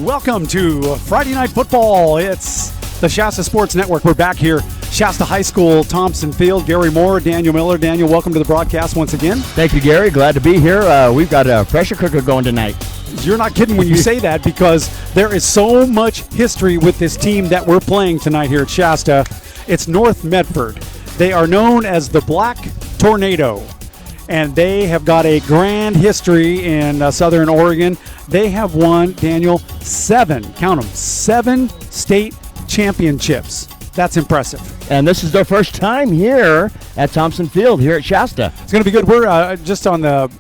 Welcome to Friday Night Football. It's the Shasta Sports Network. We're back here, Shasta High School, Thompson Field. Gary Moore, Daniel Miller. Daniel, welcome to the broadcast once again. Thank you, Gary. Glad to be here. We've got a pressure cooker going tonight. You're not kidding when you say that, because there is so much history with this team that we're playing tonight here at Shasta. It's North Medford. They are known as the Black Tornado, and they have got a grand history in Southern Oregon. They have won, Daniel, 7 state championships. That's impressive. And this is their first time here at Thompson Field, here at Shasta. It's going to be good. We're just on the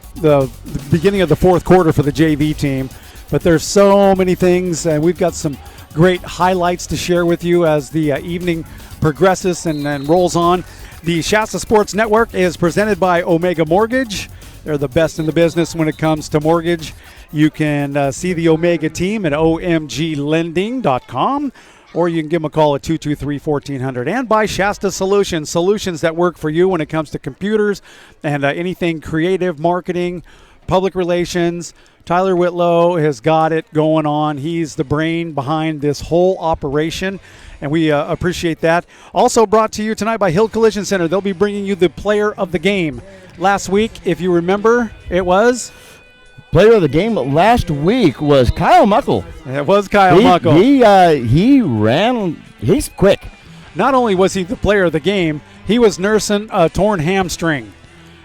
beginning of the fourth quarter for the JV team, but there's so many things, and we've got some great highlights to share with you as the evening progresses and rolls on. The Shasta Sports Network is presented by Omega Mortgage. They're the best in the business when it comes to mortgage. You can see the Omega team at omglending.com, or you can give them a call at 223-1400. And by Shasta Solutions, solutions that work for you when it comes to computers and anything creative, marketing, public relations. Tyler Whitlow has got it going on. He's the brain behind this whole operation, and we appreciate that. Also brought to you tonight by Hill Collision Center. They'll be bringing you the player of the game. Last week, if you remember, it was... Player of the game last week was Kyle Muckle. It was Kyle Muckle. He ran. He's quick. Not only was he the player of the game, he was nursing a torn hamstring.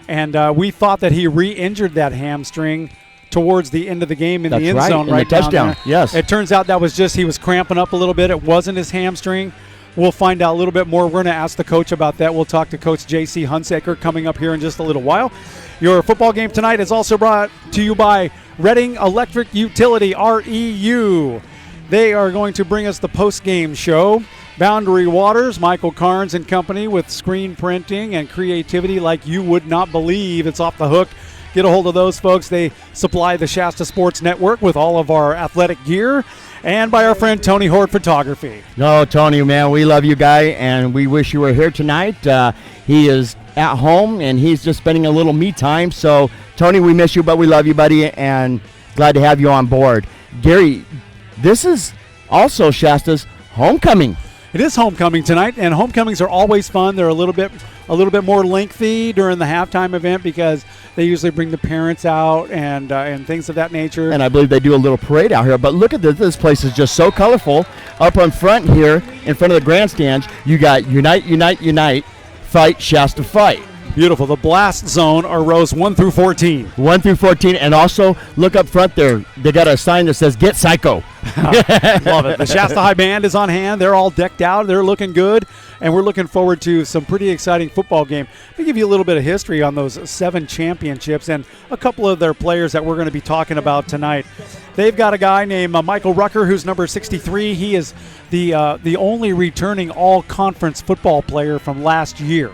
And we thought that he re-injured that hamstring towards the end of the game in the end zone right down touchdown. there. Yes. It turns out that was just he was cramping up a little bit. It wasn't his hamstring. We'll find out a little bit more. We're going to ask the coach about that. We'll talk to Coach J.C. Hunsaker coming up here in just a little while. Your football game tonight is also brought to you by Reading Electric Utility, REU. They are going to bring us the post-game show. Boundary Waters, Michael Carnes and company with screen printing and creativity like you would not believe. It's off the hook. Get a hold of those folks. They supply the Shasta Sports Network with all of our athletic gear. And by our friend Tony Hort Photography. No, Tony, man, we love you, guy, and we wish you were here tonight. He is at home, and he's just spending a little me time. So, Tony, we miss you, but we love you, buddy, and glad to have you on board. Gary, this is also Shasta's homecoming. It is homecoming tonight, and homecomings are always fun. They're a little bit more lengthy during the halftime event because they usually bring the parents out and things of that nature. And I believe they do a little parade out here. But look at this. This place is just so colorful. Up on front here, in front of the grandstands, you got Unite, Unite, Unite, Fight, Shasta, Fight. Beautiful. The blast zone are rows 1 through 14. 1 through 14. And also, look up front there. They got a sign that says, Get Psycho. Love it. The Shasta High Band is on hand. They're all decked out. They're looking good. And we're looking forward to some pretty exciting football game. Let me give you a little bit of history on those 7 championships and a couple of their players that we're going to be talking about tonight. They've got a guy named Michael Rucker, who's number 63. He is the only returning all-conference football player from last year.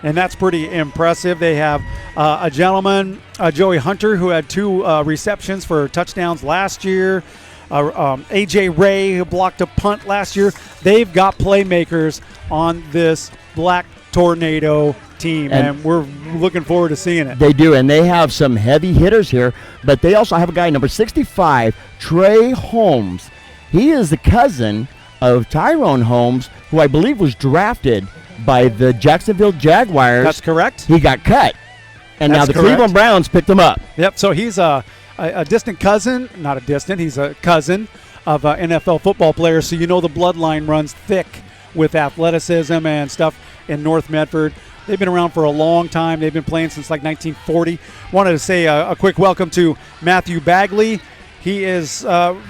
And that's pretty impressive. They have a gentleman, Joey Hunter, who had 2 receptions for touchdowns last year. A.J. Ray, who blocked a punt last year. They've got playmakers on this Black Tornado team, and we're looking forward to seeing it. They do, and they have some heavy hitters here, but they also have a guy, number 65, Trey Holmes. He is the cousin of Tyrone Holmes, who I believe was drafted by the Jacksonville Jaguars. That's correct. He got cut, and That's now the correct. Cleveland Browns picked him up. Yep, so he's a distant cousin, not a distant, he's a cousin of NFL football players, so you know the bloodline runs thick with athleticism and stuff in North Medford. They've been around for a long time. They've been playing since like 1940. Wanted to say a quick welcome to Matthew Bagley. He is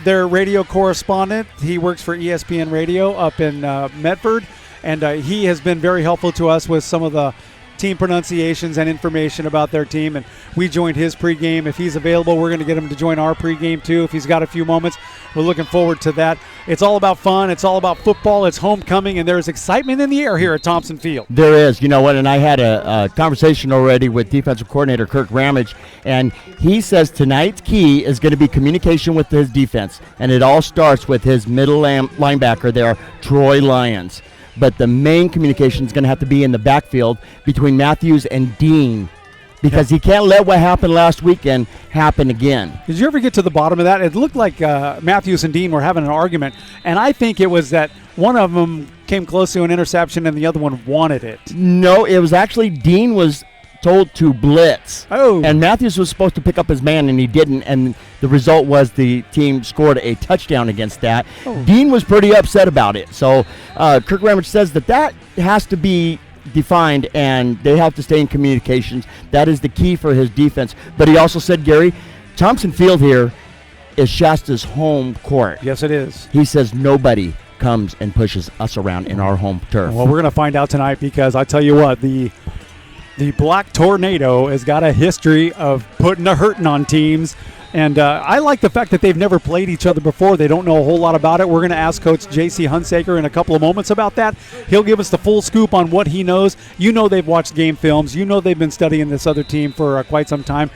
their radio correspondent. He works for ESPN Radio up in Medford, and he has been very helpful to us with some of the team pronunciations and information about their team, and we joined his pregame. If he's available, we're going to get him to join our pregame too if he's got a few moments. We're looking forward to that. It's all about fun. It's all about football. It's homecoming, and there's excitement in the air here at Thompson Field. There is. You know what, and I had a conversation already with defensive coordinator Kirk Ramage, and he says tonight's key is going to be communication with his defense, and it all starts with his middle linebacker there, Troy Lyons. But the main communication is going to have to be in the backfield between Matthews and Dean. because he can't let what happened last weekend happen again. Did you ever get to the bottom of that? It looked like Matthews and Dean were having an argument, and I think it was that one of them came close to an interception and the other one wanted it. No, it was actually Dean was told to blitz. Oh. And Matthews was supposed to pick up his man, and he didn't, and the result was the team scored a touchdown against that. Oh. Dean was pretty upset about it. So Kirk Ramage says that has to be defined, and they have to stay in communications. That is the key for his defense. But he also said, Gary, Thompson Field here is Shasta's home court. Yes, it is. He says nobody comes and pushes us around in our home turf. Well, we're going to find out tonight, because I tell you what, the Black Tornado has got a history of putting a hurting on teams. And I like the fact that they've never played each other before. They don't know a whole lot about it. We're going to ask Coach J.C. Hunsaker in a couple of moments about that. He'll give us the full scoop on what he knows. You know they've watched game films. You know they've been studying this other team for quite some time.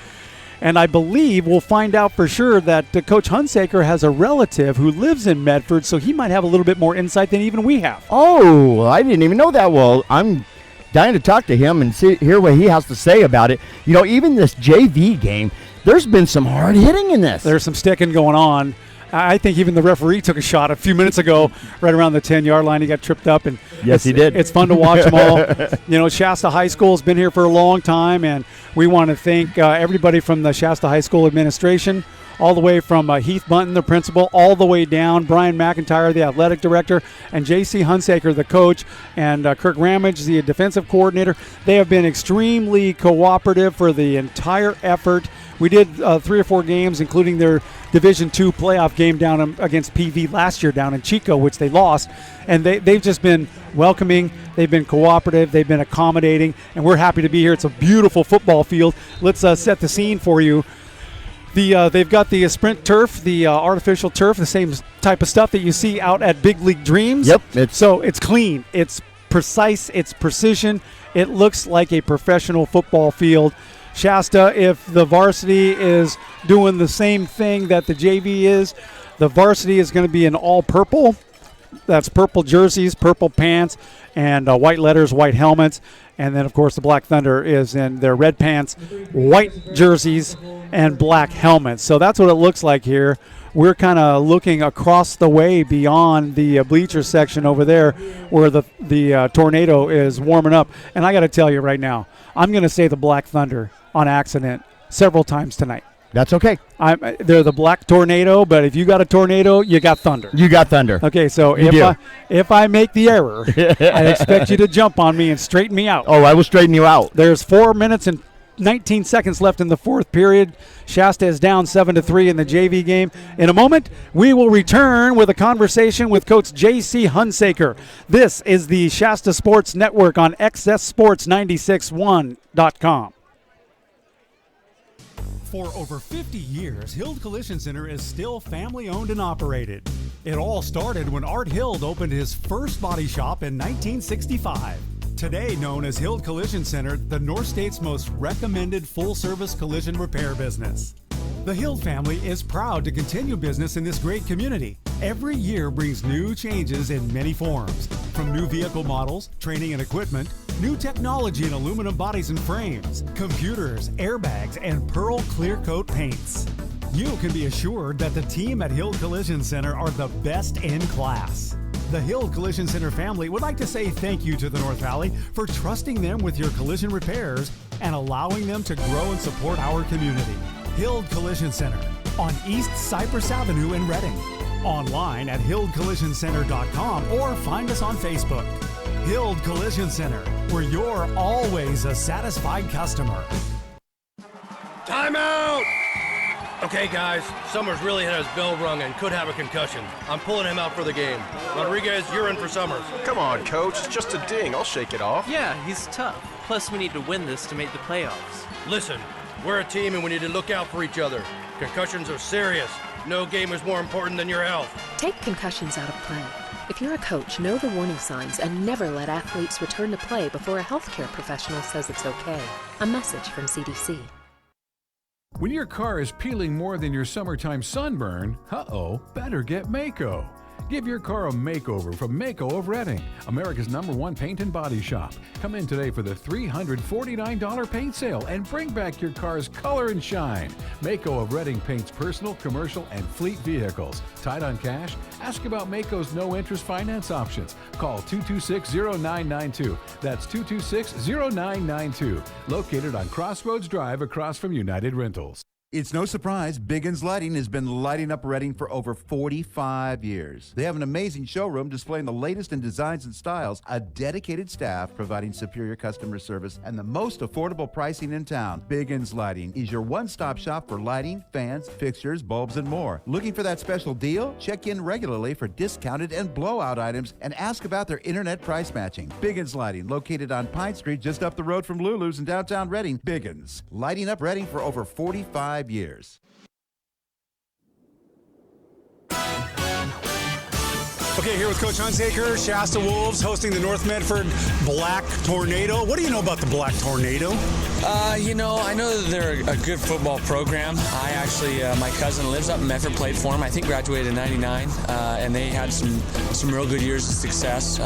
And I believe we'll find out for sure that Coach Hunsaker has a relative who lives in Medford, so he might have a little bit more insight than even we have. Oh, I didn't even know that. Well, I'm dying to talk to him and hear what he has to say about it. You know, even this JV game, there's been some hard hitting in this. There's some sticking going on. I think even the referee took a shot a few minutes ago right around the 10-yard line. He got tripped up. And yes, he did. It's fun to watch them all. You know, Shasta High School has been here for a long time, and we want to thank everybody from the Shasta High School administration, all the way from Heath Bunton, the principal, all the way down, Brian McIntyre, the athletic director, and J.C. Hunsaker, the coach, and Kirk Ramage, the defensive coordinator. They have been extremely cooperative for the entire effort. We did 3 or 4 games, including their Division II playoff game down against PV last year down in Chico, which they lost. And they've just been welcoming. They've been cooperative. They've been accommodating. And we're happy to be here. It's a beautiful football field. Let's set the scene for you. They've got the sprint turf, the artificial turf, the same type of stuff that you see out at Big League Dreams. Yep. So it's clean. It's precise. It's precision. It looks like a professional football field. Shasta, if the varsity is doing the same thing that the JV is, the varsity is going to be in all purple. That's purple jerseys, purple pants, and white letters, white helmets. And then, of course, the Black Thunder is in their red pants, white jerseys, and black helmets. So that's what it looks like here. We're kind of looking across the way beyond the bleacher section over there where the tornado is warming up. And I got to tell you right now, I'm going to say the Black Thunder on accident several times tonight. That's okay. They're the Black Tornado, but if you got a tornado, you got thunder. You got thunder. Okay, so if I make the error, I expect you to jump on me and straighten me out. Oh, I will straighten you out. There's 4 minutes and 19 seconds left in the fourth period. Shasta is down 7-3 in the JV game. In a moment, we will return with a conversation with Coach J.C. Hunsaker. This is the Shasta Sports Network on XSSports961.com. For over 50 years, Hild Collision Center is still family-owned and operated. It all started when Art Hild opened his first body shop in 1965. Today known as Hild Collision Center, the North State's most recommended full-service collision repair business. The Hild family is proud to continue business in this great community. Every year brings new changes in many forms, from new vehicle models, training and equipment, new technology in aluminum bodies and frames, computers, airbags, and Pearl Clear Coat paints. You can be assured that the team at Hild Collision Center are the best in class. The Hild Collision Center family would like to say thank you to the North Valley for trusting them with your collision repairs and allowing them to grow and support our community. Hild Collision Center on East Cypress Avenue in Reading. Online at hildcollisioncenter.com or find us on Facebook. Hild Collision Center, where you're always a satisfied customer. Timeout! Okay, guys, Summers really had his bell rung and could have a concussion. I'm pulling him out for the game. Rodriguez, you're in for Summers. Come on, Coach. It's just a ding. I'll shake it off. Yeah, he's tough. Plus, we need to win this to make the playoffs. Listen, we're a team and we need to look out for each other. Concussions are serious. No game is more important than your health. Take concussions out of play. If you're a coach, know the warning signs and never let athletes return to play before a healthcare professional says it's okay. A message from CDC. When your car is peeling more than your summertime sunburn, better get Mako. Give your car a makeover from Mako of Reading, America's #1 paint and body shop. Come in today for the $349 paint sale and bring back your car's color and shine. Mako of Reading paints personal, commercial, and fleet vehicles. Tight on cash? Ask about Mako's no-interest finance options. Call 226-0992. That's 226-0992. Located on Crossroads Drive across from United Rentals. It's no surprise, Biggins Lighting has been lighting up Reading for over 45 years. They have an amazing showroom displaying the latest in designs and styles, a dedicated staff providing superior customer service, and the most affordable pricing in town. Biggins Lighting is your one-stop shop for lighting, fans, fixtures, bulbs, and more. Looking for that special deal? Check in regularly for discounted and blowout items and ask about their internet price matching. Biggins Lighting, located on Pine Street just up the road from Lulu's in downtown Reading. Biggins, lighting up Reading for over 45 years. Okay, here with Coach Hunsaker, Shasta Wolves hosting the North Medford Black Tornado. What do you know about the Black Tornado? I know that they're a good football program. I actually, my cousin lives up in Medford, played for them. I think graduated in '99, and they had some real good years of success.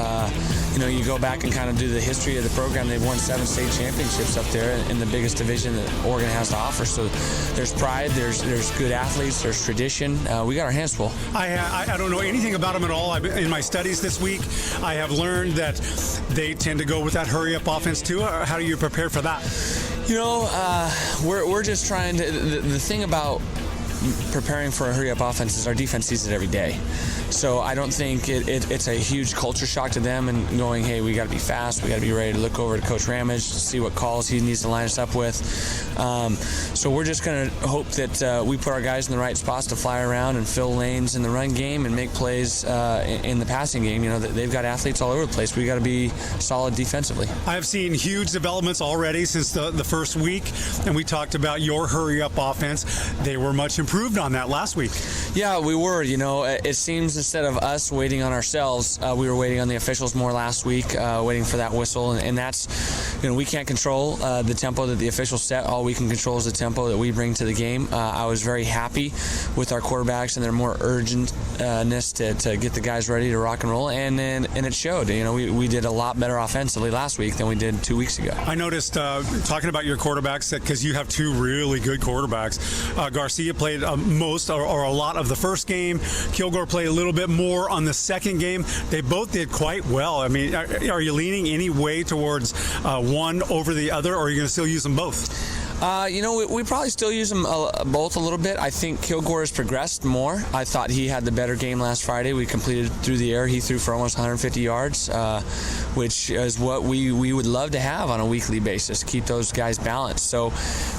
You go back and kind of do the history of the program. They've won 7 state championships up there in the biggest division that Oregon has to offer. So there's pride, there's good athletes, there's tradition. We got our hands full. I don't know anything about them at all. In my studies this week, I have learned that they tend to go with that hurry-up offense too. How do you prepare for that? We're just trying to. The thing about preparing for a hurry-up offense is our defense sees it every day. So I don't think it's a huge culture shock to them and going, hey, we got to be fast. We got to be ready to look over to Coach Ramage, see what calls he needs to line us up with. So we're just going to hope that we put our guys in the right spots to fly around and fill lanes in the run game and make plays in the passing game. They've got athletes all over the place. We got to be solid defensively. I have seen huge developments already since the first week, and we talked about your hurry-up offense. They were much improved on that last week. Yeah, we were. It seems instead of us waiting on ourselves, we were waiting on the officials more last week, waiting for that whistle. And that's, we can't control the tempo that the officials set. All we can control is the tempo that we bring to the game. I was very happy with our quarterbacks and their more urgentness to get the guys ready to rock and roll. And it showed. We did a lot better offensively last week than we did 2 weeks ago. I noticed, talking about your quarterbacks, that because you have 2 really good quarterbacks, Garcia played most or a lot of the first game. Kilgore played a little bit more on the second game. They both did quite well. I mean, are you leaning any way towards one over the other, or are you going to still use them both? We probably still use them both a little bit. I think Kilgore has progressed more. I thought he had the better game last Friday. We completed through the air. He threw for almost 150 yards, which is what we would love to have on a weekly basis, keep those guys balanced. So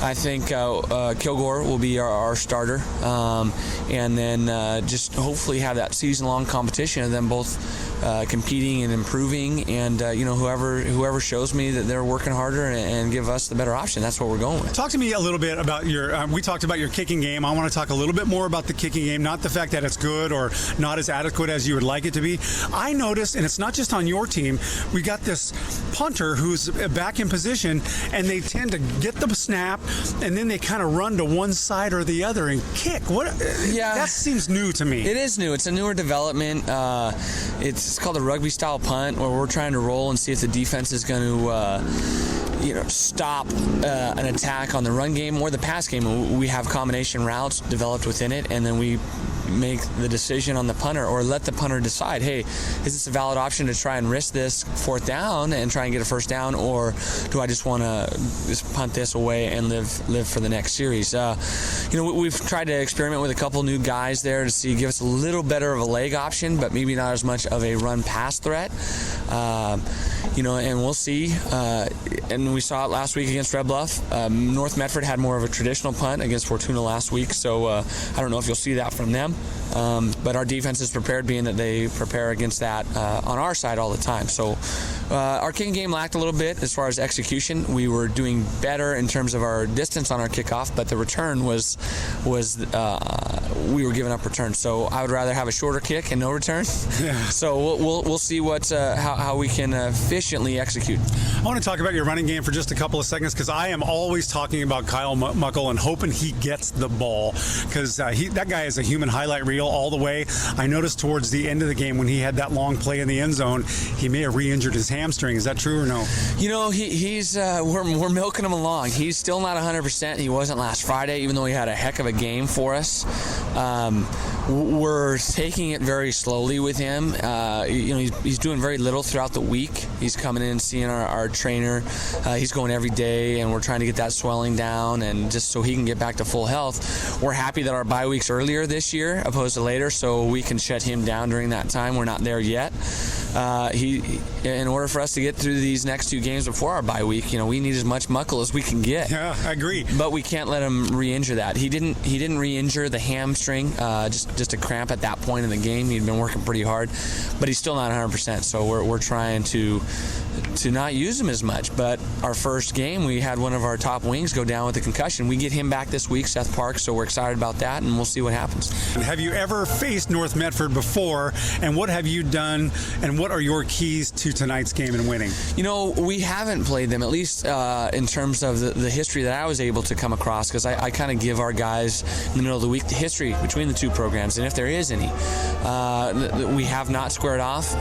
I think Kilgore will be our starter, and then just hopefully have that season-long competition of them both competing and improving, and whoever shows me that they're working harder and give us the better option, that's what we're going with. Talk to me a little bit about we talked about your kicking game. I want to talk a little bit more about the kicking game, not the fact that it's good or not as adequate as you would like it to be. I noticed, and it's not just on your team, we got this punter who's back in position, and they tend to get the snap, and then they kind of run to one side or the other and kick. That seems new to me. It is new. It's a newer development. It's called a rugby-style punt, where we're trying to roll and see if the defense is going to stop an attack on the run game or the pass game. We have combination routes developed within it, and then we make the decision on the punter, or let the punter decide, hey, is this a valid option to try and risk this 4th down and try and get a 1st down, or do I just want to just punt this away and live for the next series? We've tried to experiment with a couple new guys there to give us a little better of a leg option, but maybe not as much of a run-pass threat. And we'll see. And we saw it last week against Red Bluff. North Medford had more of a traditional punt against Fortuna last week, so I don't know if you'll see that from them. But our defense is prepared, being that they prepare against that on our side all the time. So Our kicking game lacked a little bit as far as execution. We were doing better in terms of our distance on our kickoff, but the return was we were giving up returns. So I would rather have a shorter kick and no return. Yeah. So we'll see how we can efficiently execute. I want to talk about your running game for just a couple of seconds because I am always talking about Kyle Muckle and hoping he gets the ball because that guy is a human highlight reel all the way. I noticed towards the end of the game when he had that long play in the end zone, he may have re-injured his hamstring. Is that true or no? You know, he's we're milking him along. He's still not 100%. He wasn't last Friday, even though he had a heck of a game for us. We're taking it very slowly with him. He's doing very little throughout the week. He's coming in and seeing our trainer. He's going every day, and we're trying to get that swelling down, and just so he can get back to full health. We're happy that our bye week's earlier this year opposed to later, so we can shut him down during that time. We're not there yet. In order for us to get through these next 2 games before our bye week, we need as much Muckle as we can get. Yeah, I agree. But we can't let him re-injure that. He didn't re-injure the hamstring, just a cramp at that point in the game. He'd been working pretty hard, but he's still not 100%. So we're trying to not use him as much. But our first game, we had one of our top wings go down with a concussion. We get him back this week, Seth Park, so we're excited about that, and we'll see what happens. Have you ever faced North Medford before, and what have you done, and what are your keys to tonight's game and winning? We haven't played them, at least in terms of the history that I was able to come across, because I kind of give our guys in the middle of the week the history between the 2 programs, and if there is any. We have not squared off.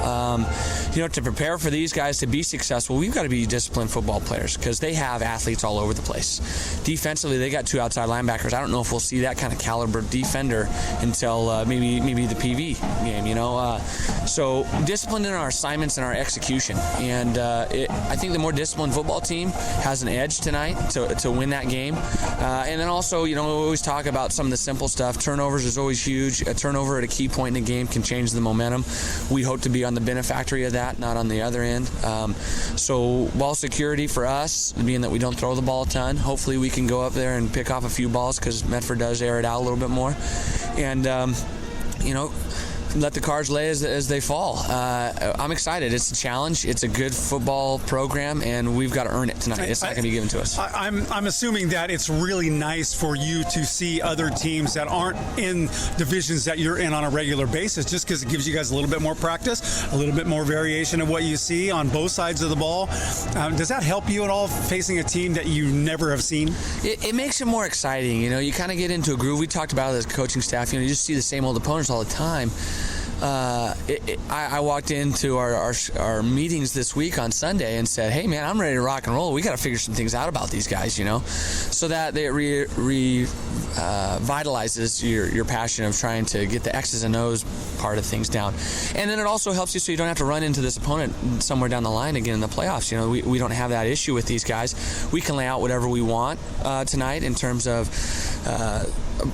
To prepare for these guys to be successful, we've got to be disciplined football players because they have athletes all over the place. Defensively, they got 2 outside linebackers. I don't know if we'll see that kind of caliber defender until maybe the PV game, So disciplined in our assignments and our execution. And I think the more disciplined football team has an edge tonight to win that game. And then also, we always talk about some of the simple stuff. Turnovers is always huge. A turnover at a key point in the game can change the momentum. We hope to be on the beneficiary of that, not on the other end. So ball security for us, being that we don't throw the ball a ton, hopefully we can go up there and pick off a few balls because Medford does air it out a little bit more. And, let the cards lay as they fall. I'm excited. It's a challenge. It's a good football program, and we've got to earn it tonight. It's not going to be given to us. I'm assuming that it's really nice for you to see other teams that aren't in divisions that you're in on a regular basis, just because it gives you guys a little bit more practice, a little bit more variation of what you see on both sides of the ball. Does that help you at all facing a team that you never have seen? It makes it more exciting. You kind of get into a groove. We talked about it as a coaching staff. You just see the same old opponents all the time. I walked into our meetings this week on Sunday and said, hey, man, I'm ready to rock and roll. We got to figure some things out about these guys, so that it vitalizes your passion of trying to get the X's and O's part of things down. And then it also helps you so you don't have to run into this opponent somewhere down the line again in the playoffs. We don't have that issue with these guys. We can lay out whatever we want tonight in terms of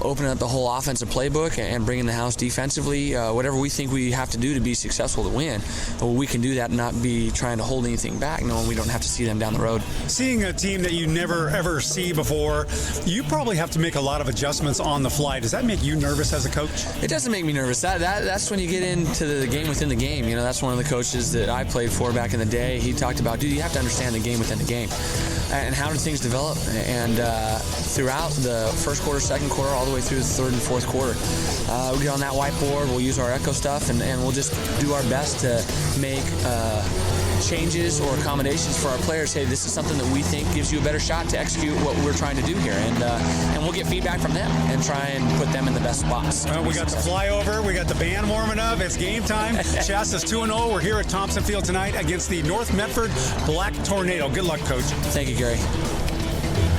opening up the whole offensive playbook and bringing the house defensively, whatever we think we have to do to be successful to win. We can do that and not be trying to hold anything back, knowing we don't have to see them down the road. Seeing a team that you never ever see before, you probably have to make a lot of adjustments on the fly. Does that make you nervous as a coach? It doesn't make me nervous. That's when you get into the game within the game. That's one of the coaches that I played for back in the day. He talked about, dude, you have to understand the game within the game. And how do things develop? And throughout the first quarter, second quarter, all the way through the third and fourth quarter, we get on that whiteboard, we'll use our echo stuff, and we'll just do our best to make changes or accommodations for our players. Hey, this is something that we think gives you a better shot to execute what we're trying to do here. And we'll get feedback from them and try and put them in the best spots. Well, we got the flyover. We got the band warming up. It's game time. Shasta's 2-0. We're here at Thompson Field tonight against the North Medford Black Tornado. Good luck, Coach. Thank you, Gary.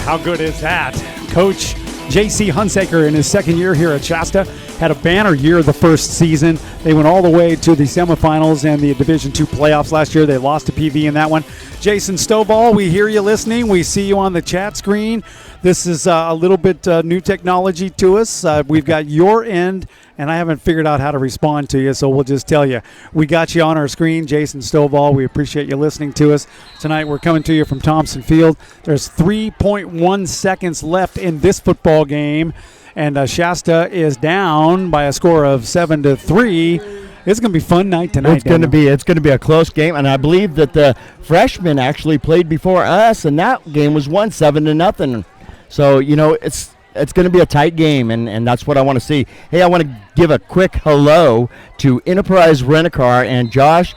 How good is that? Coach J.C. Hunsaker, in his second year here at Shasta, had a banner year the first season. They went all the way to the semifinals and the Division II playoffs last year. They lost to PV in that one. Jason Stovall, we hear you listening. We see you on the chat screen. This is a little bit new technology to us. We've got your end, and I haven't figured out how to respond to you, so we'll just tell you. We got you on our screen, Jason Stovall. We appreciate you listening to us. Tonight we're coming to you from Thompson Field. There's 3.1 seconds left in this football game, and Shasta is down by a score of 7-3. It's going to be a fun night tonight. It's going to be a close game, and I believe that the freshmen actually played before us, and that game was won 7-0. So it's going to be a tight game, and that's what I want to see. Hey, I want to give a quick hello to Enterprise Rent-A-Car and Josh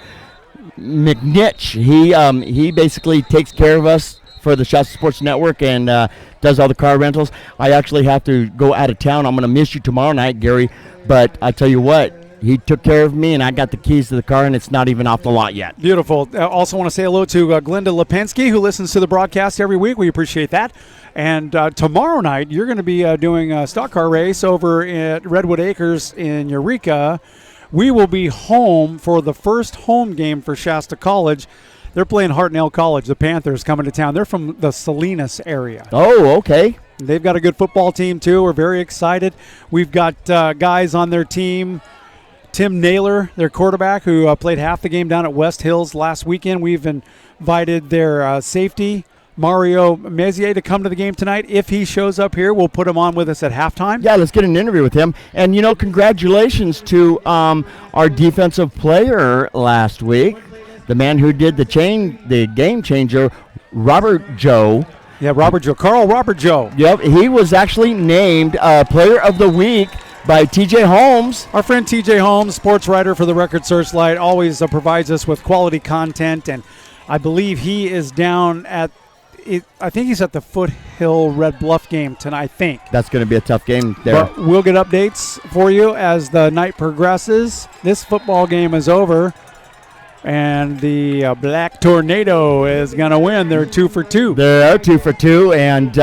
McNitch. He basically takes care of us for the Shasta Sports Network and does all the car rentals. I actually have to go out of town. I'm going to miss you tomorrow night, Gary, but I tell you what, he took care of me, and I got the keys to the car, and it's not even off the lot yet. Beautiful. Also want to say hello to Glenda Lipinski, who listens to the broadcast every week. We appreciate that. And tomorrow night, you're going to be doing a stock car race over at Redwood Acres in Eureka. We will be home for the first home game for Shasta College. They're playing Hartnell College. The Panthers coming to town. They're from the Salinas area. Oh, okay. They've got a good football team, too. We're very excited. We've got guys on their team. Tim Naylor, their quarterback, who played half the game down at West Hills last weekend. We've invited their safety, Mario Mezier, to come to the game tonight. If he shows up here, we'll put him on with us at halftime. Yeah, let's get an interview with him. And, congratulations to our defensive player last week, the man who did the game changer, Robert Joe. Yeah, Carl Robert Joe. Yep, he was actually named Player of the Week by TJ Holmes. Our friend TJ Holmes, sports writer for the Record Searchlight, always provides us with quality content, and I believe he is down at I think he's at the Foothill Red Bluff game tonight, I think. That's going to be a tough game there. But we'll get updates for you as the night progresses. This football game is over, and the Black Tornado is going to win. They're 2 for 2. They're 2 for 2, and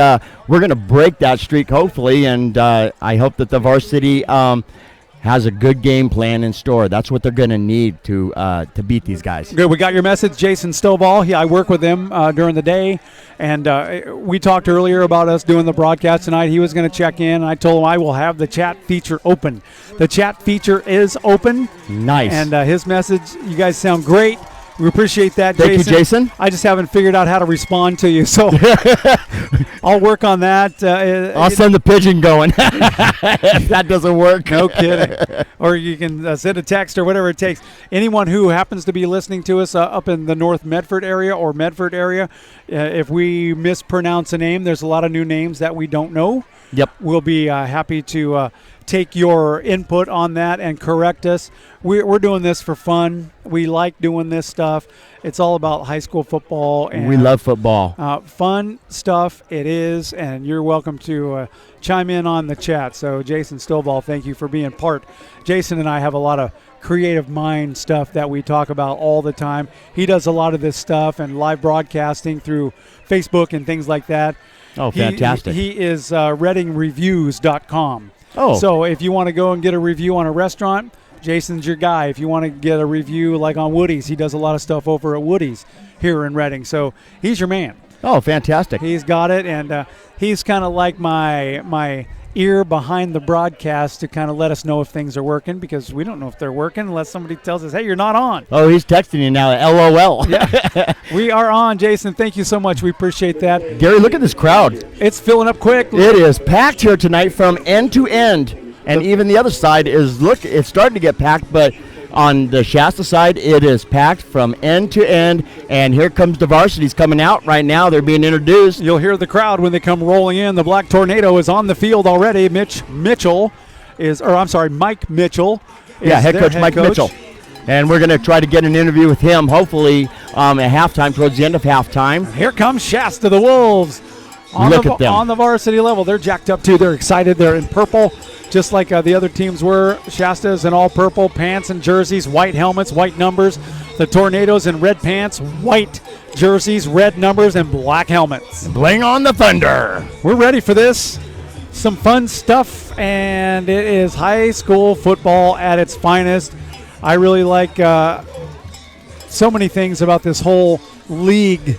we're going to break that streak, hopefully, and I hope that the varsity has a good game plan in store. That's what they're going to need to beat these guys. Good. We got your message. Jason Stovall, I work with him during the day, and we talked earlier about us doing the broadcast tonight. He was going to check in, and I told him I will have the chat feature open. The chat feature is open. Nice. And his message, you guys sound great. We appreciate that, Jason. Thank you, Jason. I just haven't figured out how to respond to you, so I'll work on that. I'll send the pigeon going if that doesn't work. No kidding. Or you can send a text or whatever it takes. Anyone who happens to be listening to us up in the North Medford area or Medford area, if we mispronounce a name, there's a lot of new names that we don't know. Yep. We'll be happy to take your input on that and correct us. We're doing this for fun. We like doing this stuff. It's all about high school football. And we love football. Fun stuff it is, and you're welcome to chime in on the chat. So, Jason Stovall, thank you for being part. Jason and I have a lot of creative mind stuff that we talk about all the time. He does a lot of this stuff and live broadcasting through Facebook and things like that. Oh, fantastic. He is readingreviews.com. Oh. So if you want to go and get a review on a restaurant, Jason's your guy. If you want to get a review like on Woody's, he does a lot of stuff over at Woody's here in Reading. So he's your man. Oh, fantastic. He's got it, and he's kind of like my ear behind the broadcast to kind of let us know if things are working, because we don't know if they're working unless somebody tells us, hey, you're not on. Oh, he's texting you now, LOL. Yeah. We are on, Jason. Thank you so much. We appreciate that. Gary, look at this crowd. It's filling up quick. It is packed here tonight from end to end. And even the other side it's starting to get packed, but on the Shasta side, it is packed from end to end. And here comes the varsities coming out right now. They're being introduced. You'll hear the crowd when they come rolling in. The Black Tornado is on the field already. Mike Mitchell is head coach Mike Mitchell. And we're going to try to get an interview with him, hopefully at halftime, towards the end of halftime. Here comes Shasta, the Wolves. Look at them. On the varsity level. They're jacked up, too. They're excited. They're in purple, just like the other teams were. Shasta's in all purple pants and jerseys, white helmets, white numbers. The Tornadoes in red pants, white jerseys, red numbers, and black helmets. Bling on the thunder. We're ready for this. Some fun stuff, and it is high school football at its finest. I really like so many things about this whole league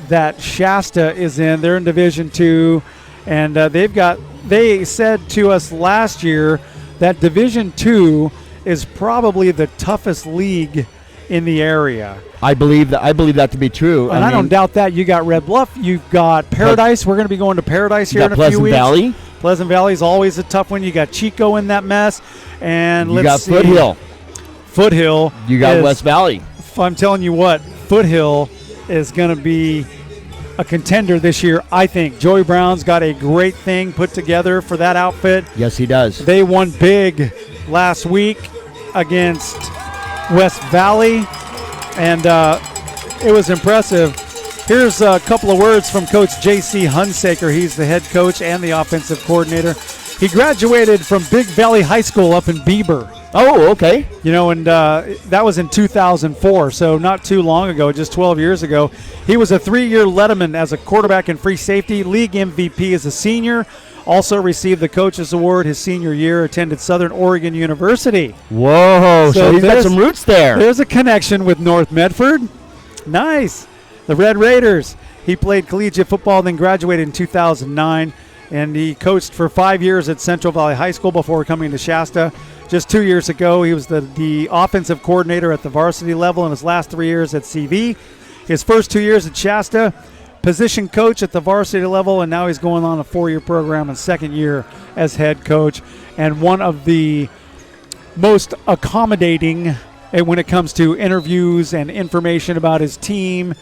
that Shasta is in. They're in Division II, and they said to us last year that Division II is probably the toughest league in the area. I believe that to be true. And I don't doubt that. You got Red Bluff, you've got Paradise. We're going to be going to Paradise here in a few weeks. Valley. Pleasant Valley is always a tough one. You got Chico in that mess, and you got Foothill. Foothill. You got West Valley. I'm telling you what, Foothill is going to be a contender this year, I think. Joey Brown's got a great thing put together for that outfit. Yes, he does. They won big last week against West Valley, and it was impressive. Here's a couple of words from Coach J.C. Hunsaker. He's the head coach and the offensive coordinator. He graduated from Big Valley High School up in Bieber. Oh, okay. You know, and that was in 2004, so not too long ago, just 12 years ago. He was a 3-year Letterman as a quarterback and free safety, league MVP as a senior. Also received the Coaches Award his senior year, attended Southern Oregon University. Whoa, so he's got some roots there. There's a connection with North Medford. Nice. The Red Raiders. He played collegiate football, then graduated in 2009, and he coached for 5 years at Central Valley High School before coming to Shasta. Just 2 years ago, he was the offensive coordinator at the varsity level in his last 3 years at CV. His first 2 years at Shasta, position coach at the varsity level, and now he's going on a 4-year program and second year as head coach. And one of the most accommodating when it comes to interviews and information about his team.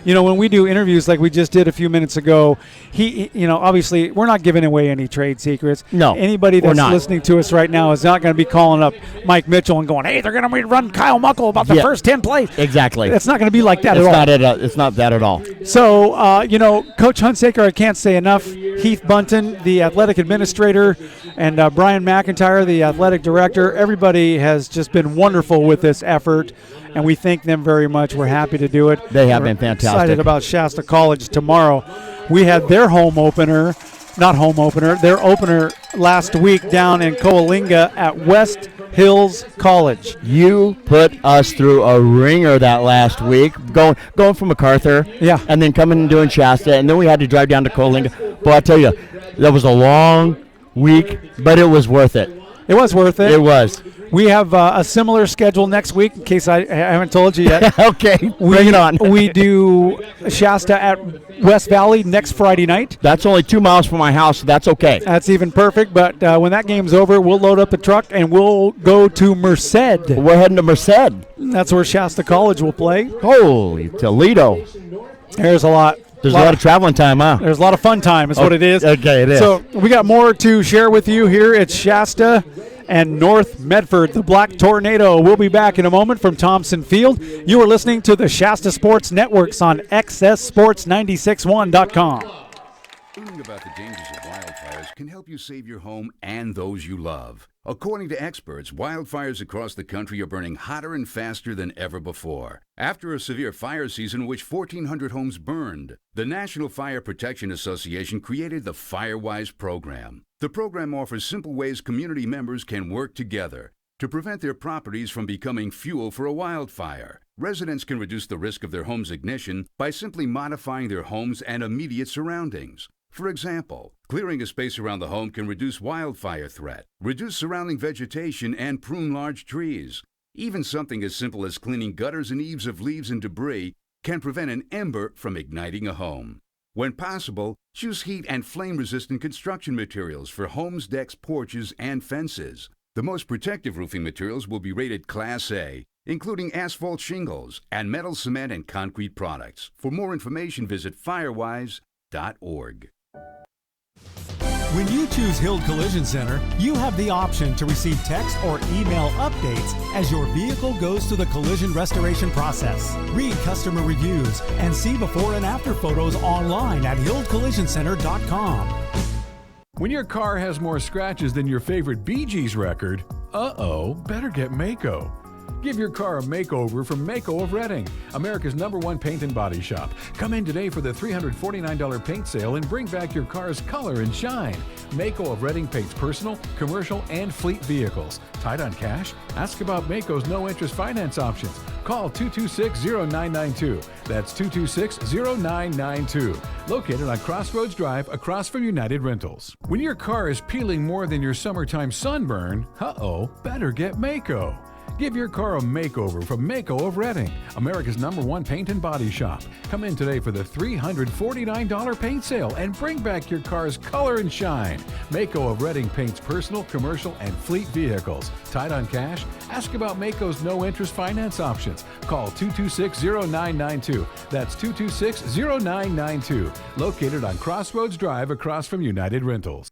You know, when we do interviews like we just did a few minutes ago, he obviously we're not giving away any trade secrets. No, anybody that's listening to us right now is not going to be calling up Mike Mitchell and going, hey, they're going to run Kyle Muckle about the first 10 plays. Exactly. It's not going to be like that at all. It's not that at all. So, Coach Hunsaker, I can't say enough. Heath Bunton, the athletic administrator, and Brian McIntyre, the athletic director, everybody has just been wonderful with this effort, and we thank them very much. We're happy to do it. They have been fantastic. Excited about Shasta College tomorrow. We had their their opener last week down in Coalinga at West Hills College. You put us through a ringer that last week, going from MacArthur, and then coming and doing Shasta, and then we had to drive down to Coalinga. Boy, I tell you, that was a long week, but it was worth it. It was worth it. It was. We have a similar schedule next week, in case I haven't told you yet. Okay, bring it on. We do Shasta at West Valley next Friday night. That's only 2 miles from my house, so that's okay. That's even perfect, but when that game's over, we'll load up the truck and we'll go to Merced. We're heading to Merced. That's where Shasta College will play. Holy Toledo. There's a lot. There's a lot of traveling time, huh? There's a lot of fun time is what it is. Okay, it is. So we got more to share with you here at Shasta and North Medford. The Black Tornado will be back in a moment from Thompson Field. You are listening to the Shasta Sports Networks on XSSports961.com. Learning about the dangers of wildfires can help you save your home and those you love. According to experts, wildfires across the country are burning hotter and faster than ever before. After a severe fire season in which 1,400 homes burned, the National Fire Protection Association created the FireWise program. The program offers simple ways community members can work together to prevent their properties from becoming fuel for a wildfire. Residents can reduce the risk of their home's ignition by simply modifying their homes and immediate surroundings. For example, clearing a space around the home can reduce wildfire threat, reduce surrounding vegetation, and prune large trees. Even something as simple as cleaning gutters and eaves of leaves and debris can prevent an ember from igniting a home. When possible, choose heat and flame-resistant construction materials for homes, decks, porches, and fences. The most protective roofing materials will be rated Class A, including asphalt shingles and metal cement and concrete products. For more information, visit firewise.org. When you choose Hill Collision Center, you have the option to receive text or email updates as your vehicle goes through the collision restoration process. Read customer reviews and see before and after photos online at hillcollisioncenter.com. When your car has more scratches than your favorite Bee Gees record, better get Mako. Give your car a makeover from Mako of Reading, America's #1 paint and body shop. Come in today for the $349 paint sale and bring back your car's color and shine. Mako of Reading paints personal, commercial, and fleet vehicles. Tight on cash? Ask about Mako's no-interest finance options. Call 226-0992. That's 226-0992. Located on Crossroads Drive across from United Rentals. When your car is peeling more than your summertime sunburn, better get Mako. Give your car a makeover from Mako of Reading, America's #1 paint and body shop. Come in today for the $349 paint sale and bring back your car's color and shine. Mako of Reading paints personal, commercial, and fleet vehicles. Tight on cash? Ask about Mako's no-interest finance options. Call 226-0992. That's 226-0992. Located on Crossroads Drive across from United Rentals.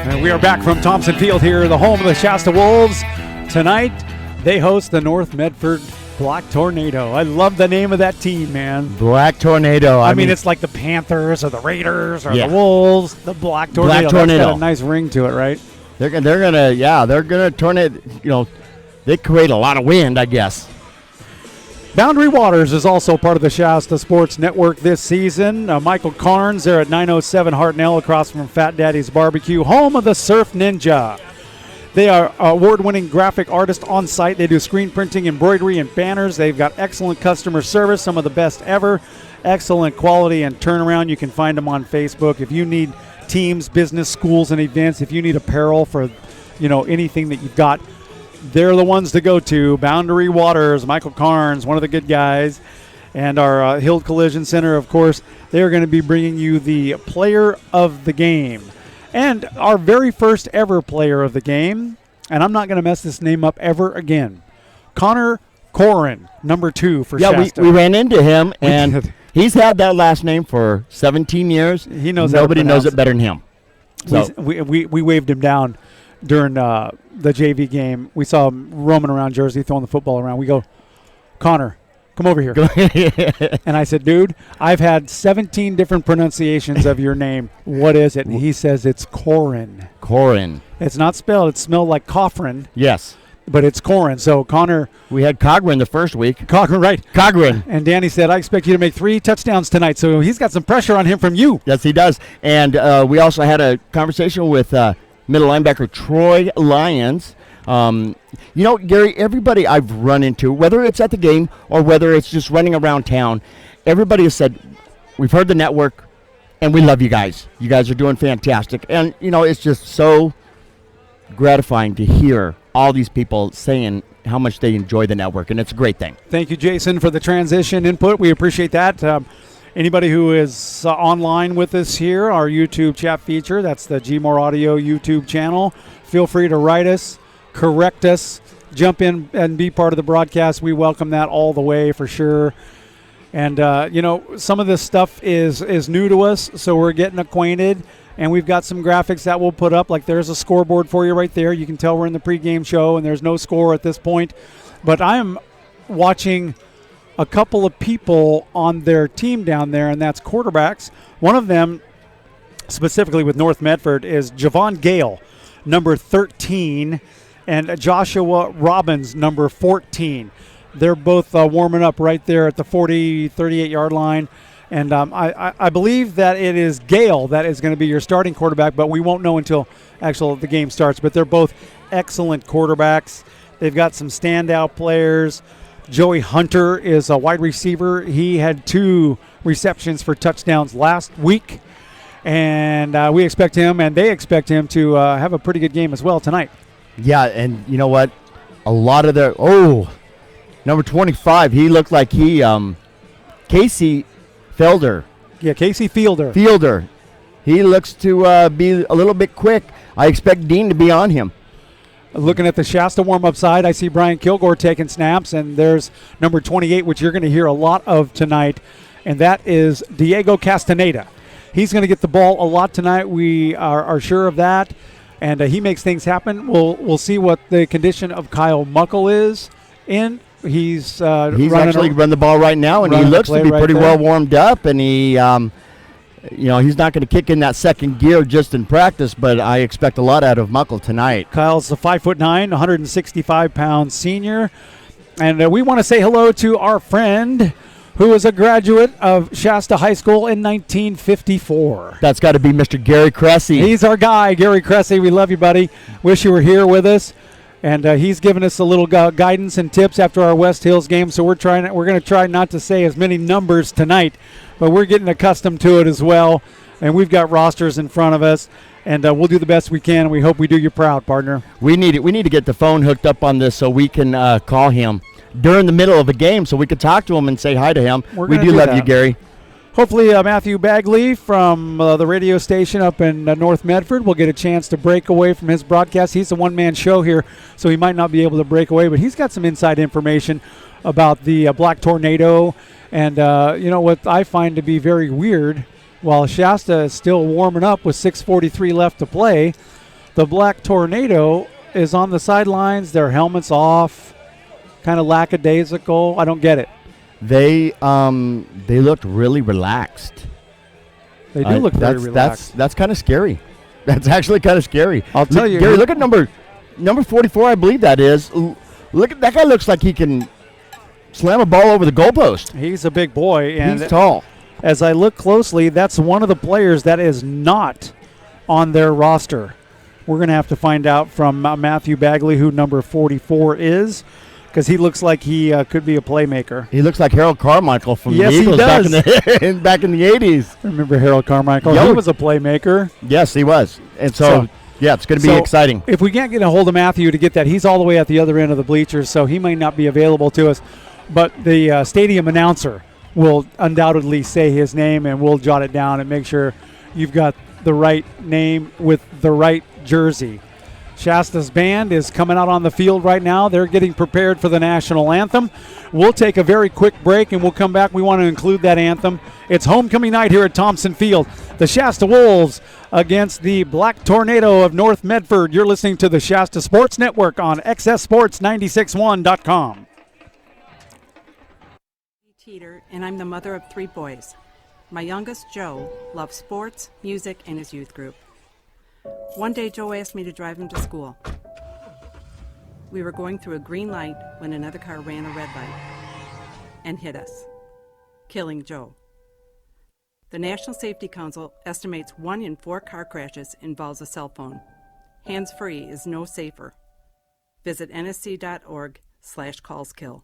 And we are back from Thompson Field here, the home of the Shasta Wolves. Tonight, they host the North Medford Black Tornado. I love the name of that team, man. Black Tornado. I mean, it's like the Panthers or the Raiders or the Wolves. The Black Tornado. Black Tornado. That's got a nice ring to it, right? They're gonna tornado. They create a lot of wind, I guess. Boundary Waters is also part of the Shasta Sports Network this season. Michael Carnes there at 907 Hartnell across from Fat Daddy's Barbecue, home of the Surf Ninja. They are award-winning graphic artists on site. They do screen printing, embroidery, and banners. They've got excellent customer service, some of the best ever. Excellent quality and turnaround. You can find them on Facebook. If you need teams, business, schools, and events, if you need apparel for, anything that you've got, they're the ones to go to. Boundary Waters, Michael Carnes, one of the good guys. And our Hill Collision Center, of course, they're going to be bringing you the player of the game. And our very first ever player of the game, and I'm not going to mess this name up ever again, Connor Corin, number 2 for Shasta. We ran into him, and he's had that last name for 17 years. He knows Nobody knows it better than him. So we waved him down during the JV game. We saw him roaming around Jersey, throwing the football around. We go, Connor, come over here. And I said, dude, I've had 17 different pronunciations of your name. What is it? And he says it's Corin. Corin. It's not spelled. It's smelled like Coffrin. Yes. But it's Corin. So, Connor. We had Cogrin the first week. Cogrin, right. Cogrin. And Danny said, I expect you to make 3 touchdowns tonight. So, he's got some pressure on him from you. Yes, he does. And we also had a conversation with middle linebacker Troy Lyons. Gary, everybody I've run into, whether it's at the game or whether it's just running around town, everybody has said, we've heard the network, and we love you guys. You guys are doing fantastic. And, it's just so gratifying to hear all these people saying how much they enjoy the network, and it's a great thing. Thank you, Jason, for the transition input. We appreciate that. Anybody who is online with us here, our YouTube chat feature, that's the G-More Audio YouTube channel. Feel free to write us, correct us, jump in and be part of the broadcast. We welcome that all the way for sure. And, some of this stuff is new to us, so we're getting acquainted. And we've got some graphics that we'll put up. Like there's a scoreboard for you right there. You can tell we're in the pregame show, and there's no score at this point. But I am watching a couple of people on their team down there, and that's quarterbacks. One of them, specifically with North Medford, is Javon Gale, number 13, and Joshua Robbins, number 14. They're both warming up right there at the 40, 38-yard line. And I believe that it is Gale that is going to be your starting quarterback, but we won't know until the game starts. But they're both excellent quarterbacks. They've got some standout players. Joey Hunter is a wide receiver. He had 2 receptions for touchdowns last week. And we expect him, and they expect him to have a pretty good game as well tonight. Yeah, and you know what? A lot of their number 25, he looked like Casey Felder. Yeah, Casey Fielder. He looks to be a little bit quick. I expect Dean to be on him. Looking at the Shasta warm-up side, I see Brian Kilgore taking snaps, and there's number 28, which you're going to hear a lot of tonight, and that is Diego Castaneda. He's going to get the ball a lot tonight. We are sure of that, and he makes things happen. We'll see what the condition of Kyle Muckle is in. He's actually run the ball right now, and he looks to be pretty well warmed up, and he he's not going to kick in that second gear just in practice, but I expect a lot out of Muckle tonight. Kyle's a 5'9", 165-pound senior, and we want to say hello to our friend who is a graduate of Shasta High School in 1954. That's got to be Mr. Gary Cressy. He's our guy, Gary Cressy. We love you, buddy. Wish you were here with us. And he's given us a little guidance and tips after our West Hills game. So we're going to try not to say as many numbers tonight, but we're getting accustomed to it as well. and we've got rosters in front of us, and we'll do the best we can, and we hope we do you proud, partner. We need to get the phone hooked up on this so we can call him during the middle of a game so we could talk to him and say hi to him. We do love you, Gary. Hopefully, Matthew Bagley from the radio station up in North Medford will get a chance to break away from his broadcast. He's a one-man show here, so he might not be able to break away, but he's got some inside information about the Black Tornado. And, what I find to be very weird, while Shasta is still warming up with 6:43 left to play, the Black Tornado is on the sidelines, their helmets off, kind of lackadaisical. I don't get it. They looked really relaxed. They do look very relaxed. That's kind of scary. That's actually kind of scary. I'll tell you, Gary. Look at number 44. I believe that is. Look at that guy. Looks like he can slam a ball over the goalpost. He's a big boy, and he's tall. As I look closely, that's one of the players that is not on their roster. We're going to have to find out from Matthew Bagley who number 44 is, because he looks like he could be a playmaker. He looks like Harold Carmichael from the Eagles he does. back in the 80s. Remember Harold Carmichael? He was a playmaker. Yes, he was. And so yeah, it's going to be exciting. If we can't get a hold of Matthew to get that, he's all the way at the other end of the bleachers, so he may not be available to us. But the stadium announcer will undoubtedly say his name, and we'll jot it down and make sure you've got the right name with the right jersey. Shasta's band is coming out on the field right now. They're getting prepared for the national anthem. We'll take a very quick break, and we'll come back. We want to include that anthem. It's homecoming night here at Thompson Field. The Shasta Wolves against the Black Tornado of North Medford. You're listening to the Shasta Sports Network on XSSports961.com. Teeter, and I'm the mother of 3 boys. My youngest, Joe, loves sports, music, and his youth group. One day, Joe asked me to drive him to school. We were going through a green light when another car ran a red light and hit us, killing Joe. The National Safety Council estimates 1 in 4 car crashes involves a cell phone. Hands-free is no safer. Visit nsc.org/callskill.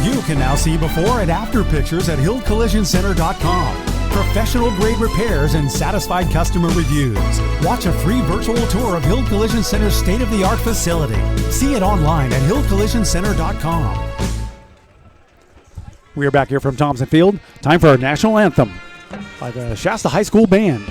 You can now see before and after pictures at hillcollisioncenter.com. Professional grade repairs and satisfied customer reviews. Watch a free virtual tour of Hill Collision Center's state-of-the-art facility. See it online at hillcollisioncenter.com. We are back here from Thompson Field. Time for our national anthem by the Shasta High School Band.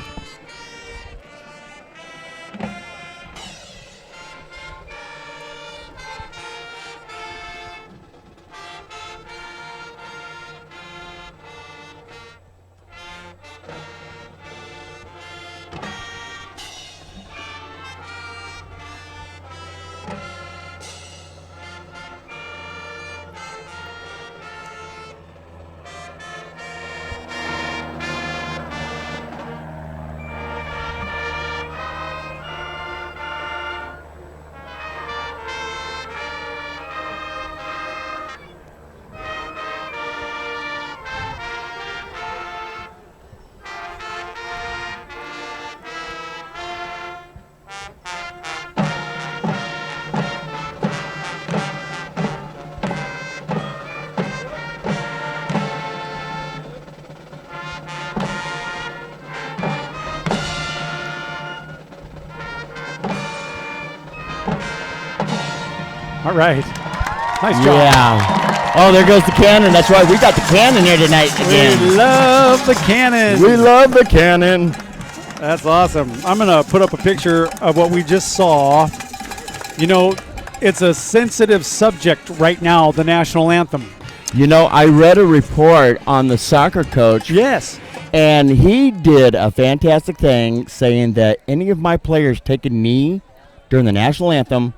All right. Nice job. Yeah. Oh, there goes the cannon. That's right. We got the cannon here tonight again. We love the cannon. We love the cannon. That's awesome. I'm going to put up a picture of what we just saw. You know, it's a sensitive subject right now, the national anthem. You know, I read a report on the soccer coach. Yes. And he did a fantastic thing saying that any of my players take a knee during the national anthem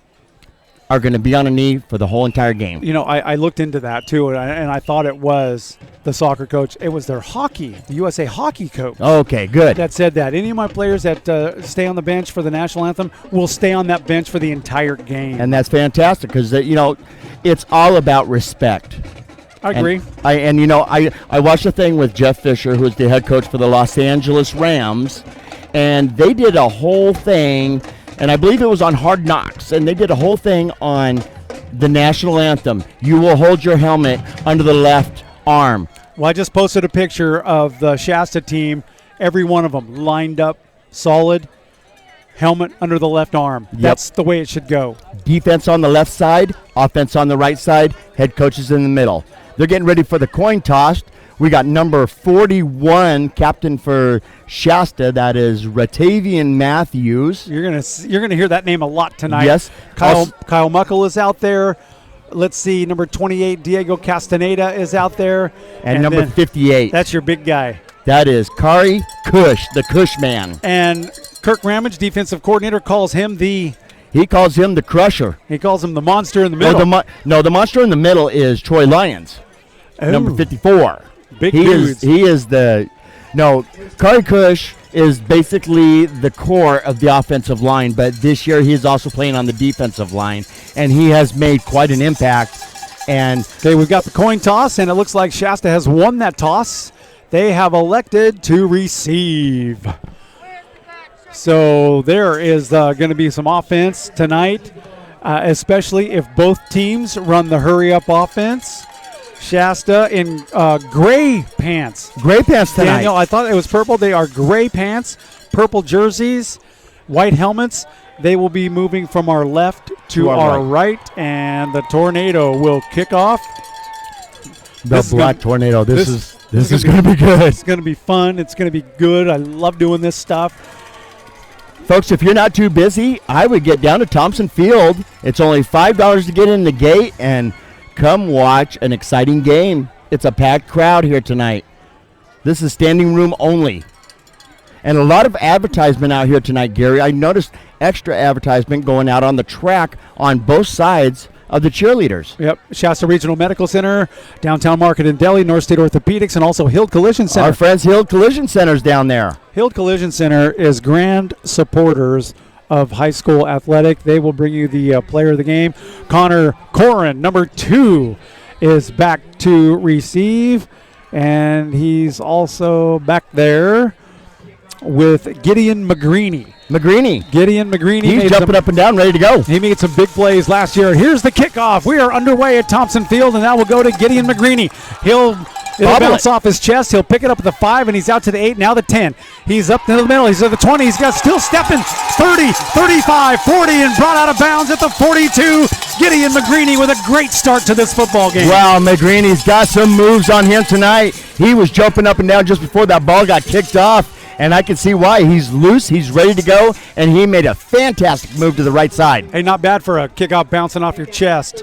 are going to be on a knee for the whole entire game. You know, I looked into that too, and I thought it was the soccer coach. It was their hockey, the USA hockey coach. Okay, good. That said that. Any of my players that stay on the bench for the national anthem will stay on that bench for the entire game. And that's fantastic because, you know, it's all about respect. I agree. I watched a thing with Jeff Fisher, who's the head coach for the Los Angeles Rams, and they did a whole thing, and I believe it was on Hard Knocks, and they did a whole thing on the national anthem. You will hold your helmet under the left arm. Well, I just posted a picture of the Shasta team, every one of them lined up solid, helmet under the left arm. Yep. That's the way it should go. Defense on the left side, offense on the right side, head coaches in the middle. They're getting ready for the coin toss. We got number 41, captain for Shasta. That is Ratavian Matthews. You're gonna hear that name a lot tonight. Yes. Kyle Muckle is out there. Let's see, number 28, Diego Castaneda is out there. And number 58. That's your big guy. That is Kari Cush, the Cush man. And Kirk Ramage, defensive coordinator, calls him the... He calls him the Crusher. He calls him the monster in the middle. The monster in the middle is Troy Lyons, number 54. Big dudes. He is the... No, Kari Cush is basically the core of the offensive line, but this year he is also playing on the defensive line, and he has made quite an impact. And okay, we've got the coin toss, and it looks like Shasta has won that toss. They have elected to receive. So there is going to be some offense tonight, especially if both teams run the hurry-up offense. Shasta in gray pants. Gray pants tonight. Daniel, I thought it was purple. They are gray pants, purple jerseys, white helmets. They will be moving from our left to our right, and the Tornado will kick off. The Black Tornado. This is going to be good. It's going to be fun. It's going to be good. I love doing this stuff. Folks, if you're not too busy, I would get down to Thompson Field. It's only $5 to get in the gate, and come watch an exciting game. It's a packed crowd here tonight. This is standing room only. And a lot of advertisement out here tonight, Gary. I noticed extra advertisement going out on the track on both sides of the cheerleaders. Yep. Shasta Regional Medical Center, Downtown Market and Deli, North State Orthopedics, and also Hild Collision Center. Our friends Hild Collision Center's down there. Hild Collision Center is grand supporters of high school athletic. They will bring you the player of the game. Connor Corin, number 2, is back to receive, and he's also back there with Gideon McGreeny. Gideon McGreeny. He's jumping up and down, ready to go. He made some big plays last year. Here's the kickoff. We are underway at Thompson Field, and that will go to Gideon McGreeny. It'll bounce off his chest. He'll pick it up at the 5, and he's out to the 8, now the 10. He's up to the middle. He's at the 20. He's got still stepping. 30, 35, 40, and brought out of bounds at the 42. Gideon McGreeny with a great start to this football game. Wow, McGreeny's got some moves on him tonight. He was jumping up and down just before that ball got kicked off. And I can see why. He's loose, he's ready to go, and he made a fantastic move to the right side. Hey, not bad for a kickoff bouncing off your chest.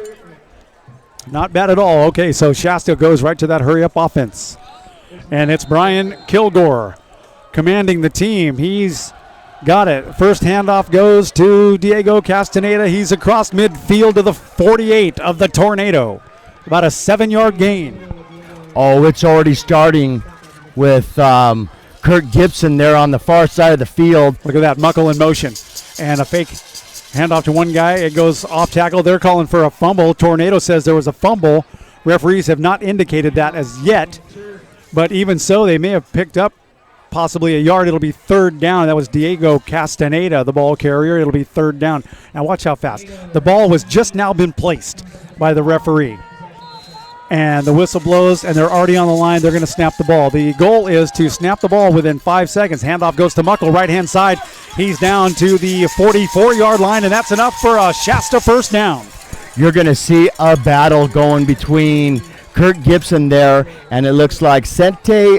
Not bad at all. Okay, so Shasta goes right to that hurry-up offense. And it's Brian Kilgore commanding the team. He's got it. First handoff goes to Diego Castaneda. He's across midfield to the 48 of the Tornado. About a 7-yard gain. Oh, it's already starting with Kurt Gibson there on the far side of the field. Look at that, Muckle in motion. And a fake handoff to one guy. It goes off tackle. They're calling for a fumble. Tornado says there was a fumble. Referees have not indicated that as yet. But even so, they may have picked up possibly a yard. It'll be third down. That was Diego Castaneda, the ball carrier. It'll be third down. Now watch how fast. The ball was just now been placed by the referee. And the whistle blows, and they're already on the line. They're going to snap the ball. The goal is to snap the ball within 5 seconds. Handoff goes to Muckle, right-hand side. He's down to the 44-yard line, and that's enough for a Shasta first down. You're going to see a battle going between Kurt Gibson there, and it looks like Sente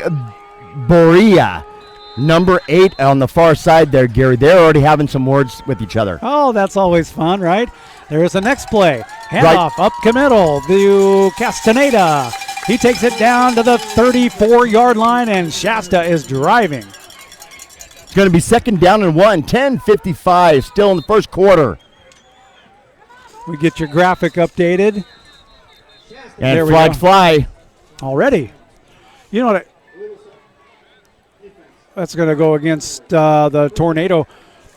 Boria, number 8 on the far side there, Gary. They're already having some words with each other. Oh, that's always fun, right? There's the next play. Handoff up the middle to Castaneda. He takes it down to the 34-yard line, and Shasta is driving. It's going to be second down and 1, 10:55, still in the first quarter. We get your graphic updated. And flag fly. Already. You know what? That's going to go against the Tornado.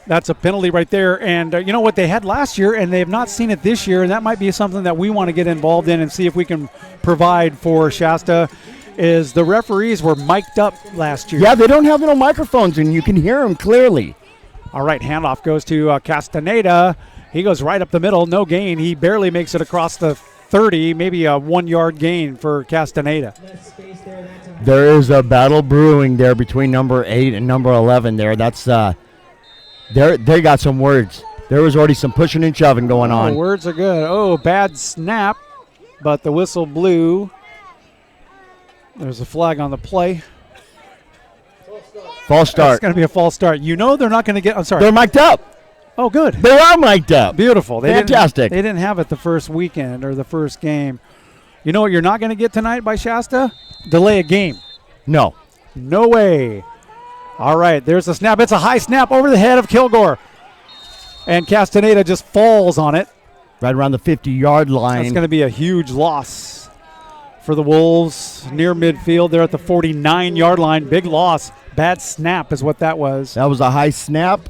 That's a penalty right there. And you know what they had last year, and they have not seen it this year, and that might be something that we want to get involved in and see if we can provide for Shasta, is the referees were mic'd up last year. Yeah, they don't have no microphones, and you can hear them clearly. All right, handoff goes to Castaneda. He goes right up the middle, no gain. He barely makes it across the 30, maybe a 1-yard gain for Castaneda. There is a battle brewing there between number 8 and number 11 there. That's they got some words. There was already some pushing and shoving going on. Words are good. Oh, bad snap, but the whistle blew. There's a flag on the play. False start. It's going to be a false start. You know they're not going to get. I'm sorry. They're mic'd up. Oh, good. They are mic'd up. Beautiful. Fantastic. They didn't have it the first weekend or the first game. You know what you're not going to get tonight by Shasta? Delay a game. No. No way. All right, there's the snap. It's a high snap over the head of Kilgore. And Castaneda just falls on it. Right around the 50-yard line. That's going to be a huge loss for the Wolves near midfield. They're at the 49-yard line. Big loss. Bad snap is what that was. That was a high snap.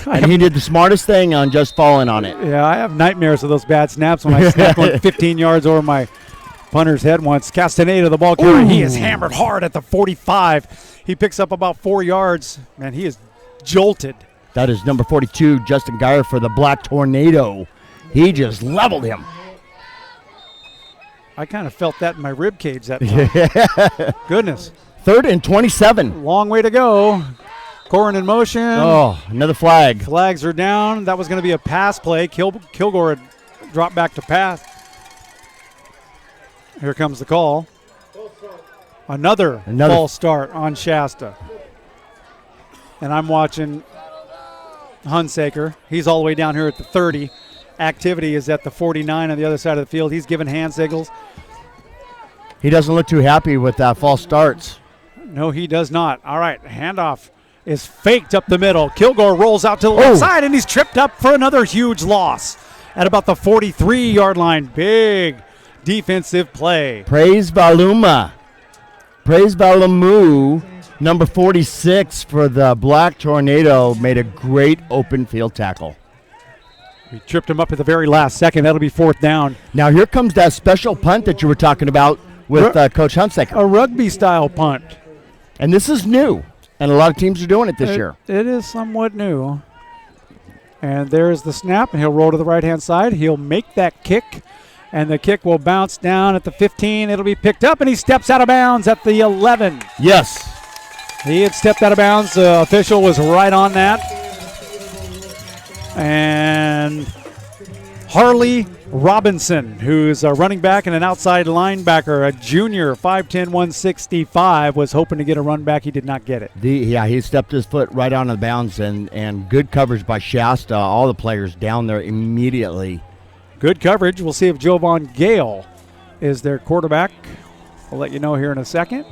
And he did the smartest thing on just falling on it. Yeah, I have nightmares of those bad snaps when I snap one 15 yards over my punter's head once. Castaneda, the ball carrier, he is hammered hard at the 45. He picks up about 4 yards, and he is jolted. That is number 42, Justin Geyer for the Black Tornado. He just leveled him. I kind of felt that in my rib cage that time. Goodness. 3rd and 27. Long way to go. Corin in motion. Oh, another flag. Flags are down. That was going to be a pass play. Kilgore had dropped back to pass. Here comes the call. Another false start on Shasta. And I'm watching Hunsaker. He's all the way down here at the 30. Activity is at the 49 on the other side of the field. He's giving hand signals. He doesn't look too happy with false starts. No, he does not. All right, handoff is faked up the middle. Kilgore rolls out to the left side, and he's tripped up for another huge loss at about the 43-yard line. Big defensive play. Praise Valuma. Praise Valamu. Number 46 for the Black Tornado made a great open field tackle. He tripped him up at the very last second. That'll be 4th down. Now here comes that special punt that you were talking about with Coach Hunsaker. A rugby-style punt. And this is new, and a lot of teams are doing it this year. It is somewhat new. And there's the snap, and he'll roll to the right-hand side. He'll make that kick, and the kick will bounce down at the 15. It'll be picked up, and he steps out of bounds at the 11. Yes. He had stepped out of bounds. The official was right on that. And Harley Robinson, who's a running back and an outside linebacker, a junior, 5'10", 165, was hoping to get a run back. He did not get it. He stepped his foot right on the bounds, and good coverage by Shasta. All the players down there immediately. Good coverage. We'll see if Jovan Gale is their quarterback. I'll let you know here in a second.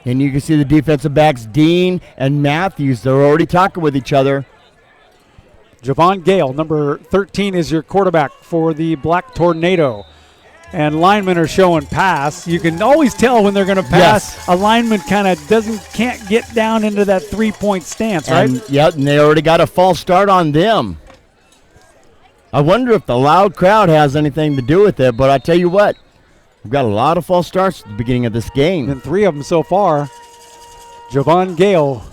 And you can see the defensive backs, Dean and Matthews. They're already talking with each other. Jovan Gale, number 13, is your quarterback for the Black Tornado. And linemen are showing pass. You can always tell when they're going to pass. Yes. A lineman kind of can't get down into that 3-point stance, right? And they already got a false start on them. I wonder if the loud crowd has anything to do with it, but I tell you what, we've got a lot of false starts at the beginning of this game. Been 3 of them so far. Jovan Gale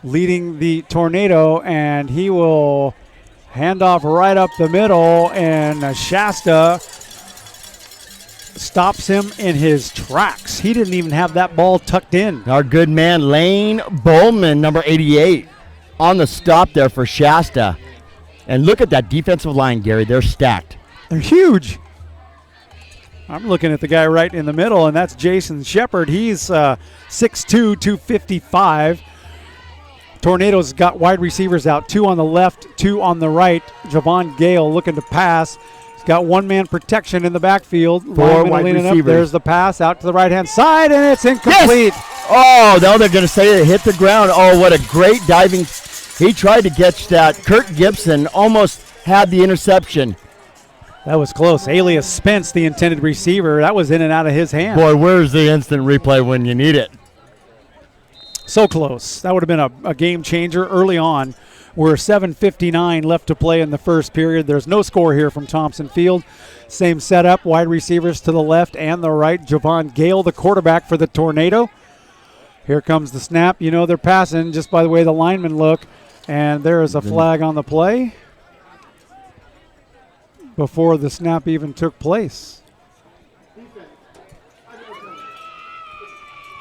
leading the Tornado, and he will hand off right up the middle, and Shasta stops him in his tracks. He didn't even have that ball tucked in. Our good man, Lane Bowman, number 88, on the stop there for Shasta. And look at that defensive line, Gary. They're stacked. They're huge. I'm looking at the guy right in the middle, and that's Jason Shepard. He's 6'2", 255. Tornado's got wide receivers out, 2 on the left, 2 on the right. Jovan Gale looking to pass. He's got one-man protection in the backfield. 4 wide receivers. There's the pass out to the right-hand side, and it's incomplete. Yes! Oh, now they're going to say it hit the ground. Oh, what a great diving. He tried to catch that. Kurt Gibson almost had the interception. That was close. Alias Spence, the intended receiver. That was in and out of his hand. Boy, where's the instant replay when you need it? So close. That would have been a game changer early on. We're 7:59 left to play in the first period. There's no score here from Thompson Field. Same setup, wide receivers to the left and the right. Jovan Gale, the quarterback for the Tornado. Here comes the snap. You know they're passing just by the way the linemen look. And there is a flag on the play. before the snap even took place.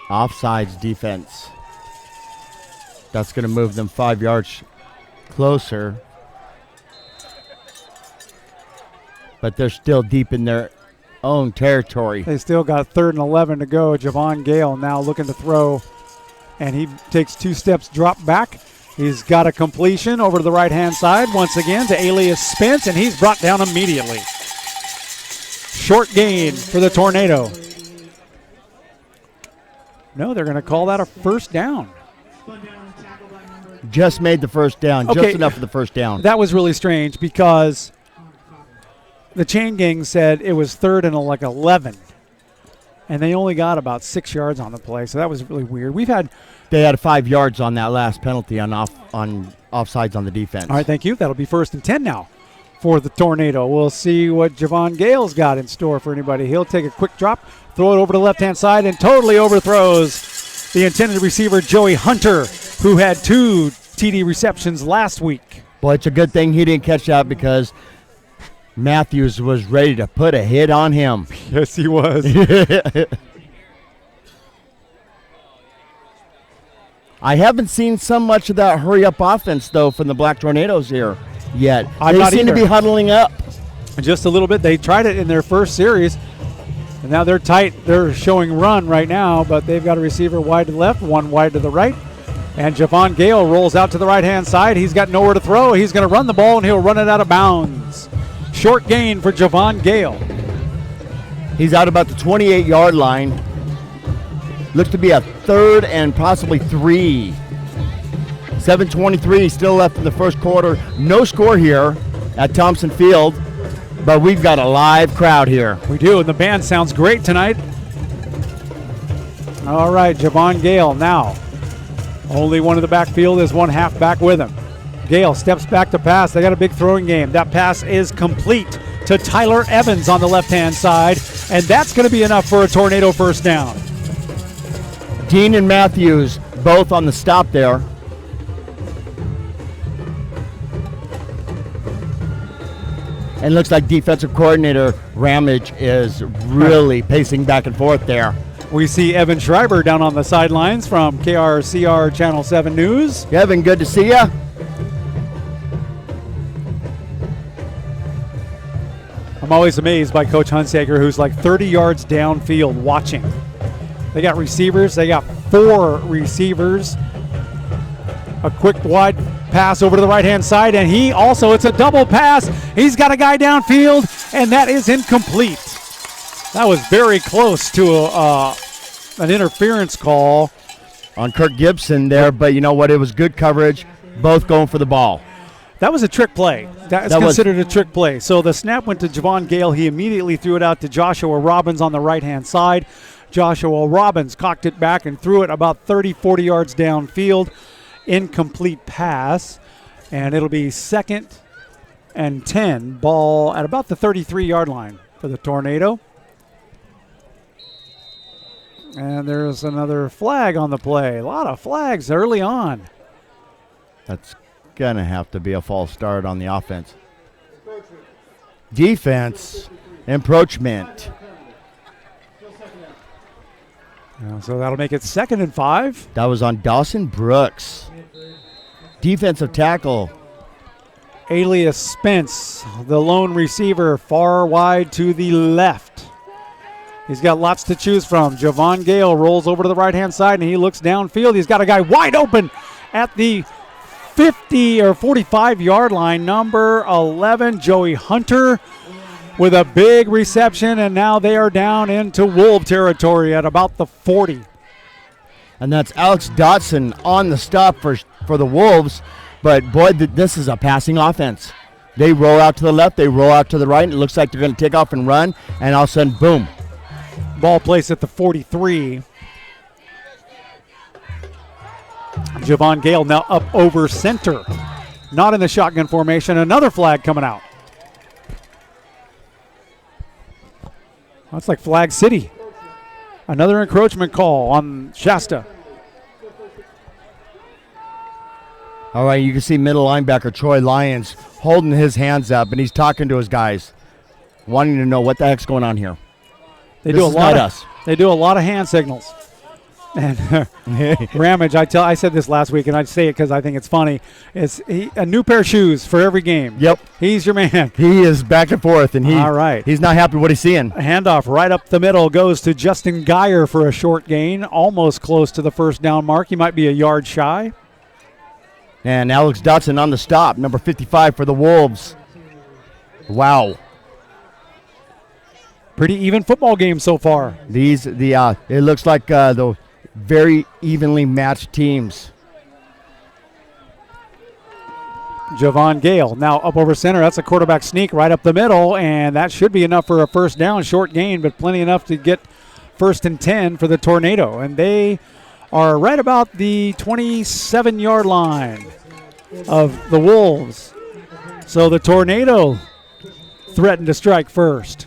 Offsides defense. That's going to move them 5 yards closer. But they're still deep in their own territory. They still got 3rd and 11 to go. Javon Gale now looking to throw, and he takes 2 steps, drop back. He's got a completion over to the right-hand side once again to Alias Spence, and he's brought down immediately. Short gain for the Tornado. No, they're going to call that a first down. Just made the first down, Okay. just enough for the first down. That was really strange because the chain gang said it was 3rd and 11, and they only got about 6 yards on the play, so that was really weird. They had 5 yards on that last penalty on offsides on the defense. All right, thank you. That'll be 1st and 10 now for the Tornado. We'll see what Javon Gale's got in store for anybody. He'll take a quick drop, throw it over to the left-hand side, and totally overthrows the intended receiver, Joey Hunter, who had 2 TD receptions last week. Boy, it's a good thing he didn't catch that because Matthews was ready to put a hit on him. Yes, he was. I haven't seen so much of that hurry-up offense, though, from the Black Tornadoes here yet. I'm they not seem either. to be huddling up. Just a little bit. They tried it in their first series, and now they're tight. They're showing run right now, but they've got a receiver wide to the left, one wide to the right. And Javon Gale rolls out to the right-hand side. He's got nowhere to throw. He's going to run the ball, and he'll run it out of bounds. Short gain for Javon Gale. He's out about the 28-yard line. Looks to be a 3rd and possibly 3. 7:23 still left in the first quarter. No score here at Thompson Field, but we've got a live crowd here. We do, and the band sounds great tonight. All right, Javon Gale now. Only one in the backfield is one halfback with him. Gale steps back to pass. They got a big throwing game. That pass is complete to Tyler Evans on the left-hand side, and that's going to be enough for a Tornado first down. Dean and Matthews both on the stop there. And looks like defensive coordinator Ramage is really pacing back and forth there. We see Evan Schreiber down on the sidelines from KRCR Channel 7 News. Evan, good to see you. I'm always amazed by Coach Hunsaker, who's like 30 yards downfield watching. They got receivers. They got 4 receivers. A quick wide pass over to the right-hand side, and it's a double pass. He's got a guy downfield, and that is incomplete. That was very close to an interference call on Kirk Gibson there, but you know what? It was good coverage, both going for the ball. That was a trick play. That's considered a trick play. So the snap went to Javon Gale. He immediately threw it out to Joshua Robbins on the right-hand side. Joshua Robbins cocked it back and threw it about 30, 40 yards downfield. Incomplete pass, and it'll be 2nd and 10. Ball at about the 33-yard line for the Tornado. And there's another flag on the play. A lot of flags early on. That's going to have to be a false start on the offense. Defense, encroachment. So that'll make it 2nd and 5. That was on Dawson Brooks. Defensive tackle. Alias Spence, the lone receiver, far wide to the left. He's got lots to choose from. Javon Gale rolls over to the right-hand side, and he looks downfield. He's got a guy wide open at the 50 or 45-yard line. Number 11, Joey Hunter, with a big reception, and now they are down into Wolf territory at about the 40. And that's Alex Dotson on the stop for the Wolves. But, boy, this is a passing offense. They roll out to the left, they roll out to the right, and it looks like they're going to take off and run, and all of a sudden, boom. Ball placed at the 43. Javon Gale now up over center. Not in the shotgun formation. Another flag coming out. That's like Flag City. Another encroachment call on Shasta. All right, you can see middle linebacker Troy Lyons holding his hands up, and he's talking to his guys. wanting to know what the heck's going on here. They This do a is lot. not us. They do a lot of hand signals. And Ramage, I said this last week, and I'd say it because I think it's funny. It's a new pair of shoes for every game. Yep. He's your man. He is back and forth, and All right. he's not happy with what he's seeing. A handoff right up the middle goes to Justin Geyer for a short gain, almost close to the first down mark. He might be a yard shy. And Alex Dotson on the stop, number 55 for the Wolves. Wow. Pretty even football game so far. It looks like the very evenly matched teams. Javon Gale now up over center. That's a quarterback sneak right up the middle, and that should be enough for a first down. Short gain, but plenty enough to get 1st and 10 for the Tornado. And they are right about the 27-yard line of the Wolves. So the Tornado threatened to strike first.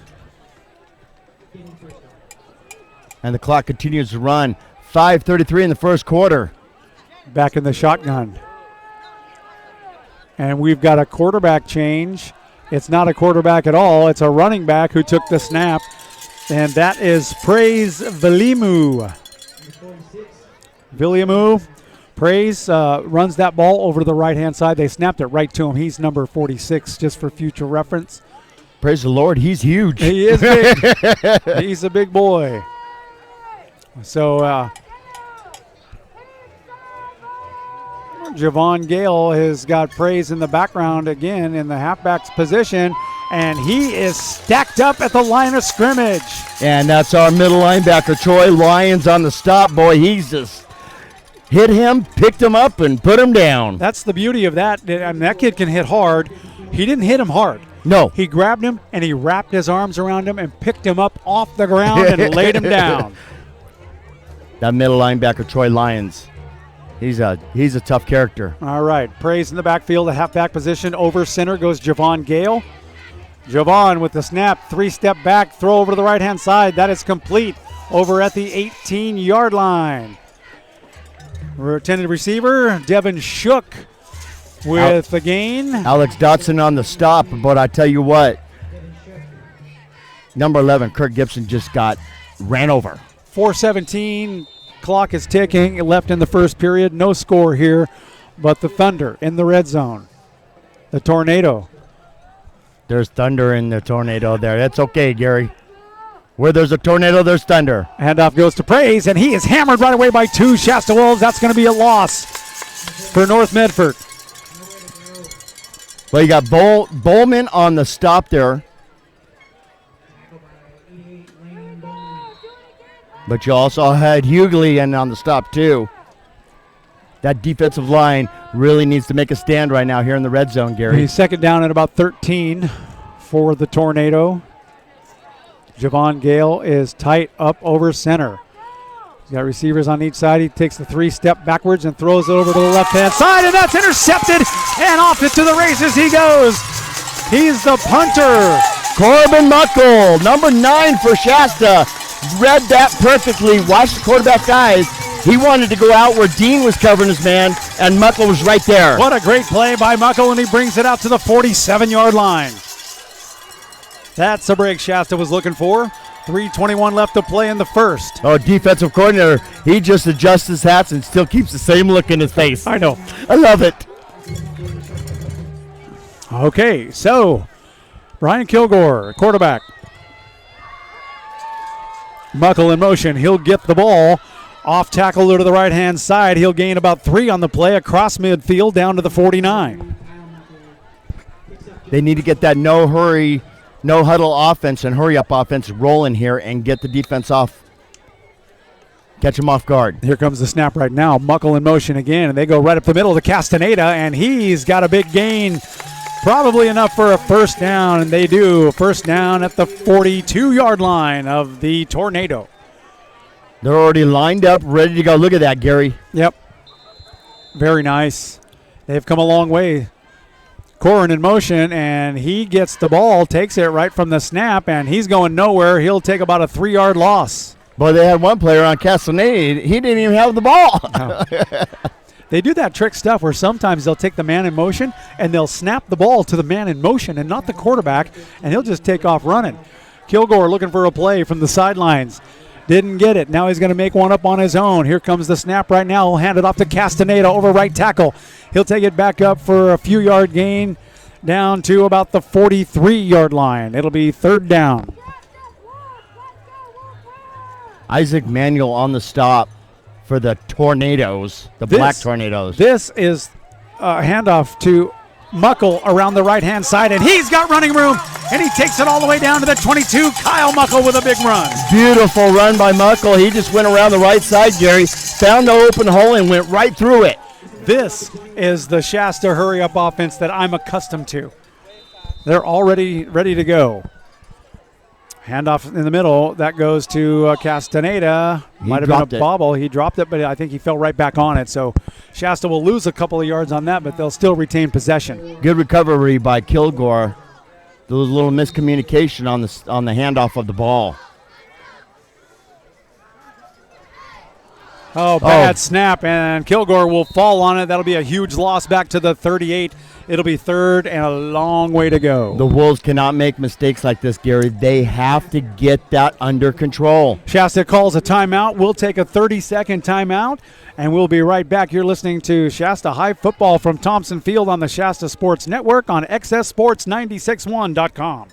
And the clock continues to run. 5:33 in the first quarter. Back in the shotgun. And we've got a quarterback change. It's not a quarterback at all. It's a running back who took the snap. And that is Praise Vilimu. Praise runs that ball over to the right-hand side. They snapped it right to him. He's number 46, just for future reference. Praise the Lord, he's huge. He is big. He's a big boy. So Javon Gale has got Praise in the background again in the halfback's position, and he is stacked up at the line of scrimmage. And that's our middle linebacker, Troy Lyons, on the stop. Boy, he's just hit him, picked him up, and put him down. That's the beauty of that. I mean, that kid can hit hard. He didn't hit him hard. No. He grabbed him, and he wrapped his arms around him and picked him up off the ground and laid him down. That middle linebacker, Troy Lyons, he's a tough character. All right, Praise in the backfield, the halfback position. Over center goes Javon Gale. Javon with the snap, 3-step back, throw over to the right-hand side. That is complete over at the 18-yard line. Intended receiver, Devin Shook with the gain. Alex Dotson on the stop, but I tell you what, number 11, Kirk Gibson, just got ran over. 4:17, clock is ticking, left in the first period. No score here, but the Thunder in the red zone. The Tornado. There's thunder in the Tornado there. That's okay, Gary. Where there's a tornado, there's thunder. Handoff goes to Praise, and he is hammered right away by 2 Shasta Wolves. That's going to be a loss for North Medford. Well, you got Bowman on the stop there. But you also had Hughley in on the stop, too. That defensive line really needs to make a stand right now here in the red zone, Gary. He's second down at about 13 for the Tornado. Javon Gale is tight up over center. He's got receivers on each side. He takes the 3-step backwards and throws it over to the left-hand side, and that's intercepted, and off it to the races he goes. He's the punter. Corbin Muckle, number 9 for Shasta. Read that perfectly. Watch the quarterback eyes. He wanted to go out where Dean was covering his man, and Muckle was right there. What a great play by Muckle, and he brings it out to the 47-yard line. That's a break Shasta was looking for. 3:21 left to play in the first. Oh, defensive coordinator, he just adjusts his hats and still keeps the same look in his face. I know. I love it. Okay, so Brian Kilgore, quarterback. Muckle in motion. He'll get the ball. Off tackle to the right-hand side. He'll gain about 3 on the play across midfield down to the 49. They need to get that no hurry, no huddle offense and hurry up offense rolling here and get the defense off. Catch him off guard. Here comes the snap right now. Muckle in motion again, and they go right up the middle to Castaneda, and he's got a big gain. Probably enough for a first down, and they do. First down at the 42-yard line of the Tornado. They're already lined up, ready to go. Look at that, Gary. Yep. Very nice. They've come a long way. Corin in motion, and he gets the ball, takes it right from the snap, and he's going nowhere. He'll take about a 3-yard loss. Boy, they had one player on Castaneda. He didn't even have the ball. No. They do that trick stuff where sometimes they'll take the man in motion and they'll snap the ball to the man in motion and not the quarterback, and he'll just take off running. Kilgore looking for a play from the sidelines. Didn't get it. Now he's going to make one up on his own. Here comes the snap right now. He'll hand it off to Castaneda over right tackle. He'll take it back up for a few-yard gain down to about the 43-yard line. It'll be third down. Isaac Manuel on the stop for the Tornadoes, the Black Tornadoes. This is a handoff to Muckle around the right-hand side, and he's got running room, and he takes it all the way down to the 22. Kyle Muckle with a big run. Beautiful run by Muckle. He just went around the right side, Gary, found the open hole, and went right through it. This is the Shasta hurry-up offense that I'm accustomed to. They're already ready to go. Handoff in the middle. That goes to Castaneda. Might have been a bobble. He dropped it, but I think he fell right back on it. So Shasta will lose a couple of yards on that, but they'll still retain possession. Good recovery by Kilgore. There was a little miscommunication on the handoff of the ball. Oh, bad snap, and Kilgore will fall on it. That'll be a huge loss back to the 38. It'll be third and a long way to go. The Wolves cannot make mistakes like this, Gary. They have to get that under control. Shasta calls a timeout. We'll take a 30-second timeout, and we'll be right back. You're listening to Shasta High Football from Thompson Field on the Shasta Sports Network on XSSports961.com.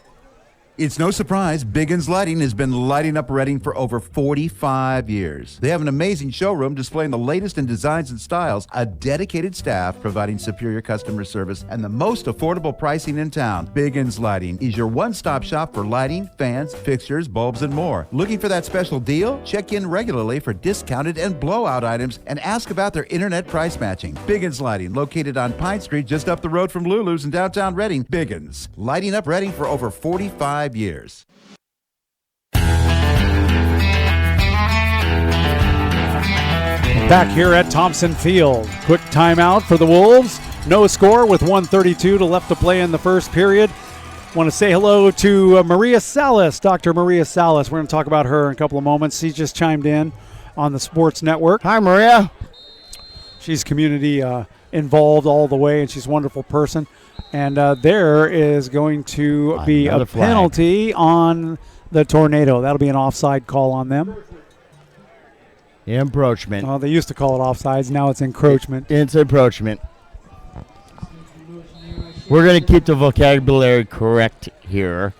It's no surprise Biggins Lighting has been lighting up Reading for over 45 years. They have an amazing showroom displaying the latest in designs and styles, a dedicated staff providing superior customer service, and the most affordable pricing in town. Biggins Lighting is your one-stop shop for lighting, fans, fixtures, bulbs, and more. Looking for that special deal? Check in regularly for discounted and blowout items and ask about their internet price matching. Biggins Lighting, located on Pine Street just up the road from Lulu's in downtown Reading. Biggins, lighting up Reading for over 45 years. Back here at Thompson Field. Quick timeout for the Wolves. No score with 1:32 left to play in the first period. Want to say hello to Maria Salas, Dr. Maria Salas. We're going to talk about her in a couple of moments. She just chimed in on the Sports Network. Hi, Maria. She's community involved all the way, and she's a wonderful person. And there is going to be a penalty on the Tornado. That'll be an offside call on them. Encroachment. Oh, they used to call it offsides. Now it's encroachment. It's encroachment. We're going to keep the vocabulary correct here.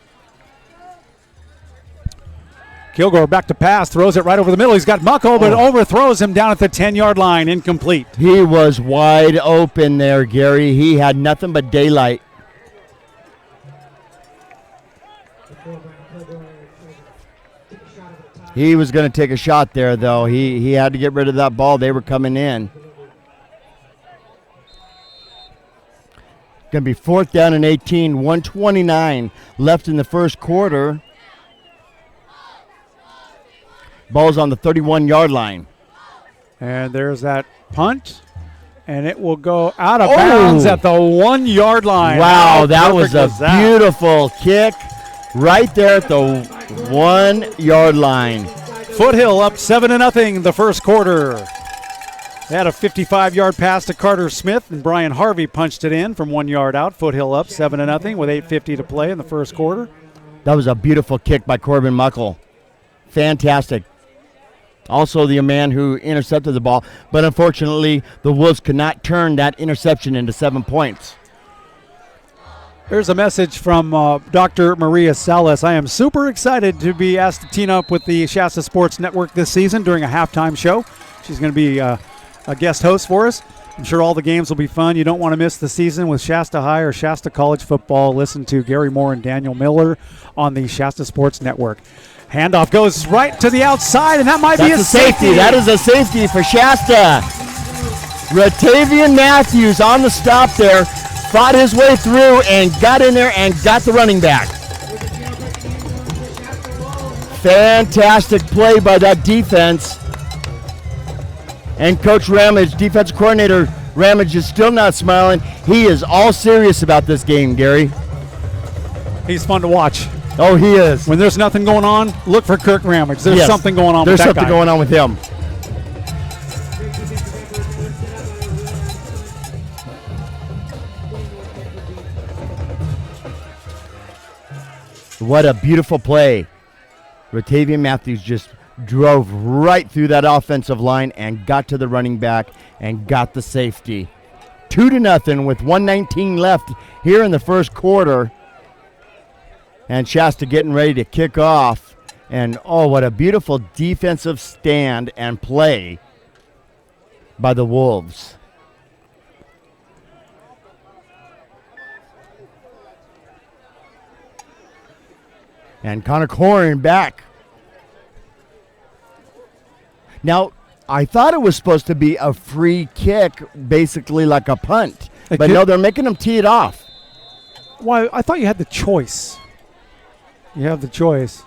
Kilgore back to pass, throws it right over the middle. He's got Muckle, but overthrows him down at the 10-yard line, incomplete. He was wide open there, Gary. He had nothing but daylight. He was going to take a shot there, though. He had to get rid of that ball. They were coming in. Going to be 4th down and 18, 1:29 left in the first quarter. Ball's on the 31-yard line. And there's that punt, and it will go out of bounds at the 1-yard line. Wow, that was a beautiful kick right there at the 1-yard line. Foothill up 7-0 the first quarter. They had a 55-yard pass to Carter Smith, and Brian Harvey punched it in from 1 yard out. Foothill up 7-0 with 8:50 to play in the first quarter. That was a beautiful kick by Corbin Muckle. Fantastic. Also the man who intercepted the ball, but unfortunately the Wolves could not turn that interception into 7 points. There's a message from Dr. Maria Salas. I am super excited to be asked to team up with the Shasta Sports Network this season during a halftime show. She's going to be a guest host for us. I'm sure all the games will be fun. You don't want to miss the season with Shasta High or Shasta College football. Listen to Gary Moore and Daniel Miller on the Shasta Sports Network. Handoff goes right to the outside, and that might be a safety. That is a safety for Shasta. Ratavian Matthews on the stop there, fought his way through and got in there and got the running back. Fantastic play by that defense. And Coach Ramage, defensive coordinator Ramage, is still not smiling. He is all serious about this game, Gary. He's fun to watch. Oh, he is. When there's nothing going on, look for Kirk Ramage. There's something going on with that guy. There's something going on with him. What a beautiful play. Ratavian Matthews just drove right through that offensive line and got to the running back and got the safety. 2-0 with 1:19 left here in the first quarter. And Shasta getting ready to kick off. And, oh, what a beautiful defensive stand and play by the Wolves. And Connor Corrin back. Now, I thought it was supposed to be a free kick, basically like a punt. But no, they're making them tee it off. Why? I thought you had the choice. You have the choice.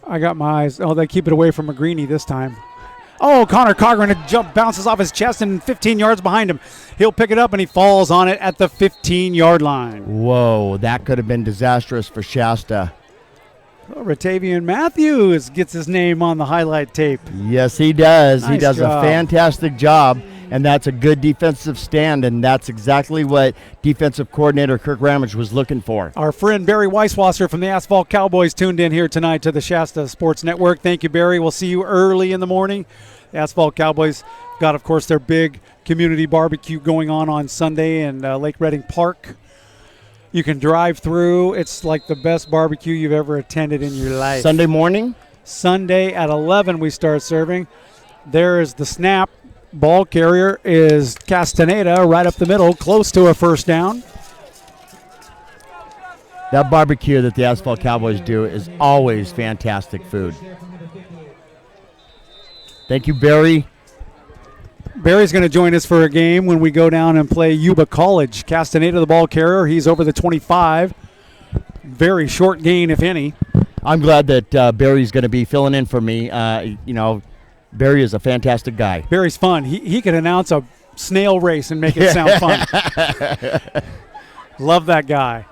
I got my eyes. Oh, they keep it away from McGreeny this time. Oh, Connor Cochran, a jump bounces off his chest and 15 yards behind him. He'll pick it up and he falls on it at the 15-yard line. Whoa, that could have been disastrous for Shasta. Oh, Ratavian Matthews gets his name on the highlight tape. Yes, he does. Nice he does job. a fantastic job, and that's a good defensive stand, and that's exactly what defensive coordinator Kirk Ramage was looking for. Our friend Barry Weisswasser from the Asphalt Cowboys tuned in here tonight to the Shasta Sports Network. Thank you, Barry. We'll see you early in the morning. The Asphalt Cowboys got, of course, their big community barbecue going on Sunday in Lake Redding Park. You can drive through. It's like the best barbecue you've ever attended in your life. Sunday morning? Sunday at 11 we start serving. There is the snap. Ball carrier is Castaneda right up the middle, close to a first down. That barbecue that the Asphalt Cowboys do is always fantastic food. Thank you, Barry. Barry's going to join us for a game when we go down and play Yuba College. Castaneda, the ball carrier. He's over the 25. Very short gain, if any. I'm glad that Barry's going to be filling in for me. Barry is a fantastic guy. Barry's fun. He could announce a snail race and make it sound fun. Love that guy.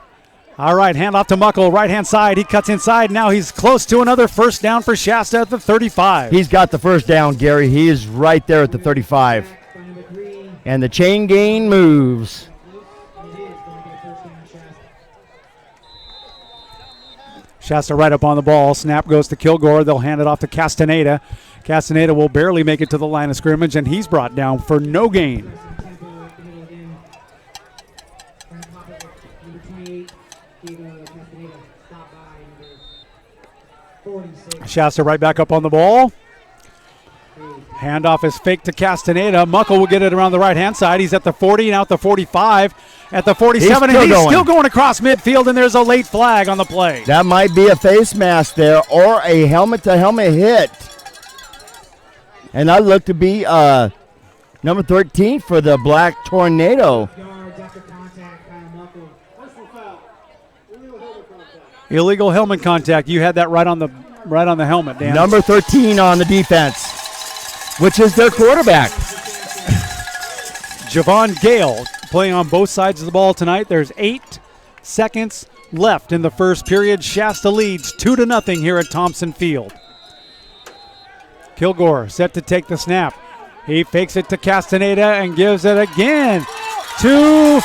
All right, hand off to Muckle, right-hand side. He cuts inside. Now he's close to another first down for Shasta at the 35. He's got the first down, Gary. He is right there at the 35. And the chain gain moves. Shasta right up on the ball. Snap goes to Kilgore. They'll hand it off to Castaneda. Castaneda will barely make it to the line of scrimmage, and he's brought down for no gain. Shasta right back up on the ball. Handoff is fake to Castaneda. Muckle will get it around the right-hand side. He's at the 40, now at the 45, at the 47, and he's still going across midfield, and there's a late flag on the play. That might be a face mask there or a helmet-to-helmet hit. And that looked to be number 13 for the Black Tornado. Illegal helmet contact. You had that right on the helmet, Dan. Number 13 on the defense, which is their quarterback. Javon Gale playing on both sides of the ball tonight. There's 8 seconds left in the first period. Shasta leads 2-0 here at Thompson Field. Kilgore set to take the snap. He fakes it to Castaneda and gives it again to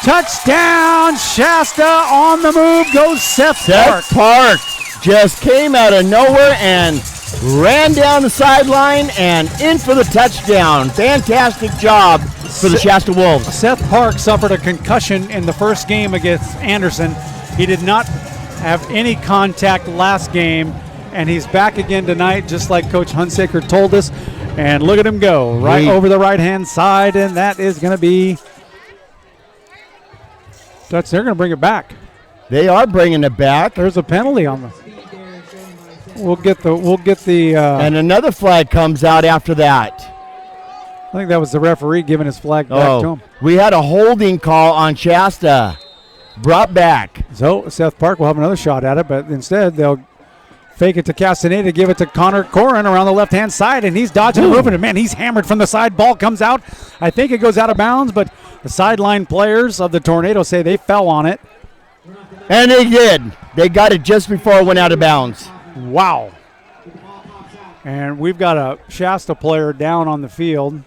touchdown. Shasta on the move goes Seth Park. Seth Park just came out of nowhere and ran down the sideline and in for the touchdown. Fantastic job for the Shasta Wolves. Seth Park suffered a concussion in the first game against Anderson. He did not have any contact last game, and he's back again tonight, just like Coach Hunsaker told us. And look at him go, right over the right-hand side, and that is going to be – they're going to bring it back. They are bringing it back. There's a penalty on them. We'll get the and another flag comes out after that. I think that was the referee giving his flag back to him. We had a holding call on Shasta. Brought back. So Seth Park will have another shot at it, but instead they'll fake it to Castaneda, give it to Connor Corrin around the left-hand side, and he's dodging and moving it. Man, he's hammered from the side. Ball comes out. I think it goes out of bounds, but the sideline players of the Tornado say they fell on it. And they did. They got it just before it went out of bounds. Wow. And we've got a Shasta player down on the field.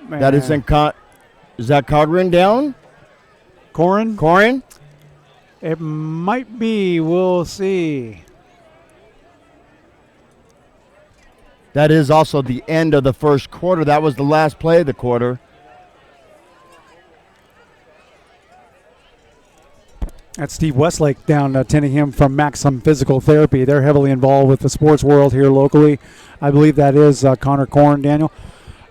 Man. That isn't is that Cogrin down? Corrin? Corrin? It might be. We'll see. That is also the end of the first quarter. That was the last play of the quarter. That's Steve Westlake down attending him from Maxim Physical Therapy. They're heavily involved with the sports world here locally. I believe that is Connor Korn, Daniel.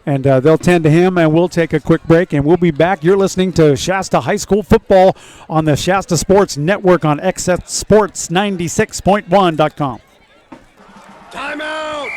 And they'll tend to him, and we'll take a quick break, and we'll be back. You're listening to Shasta High School Football on the Shasta Sports Network on XSports96.1.com. Timeout!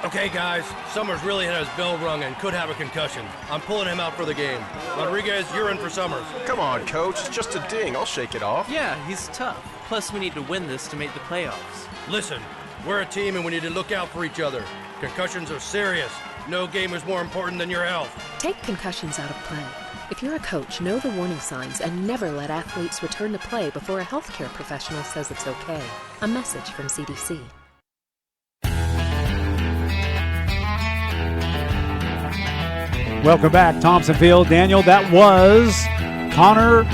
Okay, guys, Summers really had his bell rung and could have a concussion. I'm pulling him out for the game. Rodriguez, you're in for Summers. Come on, Coach. It's just a ding. I'll shake it off. Yeah, he's tough. Plus, we need to win this to make the playoffs. Listen, we're a team and we need to look out for each other. Concussions are serious. No game is more important than your health. Take concussions out of play. If you're a coach, know the warning signs and never let athletes return to play before a healthcare professional says it's okay. A message from CDC. Welcome back, Thompson Field. Daniel, that was Connor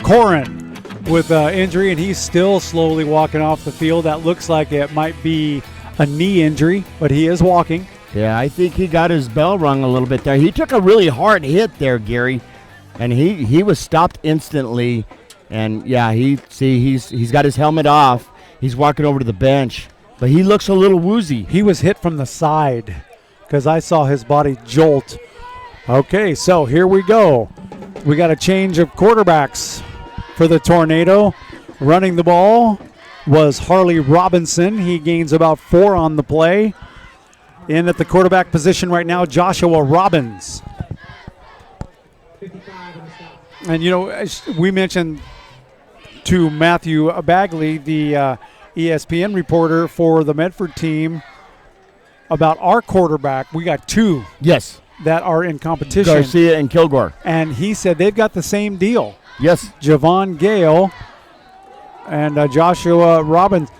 Corrin with injury, and he's still slowly walking off the field. That looks like it might be a knee injury, but he is walking. Yeah, I think he got his bell rung a little bit there. He took a really hard hit there, Gary, and he was stopped instantly. And yeah, he's got his helmet off. He's walking over to the bench, but he looks a little woozy. He was hit from the side because I saw his body jolt. Okay, so here we go. We got a change of quarterbacks for the Tornado. Running the ball was Harley Robinson. He gains about 4 on the play. In at the quarterback position right now, Joshua Robbins. And, you know, as we mentioned to Matthew Bagley, the ESPN reporter for the Medford team, about our quarterback. We got 2. Yes. That are in competition. Garcia and Kilgore. And he said they've got the same deal. Yes. Javon Gale and Joshua Robbins.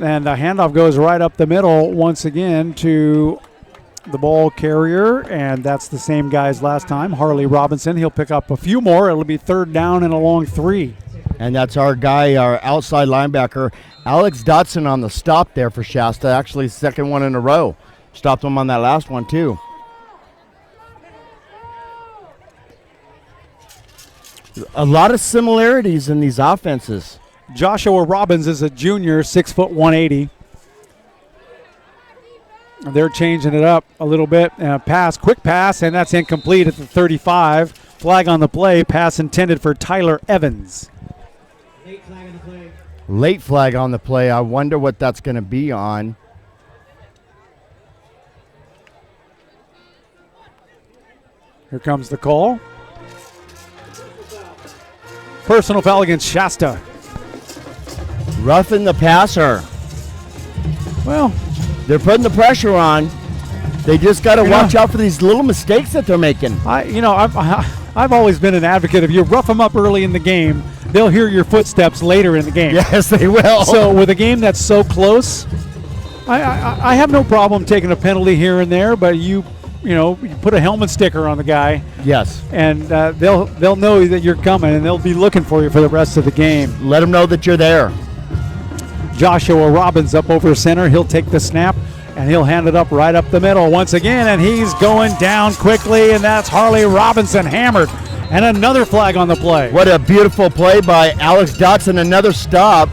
And the handoff goes right up the middle once again to the ball carrier. And that's the same guy as last time, Harley Robinson. He'll pick up a few more. It'll be 3rd down and a long 3. And that's our guy, our outside linebacker, Alex Dotson on the stop there for Shasta. Actually, 2nd one in a row. Stopped him on that last one, too. A lot of similarities in these offenses. Joshua Robbins is a junior, 6 foot 180. They're changing it up a little bit. Quick pass, and that's incomplete at the 35. Flag on the play. Pass intended for Tyler Evans. Late flag on the play. Late flag on the play. I wonder what that's going to be on. Here comes the call. Personal foul against Shasta. Roughing the passer. Well, they're putting the pressure on. They just got to watch out for these little mistakes that they're making. I've always been an advocate of you rough them up early in the game. They'll hear your footsteps later in the game. Yes, they will. So with a game that's so close, I have no problem taking a penalty here and there, but you put a helmet sticker on the guy. Yes. And they'll know that you're coming, and they'll be looking for you for the rest of the game. Let them know that you're there. Joshua Robbins up over center. He'll take the snap, and he'll hand it up right up the middle once again, and he's going down quickly, and that's Harley Robinson hammered. And another flag on the play. What a beautiful play by Alex Dotson. Another stop.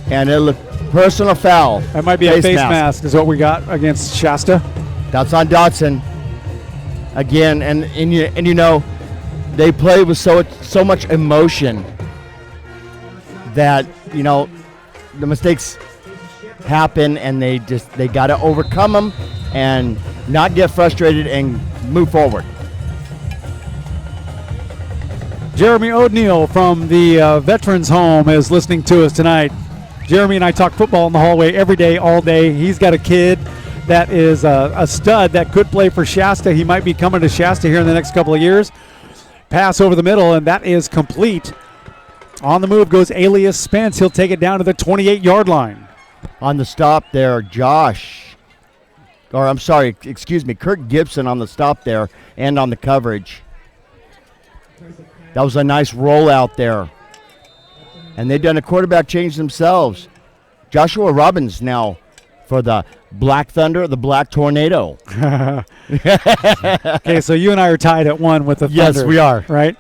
And it looked personal foul. That might be a face mask is what we got against Shasta. That's on Dotson. Again, and you know, they play with so much emotion that, you know, the mistakes happen, and they got to overcome them and not get frustrated and move forward. Jeremy O'Neill from the Veterans Home is listening to us tonight. Jeremy and I talk football in the hallway every day, all day. He's got a kid that is a stud that could play for Shasta. He might be coming to Shasta here in the next couple of years. Pass over the middle, and that is complete. On the move goes Alias Spence. He'll take it down to the 28-yard line. On the stop there, Kirk Gibson on the stop there and on the coverage. That was a nice rollout there. And they've done a quarterback change themselves. Joshua Robbins now for the Black Thunder, the Black Tornado. Okay, so you and I are tied at 1 with the Thunder. Yes, we are. Right?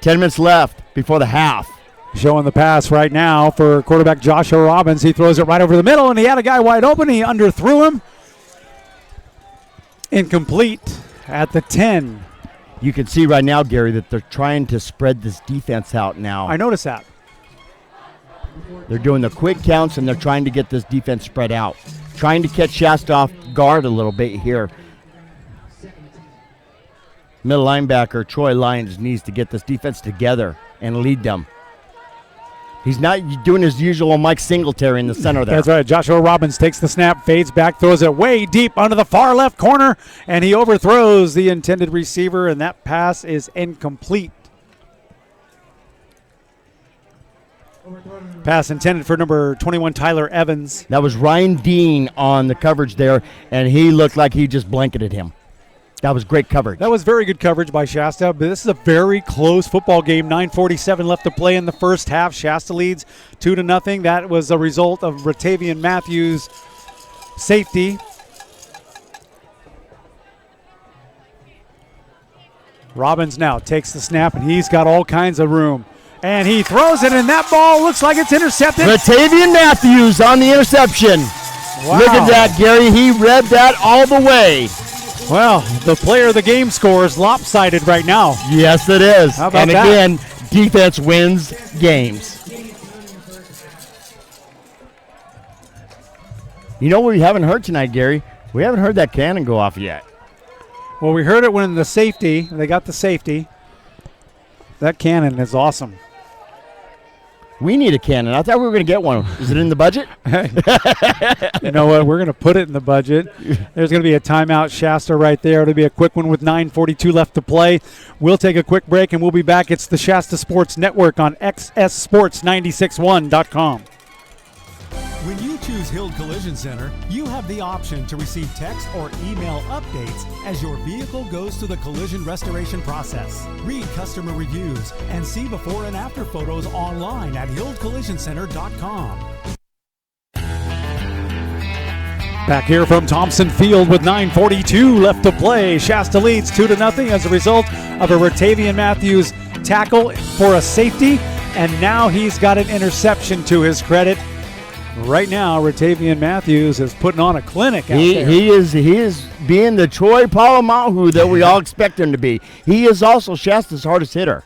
10 minutes left before the half. Showing the pass right now for quarterback Joshua Robbins. He throws it right over the middle, and he had a guy wide open. He underthrew him. Incomplete at the 10. You can see right now, Gary, that they're trying to spread this defense out now. I noticed that. They're doing the quick counts, and they're trying to get this defense spread out. Trying to catch Shasta off guard a little bit here. Middle linebacker Troy Lyons needs to get this defense together and lead them. He's not doing his usual Mike Singletary in the center there. That's right. Joshua Robbins takes the snap, fades back, throws it way deep under the far left corner, and he overthrows the intended receiver, and that pass is incomplete. Pass intended for number 21, Tyler Evans. That was Ryan Dean on the coverage there, and he looked like he just blanketed him. That was great coverage. That was very good coverage by Shasta, but this is a very close football game. 9:47 left to play in the first half. Shasta leads 2-0. That was a result of Ratavian Matthews' safety. Robbins now takes the snap, and he's got all kinds of room. And he throws it, and that ball looks like it's intercepted. Ratavian Matthews on the interception. Wow. Look at that, Gary. He read that all the way. Well, the player of the game score is lopsided right now. Yes, it is. How about and that? Again, defense wins games. You know what we haven't heard tonight, Gary? We haven't heard that cannon go off yet. Well, we heard it when they got the safety. That cannon is awesome. We need a cannon. I thought we were going to get one. Is it in the budget? You know what? We're going to put it in the budget. There's going to be a timeout, Shasta, right there. It'll be a quick one with 9:42 left to play. We'll take a quick break, and we'll be back. It's the Shasta Sports Network on xssports961.com. When you choose Hill Collision Center, you have the option to receive text or email updates as your vehicle goes through the collision restoration process. Read customer reviews and see before and after photos online at hillcollisioncenter.com. Back here from Thompson Field with 9:42 left to play. Shasta leads 2-0 as a result of a Ratavian Matthews tackle for a safety, and now he's got an interception to his credit. Right now, Ratavian Matthews is putting on a clinic out there. He is being the Troy Polamahu that we all expect him to be. He is also Shasta's hardest hitter.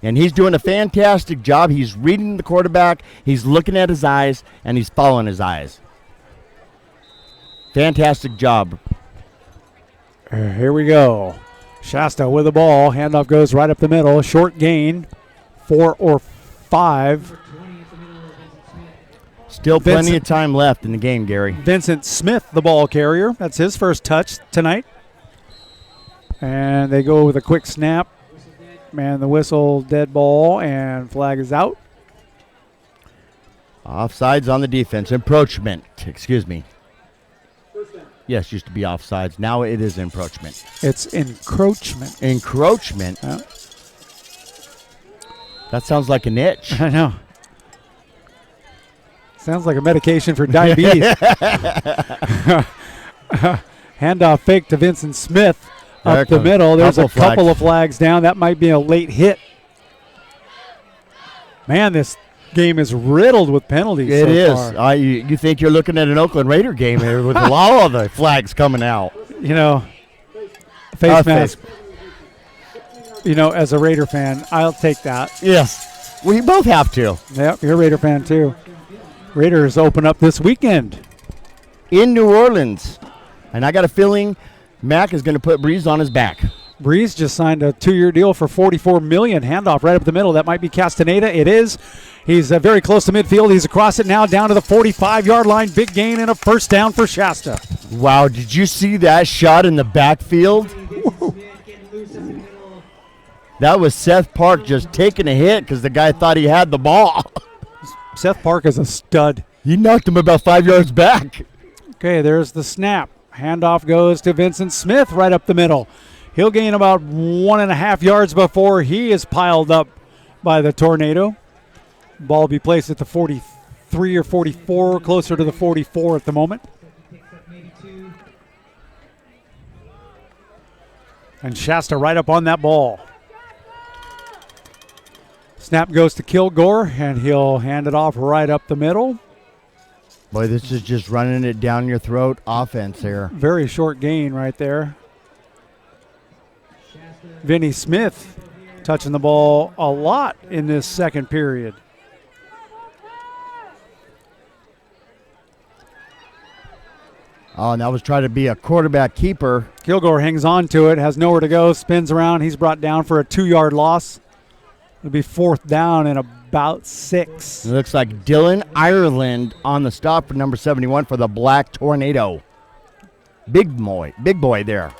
And he's doing a fantastic job. He's reading the quarterback, he's looking at his eyes, and he's following his eyes. Fantastic job. Here we go. Shasta with the ball. Handoff goes right up the middle. Short gain, 4 or 5. Still plenty of time left in the game, Gary. Vincent Smith, the ball carrier. That's his first touch tonight. And they go with a quick snap. Man, the whistle, dead ball, and flag is out. Offsides on the defense. Encroachment. Excuse me. Yes, used to be offsides. Now it is encroachment. It's encroachment. Encroachment? Yeah. That sounds like an itch. I know. Sounds like a medication for diabetes. Handoff fake to Vincent Smith up the middle. There's a couple of flags down. That might be a late hit. Man, this game is riddled with penalties. It is. Far. You think you're looking at an Oakland Raider game here with a lot of the flags coming out. You know, face mask. You know, as a Raider fan, I'll take that. Yes. We both have to. Yep, you're a Raider fan too. Raiders open up this weekend in New Orleans. And I got a feeling Mac is going to put Breeze on his back. Breeze just signed a 2-year deal for $44 million. Handoff right up the middle. That might be Castaneda. It is. He's very close to midfield. He's across it now down to the 45-yard line. Big gain and a first down for Shasta. Wow, did you see that shot in the backfield? That was Seth Park just taking a hit because the guy thought he had the ball. Seth Park is a stud. He knocked him about 5 yards back. Okay, there's the snap. Handoff goes to Vincent Smith right up the middle. He'll gain about 1.5 yards before he is piled up by the Tornado. Ball will be placed at the 43 or 44, closer to the 44 at the moment. And Shasta right up on that ball. Snap goes to Kilgore, and he'll hand it off right up the middle. Boy, this is just running it down your throat offense here. Very short gain right there. Vinny Smith touching the ball a lot in this second period. Oh, and that was trying to be a quarterback keeper. Kilgore hangs on to it, has nowhere to go, spins around. He's brought down for a 2-yard loss. It'll be 4th down and about 6. It looks like Dylan Ireland on the stop for number 71 for the Black Tornado. Big boy there.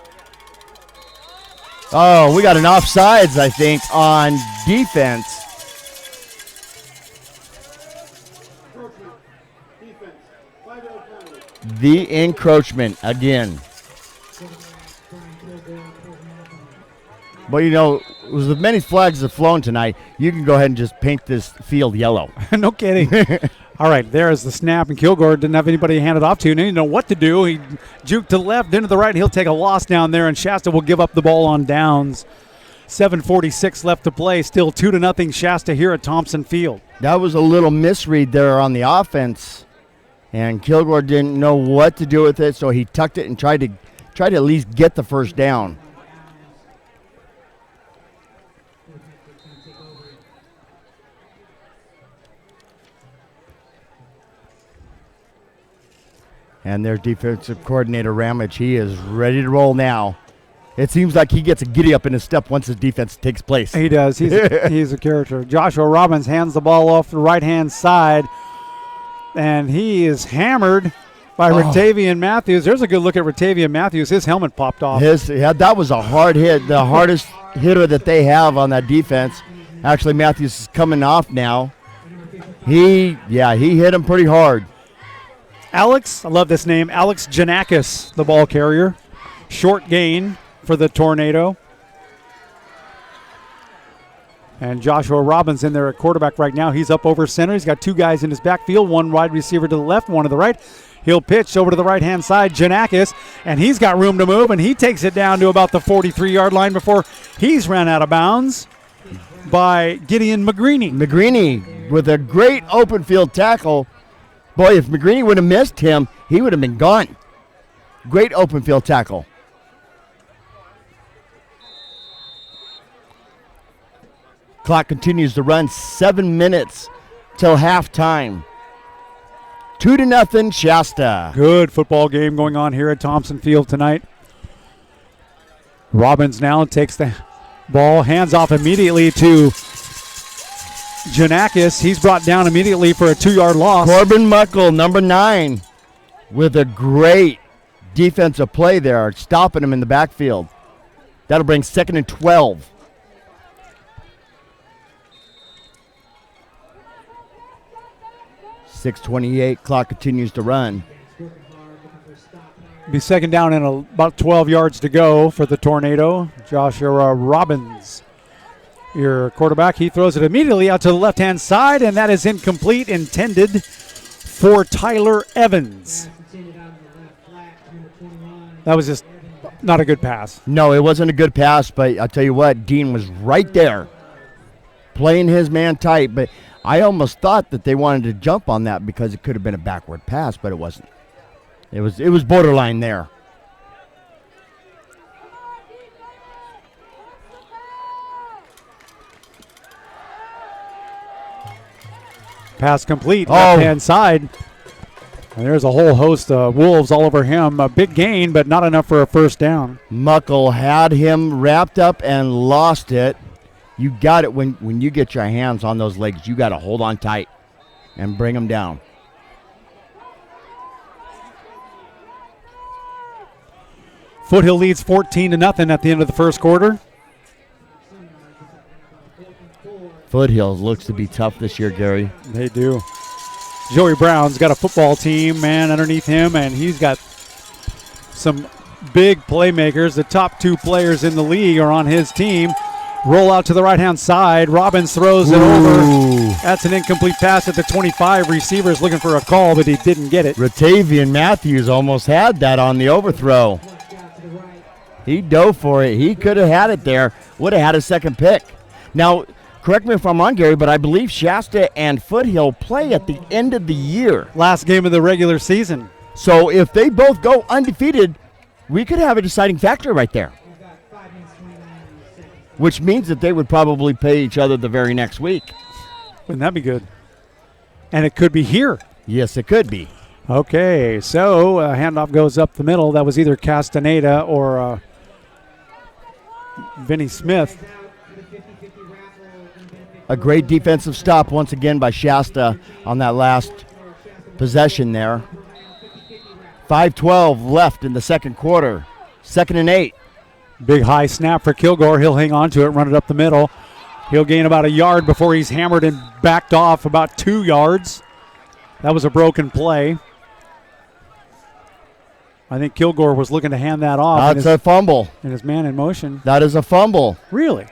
Oh, we got an offsides, I think, on defense. The encroachment again. Well, you know, with as many flags have flown tonight, you can go ahead and just paint this field yellow. No kidding. All right, there's the snap, and Kilgore didn't have anybody to hand it off to, and he didn't know what to do. He juked to the left, then to the right, and he'll take a loss down there, and Shasta will give up the ball on downs. 7:46 left to play, still 2-0 Shasta here at Thompson Field. That was a little misread there on the offense, and Kilgore didn't know what to do with it, so he tucked it and tried to at least get the first down. And their defensive coordinator, Ramage, he is ready to roll now. It seems like he gets a giddy-up in his step once his defense takes place. He does. He's a character. Joshua Robbins hands the ball off the right-hand side, and he is hammered by Ratavian Matthews. There's a good look at Ratavian Matthews. His helmet popped off. That was a hard hit, the hardest hitter that they have on that defense. Actually, Matthews is coming off now. He hit him pretty hard. Alex, I love this name, Alex Janakis, the ball carrier. Short gain for the Tornado. And Joshua Robbins in there at quarterback right now. He's up over center. He's got 2 guys in his backfield, one wide receiver to the left, one to the right. He'll pitch over to the right-hand side, Janakis, and he's got room to move, and he takes it down to about the 43-yard line before he's ran out of bounds by Gideon McGreeny. McGreeny with a great open field tackle. Boy, if McGreeny would have missed him, he would have been gone. Great open field tackle. Clock continues to run. 7 minutes till halftime. 2-0 Shasta. Good football game going on here at Thompson Field tonight. Robbins now takes the ball, hands off immediately to Janakis. He's brought down immediately for a 2-yard loss. Corbin Muckle, number 9, with a great defensive play there, stopping him in the backfield. That'll bring 2nd and 12. .6:28, clock continues to run. Be 2nd down and about 12 yards to go for the Tornado. Joshua Robbins, your quarterback. He throws it immediately out to the left-hand side, and that is incomplete, intended for Tyler Evans. That was just not a good pass. No, it wasn't a good pass, but I'll tell you what, Dean was right there playing his man tight, but I almost thought that they wanted to jump on that because it could have been a backward pass, but it wasn't. It was borderline there. Pass complete, left-hand side. And there's a whole host of Wolves all over him. A big gain, but not enough for a 1st down. Muckle had him wrapped up and lost it. You got it when you get your hands on those legs. You got to hold on tight and bring them down. Foothill leads 14-0 at the end of the first quarter. Foothill looks to be tough this year, Gary. They do. Joey Brown's got a football team, man, underneath him, and he's got some big playmakers. The top 2 players in the league are on his team. Roll out to the right-hand side. Robbins throws it over. That's an incomplete pass at the 25. Receiver's looking for a call, but he didn't get it. Ratavian Matthews almost had that on the overthrow. He dove for it. He could have had it there. Would have had a second pick. Now, correct me if I'm wrong, Gary, but I believe Shasta and Foothill play at the end of the year. Last game of the regular season. So if they both go undefeated, we could have a deciding factor right there. Which means that they would probably play each other the very next week. Wouldn't that be good? And it could be here. Yes, it could be. Okay, so handoff goes up the middle. That was either Castaneda or Vinny Smith. A great defensive stop once again by Shasta on that last possession there. 5:12 left in the second quarter. 2nd and 8. Big high snap for Kilgore. He'll hang on to it, run it up the middle. He'll gain about a yard before he's hammered and backed off about 2 yards. That was a broken play. I think Kilgore was looking to hand that off. That's a fumble. And his man in motion. That is a fumble. Really?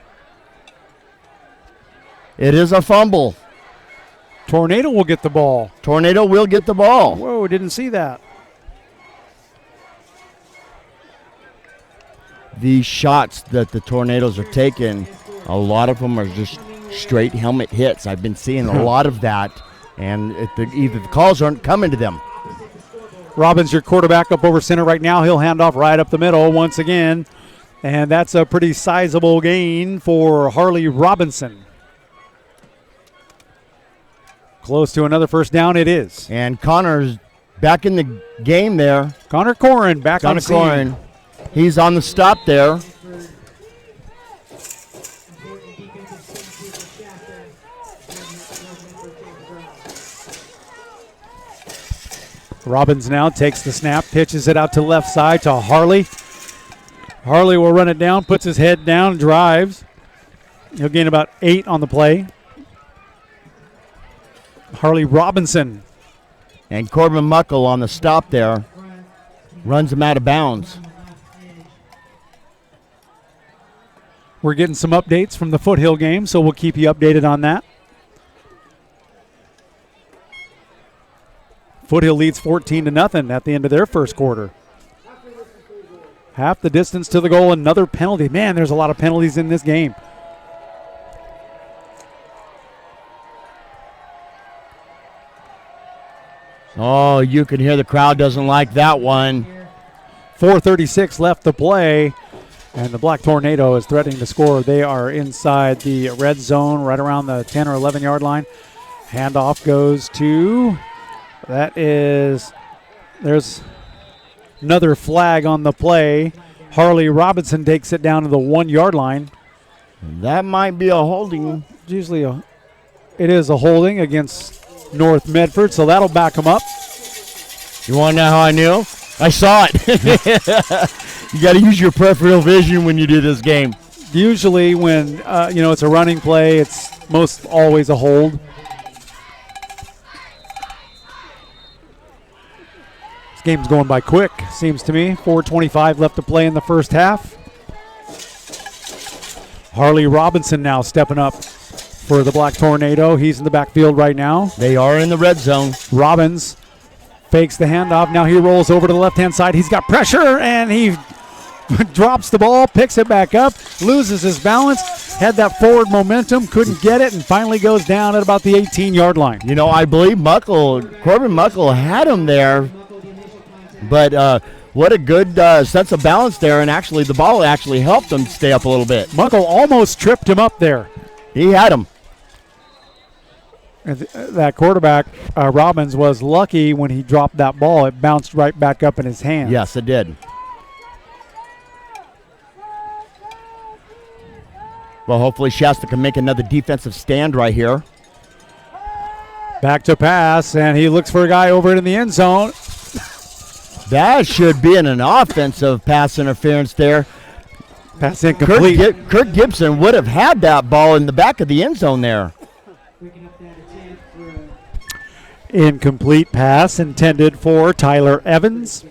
It is a fumble. Tornado will get the ball. Tornado will get the ball. Whoa, didn't see that. These shots that the Tornadoes are taking, a lot of them are just straight helmet hits. I've been seeing a lot of that, and either the calls aren't coming to them. Robbins, your quarterback, up over center right now. He'll hand off right up the middle once again, and that's a pretty sizable gain for Harley Robinson. Close to another first down it is. And Connor's back in the game there. Connor Corrin back on scene. Corrin. He's on the stop there. Robbins now takes the snap, pitches it out to left side to Harley. Harley will run it down, puts his head down, drives. He'll gain about 8 on the play. Harley Robinson. And Corbin Muckle on the stop there. Runs him out of bounds. We're getting some updates from the Foothill game, so we'll keep you updated on that. Foothill leads 14-0 at the end of their first quarter. Half the distance to the goal, another penalty. Man, there's a lot of penalties in this game. Oh, you can hear the crowd doesn't like that one. 4:36 left to play, and the Black Tornado is threatening to score. They are inside the red zone, right around the 10 or 11-yard line. Handoff goes to, there's another flag on the play. Harley Robinson takes it down to the 1-yard line. That might be a holding. It is a holding against North Medford, so that'll back them up. You want to know how I knew? I saw it. You got to use your peripheral vision when you do this game. Usually when, it's a running play, it's most always a hold. This game's going by quick, seems to me. 4:25 left to play in the first half. Harley Robinson now stepping up for the Black Tornado. He's in the backfield right now. They are in the red zone. Robbins fakes the handoff. Now he rolls over to the left-hand side. He's got pressure, and he drops the ball, picks it back up, loses his balance, had that forward momentum, couldn't get it, and finally goes down at about the 18-yard line. You know, I believe Corbin Muckle had him there, but what a good sense of balance there, and actually the ball actually helped him stay up a little bit. Muckle almost tripped him up there. He had him. And that quarterback, Robbins, was lucky when he dropped that ball. It bounced right back up in his hands. Yes, it did. Well, hopefully Shasta can make another defensive stand right here. Back to pass, and he looks for a guy over in the end zone. That should be an offensive pass interference there. Pass incomplete. Kirk Gibson would have had that ball in the back of the end zone there. Incomplete pass intended for Tyler Evans.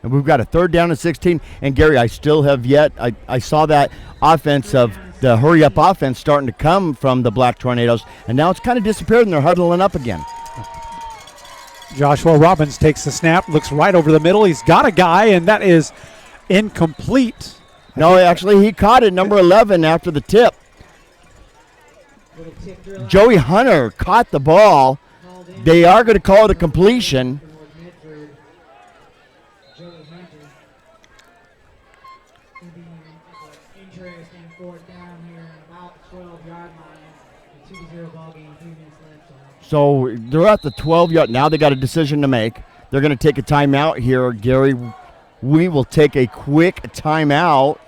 And we've got a 3rd down and 16. And, Gary, I still have yet, I saw that offense of the hurry-up offense starting to come from the Black Tornadoes, and now it's kind of disappeared, and they're huddling up again. Joshua Robbins takes the snap, looks right over the middle. He's got a guy, and that is incomplete. No, actually, he caught it, number 11, after the tip. Joey Hunter caught the ball. They are going to call it a completion. So they're at the 12-yard. Now they got a decision to make. They're going to take a timeout here, Gary. We will take a quick timeout.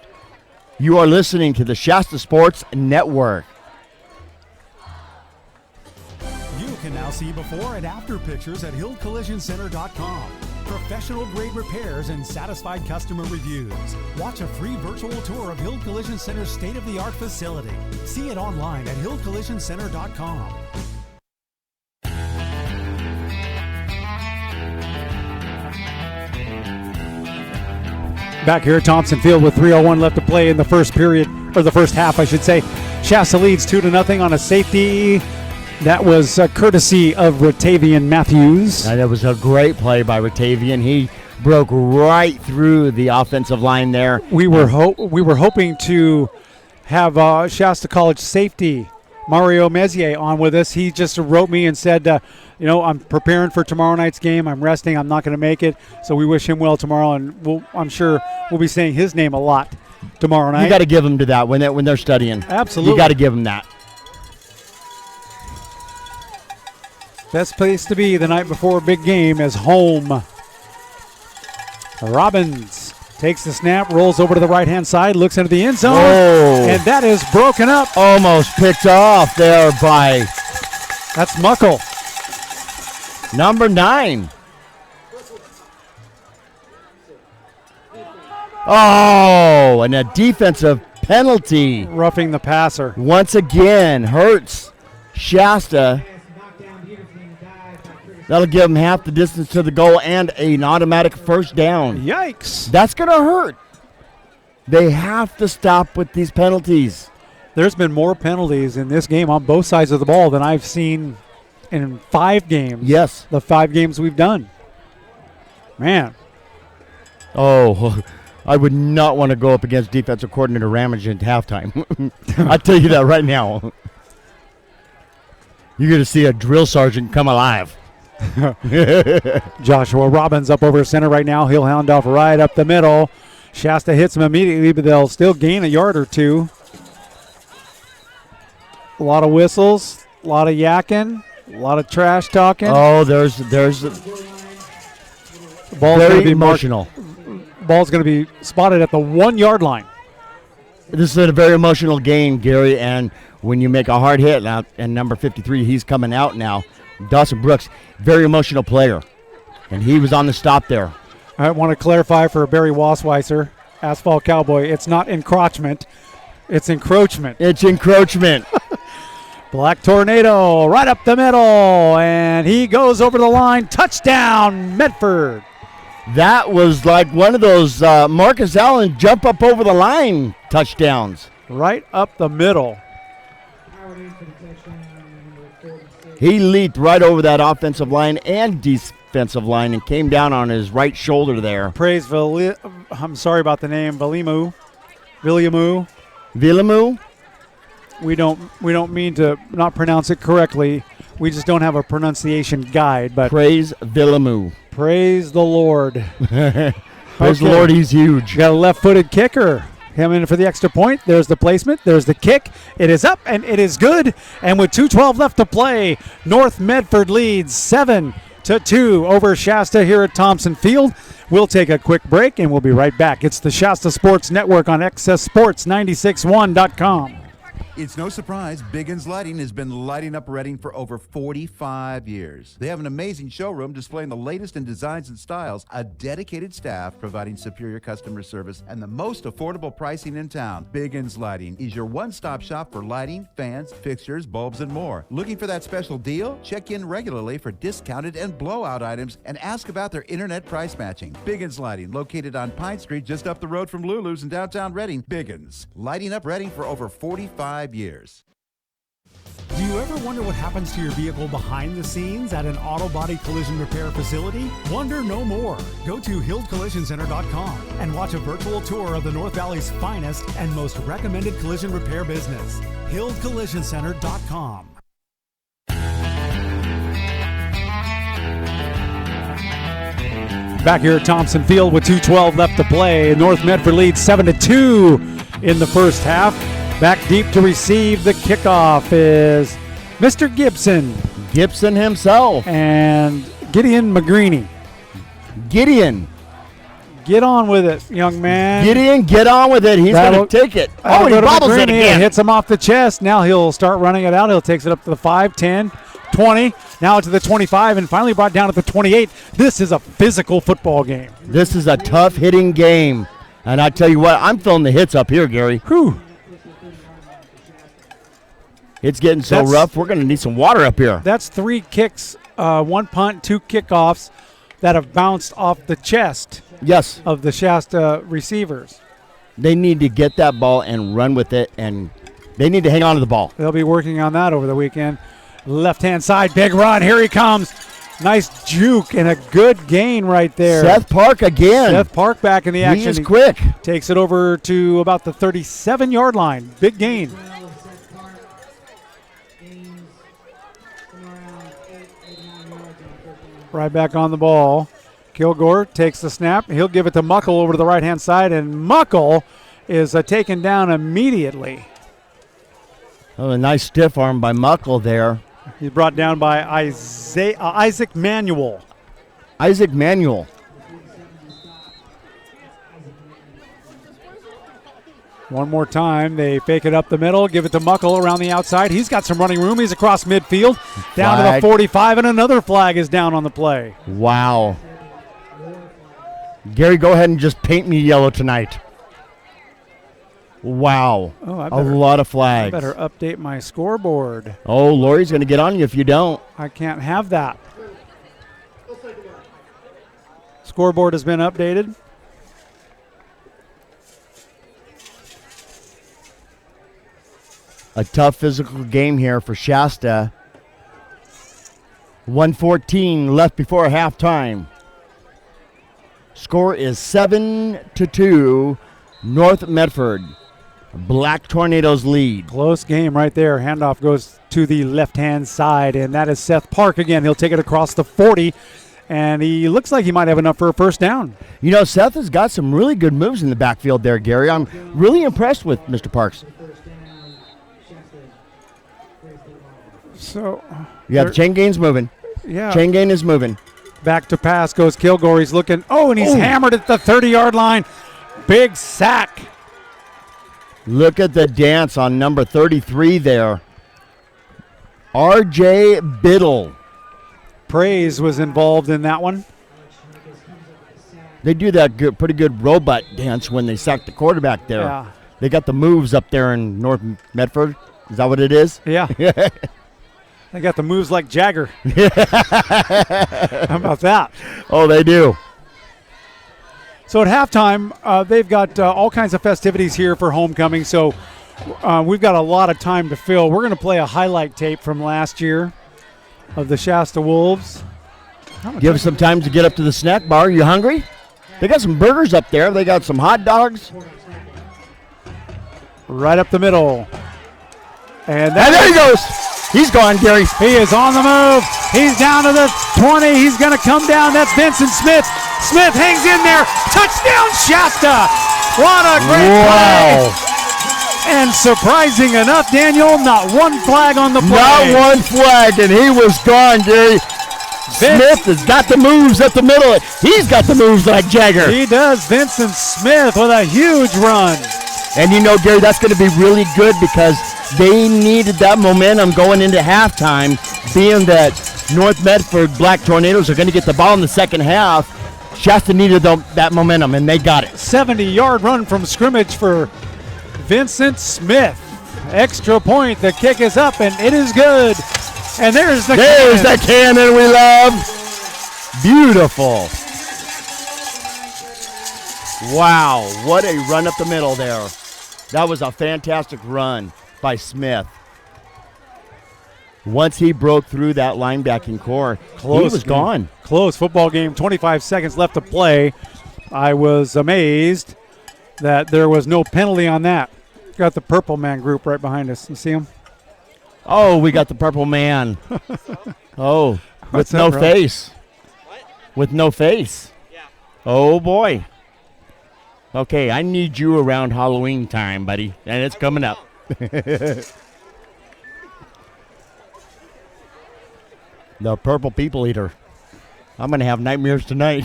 You are listening to the Shasta Sports Network. You can now see before and after pictures at hillcollisioncenter.com. Professional grade repairs and satisfied customer reviews. Watch a free virtual tour of Hill Collision Center's state-of-the-art facility. See it online at hillcollisioncenter.com. Back here at Thompson Field with 3:01 left to play in the first period, or the first half, I should say. Shasta leads 2-0 on a safety. That was courtesy of Ratavian Matthews. And it was a great play by Ratavian. He broke right through the offensive line there. We were hoping to have Shasta College safety Mario Mezier on with us. He just wrote me and said, I'm preparing for tomorrow night's game. I'm resting. I'm not going to make it. So we wish him well tomorrow, and I'm sure we'll be saying his name a lot tomorrow night. You got to give him to that when they're studying. Absolutely. You got to give him that. Best place to be the night before a big game is home. Robbins takes the snap, rolls over to the right-hand side, looks into the end zone, and that is broken up. Almost picked off there by... That's Muckle. Number 9. Oh, and a defensive penalty. Roughing the passer. Once again, hurts Shasta. That'll give them half the distance to the goal and an automatic first down. Yikes. That's going to hurt. They have to stop with these penalties. There's been more penalties in this game on both sides of the ball than I've seen in 5 games. Yes. The 5 games we've done. Man. Oh, I would not want to go up against defensive coordinator Ramage at halftime. I'll tell you that right now. You're going to see a drill sergeant come alive. Joshua Robbins up over center right now. He'll hound off right up the middle. Shasta hits him immediately, but they'll still gain a yard or two. A lot of whistles, a lot of yakking, a lot of trash talking. Oh, there's the ball's very gonna be emotional. Ball's going to be spotted at the 1-yard line. This is a very emotional game, Gary, and when you make a hard hit, and number 53, he's coming out now. Dawson Brooks, very emotional player, and he was on the stop there. I want to clarify for Barry Wasweiser, Asphalt Cowboy, it's not encroachment, it's encroachment. It's encroachment. Black Tornado right up the middle, and he goes over the line. Touchdown, Medford. That was like one of those Marcus Allen jump up over the line touchdowns. Right up the middle. He leaped right over that offensive line and defensive line and came down on his right shoulder there. Praise I'm sorry about the name, Viliamu. We don't mean to not pronounce it correctly. We just don't have a pronunciation guide. But praise Viliamu. Praise the Lord. Praise the Lord, he's huge. Got a left-footed kicker. Him in for the extra point. There's the placement. There's the kick. It is up, and it is good. And with 2:12 left to play, North Medford leads 7-2 over Shasta here at Thompson Field. We'll take a quick break, and we'll be right back. It's the Shasta Sports Network on XSSports961.com. It's no surprise Biggins Lighting has been lighting up Reading for over 45 years. They have an amazing showroom displaying the latest in designs and styles, a dedicated staff providing superior customer service, and the most affordable pricing in town. Biggins Lighting is your one-stop shop for lighting, fans, fixtures, bulbs, and more. Looking for that special deal? Check in regularly for discounted and blowout items and ask about their internet price matching. Biggins Lighting, located on Pine Street just up the road from Lulu's in downtown Reading. Biggins, lighting up Reading for over 45 years. Do you ever wonder what happens to your vehicle behind the scenes at an auto body collision repair facility? Wonder no more. Go to HilldCollisionCenter.com and watch a virtual tour of the North Valley's finest and most recommended collision repair business. HilldCollisionCenter.com. Back here at Thompson Field with 2:12 left to play. North Medford leads 7-2 in the first half. Back deep to receive the kickoff is Mr. Gibson. Gibson himself. And Gideon McGreeny. Gideon. Get on with it, young man. Gideon, get on with it. He's going to take it. Oh, he bobbles it again. Hits him off the chest. Now he'll start running it out. He'll takes it up to the 5, 10, 20. Now to the 25 and finally brought down to the 28. This is a physical football game. This is a tough hitting game. And I tell you what, I'm feeling the hits up here, Gary. Whew. It's getting so rough, we're going to need some water up here. That's 3 kicks, 1 punt, 2 kickoffs that have bounced off the chest of the Shasta receivers. They need to get that ball and run with it, and they need to hang on to the ball. They'll be working on that over the weekend. Left-hand side, big run. Here he comes. Nice juke and a good gain right there. Seth Park again. Seth Park back in the action. He is quick. Takes it over to about the 37-yard line. Big gain. Right back on the ball. Kilgore takes the snap. He'll give it to Muckle over to the right-hand side, and Muckle is taken down immediately. Oh, a nice stiff arm by Muckle there. He's brought down by Isaac Manuel. Isaac Manuel. One more time. They fake it up the middle, give it to Muckle around the outside. He's got some running room. He's across midfield, down to the 45, and another flag is down on the play. Wow. Gary, go ahead and just paint me yellow tonight. Wow. Oh, a lot of flags. I better update my scoreboard. Oh, Lori's going to get on you if you don't. I can't have that. Scoreboard has been updated. A tough physical game here for Shasta. 1:14 left before halftime. Score is 7-2, North Medford. Black Tornadoes lead. Close game right there. Handoff goes to the left-hand side, and that is Seth Park again. He'll take it across the 40, and he looks like he might have enough for a first down. You know, Seth has got some really good moves in the backfield there, Gary. I'm really impressed with Mr. Parks. So, yeah, the chain gain's moving. Yeah. Chain gain is moving. Back to pass goes Kilgore. He's looking. Oh, and he's hammered at the 30-yard line. Big sack. Look at the dance on number 33 there. R.J. Biddle. Praise was involved in that one. They do that pretty good robot dance when they sack the quarterback there. Yeah. They got the moves up there in North Medford. Is that what it is? Yeah. They got the moves like Jagger. How about that? Oh, they do. So at halftime, they've got all kinds of festivities here for homecoming. So we've got a lot of time to fill. We're going to play a highlight tape from last year of the Shasta Wolves. Give us some time to get up to the snack bar. You hungry? They got some burgers up there. They got some hot dogs. Right up the middle. And there he goes. He's gone, Gary. He is on the move. He's down to the 20. He's going to come down. That's Vincent Smith. Smith hangs in there. Touchdown, Shasta. What a great play. And surprising enough, Daniel, not one flag on the play. Not one flag, and he was gone, Gary. Smith has got the moves up the middle. He's got the moves like Jagger. He does. Vincent Smith with a huge run. And you know, Gary, that's going to be really good because They needed that momentum going into halftime, being that North Medford Black Tornadoes are going to get the ball in the second half. Shasta needed that momentum, and they got it. 70-yard run from scrimmage for Vincent Smith. Extra point. The kick is up, and it is good. And there's the cannon we love. Beautiful. Wow, what a run up the middle there. That was a fantastic run by Smith. Once he broke through that linebacking core, he was gone. Close football game, 25 seconds left to play. I was amazed that there was no penalty on that. Got the Purple Man group right behind us. You see him? Oh, we got the Purple Man. Oh, with no face. With no face. Yeah. Oh, boy. Okay, I need you around Halloween time, buddy, and it's coming up. The Purple People Eater. I'm going to have nightmares tonight.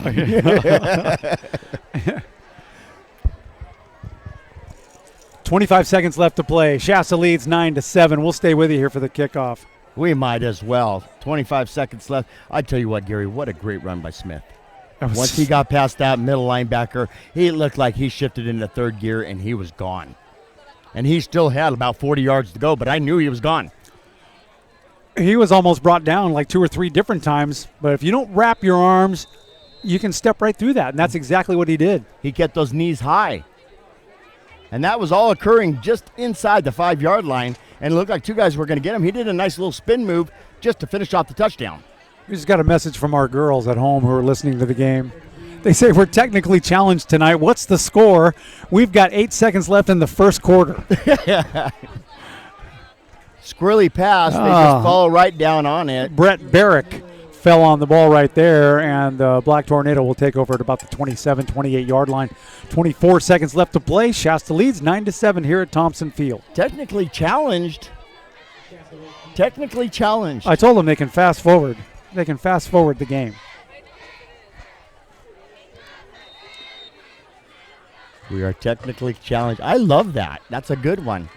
25 seconds left to play. Shasta leads 9-7. We'll stay with you here for the kickoff. We might as well. 25 seconds left. I tell you what, Gary, what a great run by Smith. Once he got past that middle linebacker, he looked like he shifted into third gear, and he was gone. And he still had about 40 yards to go, but I knew he was gone. He was almost brought down like 2 or 3 different times, but if you don't wrap your arms, you can step right through that, and that's exactly what he did. He kept those knees high. And that was all occurring just inside the 5-yard line, and it looked like 2 guys were going to get him. He did a nice little spin move just to finish off the touchdown. We just got a message from our girls at home who are listening to the game. They say we're technically challenged tonight. What's the score? We've got 8 seconds left in the first quarter. Squirrely pass. They just fall right down on it. Brett Barrick fell on the ball right there, and Black Tornado will take over at about the 27, 28-yard line. 24 seconds left to play. Shasta leads 9-7 here at Thompson Field. Technically challenged. Technically challenged. I told them they can fast forward. They can fast forward the game. We are technically challenged. I love that. That's a good one.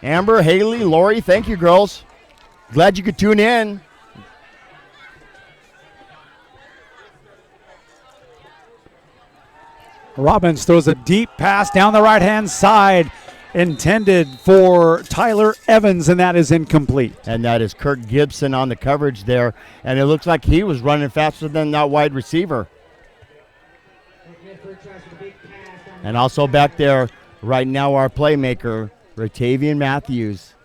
Amber, Haley, Lori, thank you, girls. Glad you could tune in. Robbins throws a deep pass down the right-hand side, intended for Tyler Evans, and that is incomplete. And that is Kirk Gibson on the coverage there, and it looks like he was running faster than that wide receiver. And also back there right now, our playmaker, Ratavian Matthews.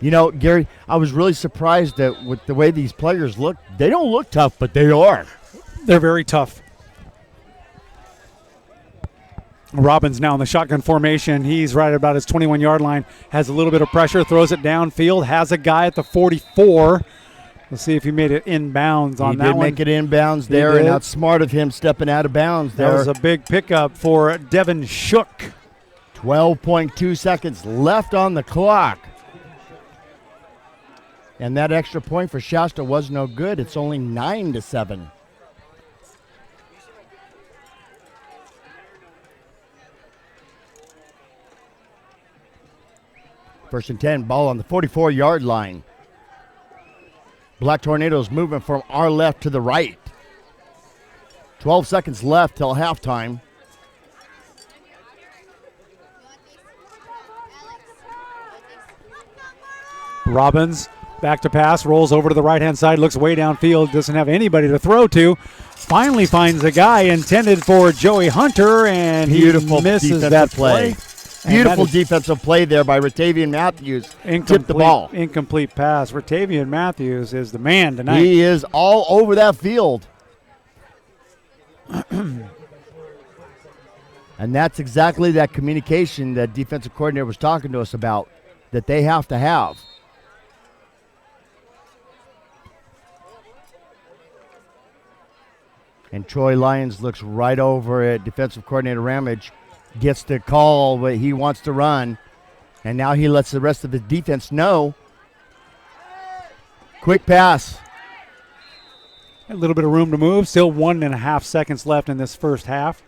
You know, Gary, I was really surprised that with the way these players look, they don't look tough, but they are. They're very tough. Robbins now in the shotgun formation. He's right about his 21-yard line. Has a little bit of pressure, throws it downfield, has a guy at the 44. Let's see if he made it inbounds on that one. He did make it inbounds there, and that's smart of him stepping out of bounds there. That was a big pickup for Devin Shook. 12.2 seconds left on the clock. And that extra point for Shasta was no good. It's only 9-7. First and 10, ball on the 44-yard line. Black Tornadoes moving from our left to the right. 12 seconds left till halftime. Robbins back to pass, rolls over to the right-hand side, looks way downfield, doesn't have anybody to throw to. Finally finds a guy intended for Joey Hunter, and he misses that play. Beautiful defensive play there by Ratavian Matthews. Tipped the ball. Incomplete pass. Ratavian Matthews is the man tonight. He is all over that field. And that's exactly that communication that defensive coordinator was talking to us about, that they have to have. And Troy Lyons looks right over at defensive coordinator Ramage, gets the call what he wants to run, and now he lets the rest of his defense know. Quick pass. A little bit of room to move. Still 1.5 seconds left in this first half.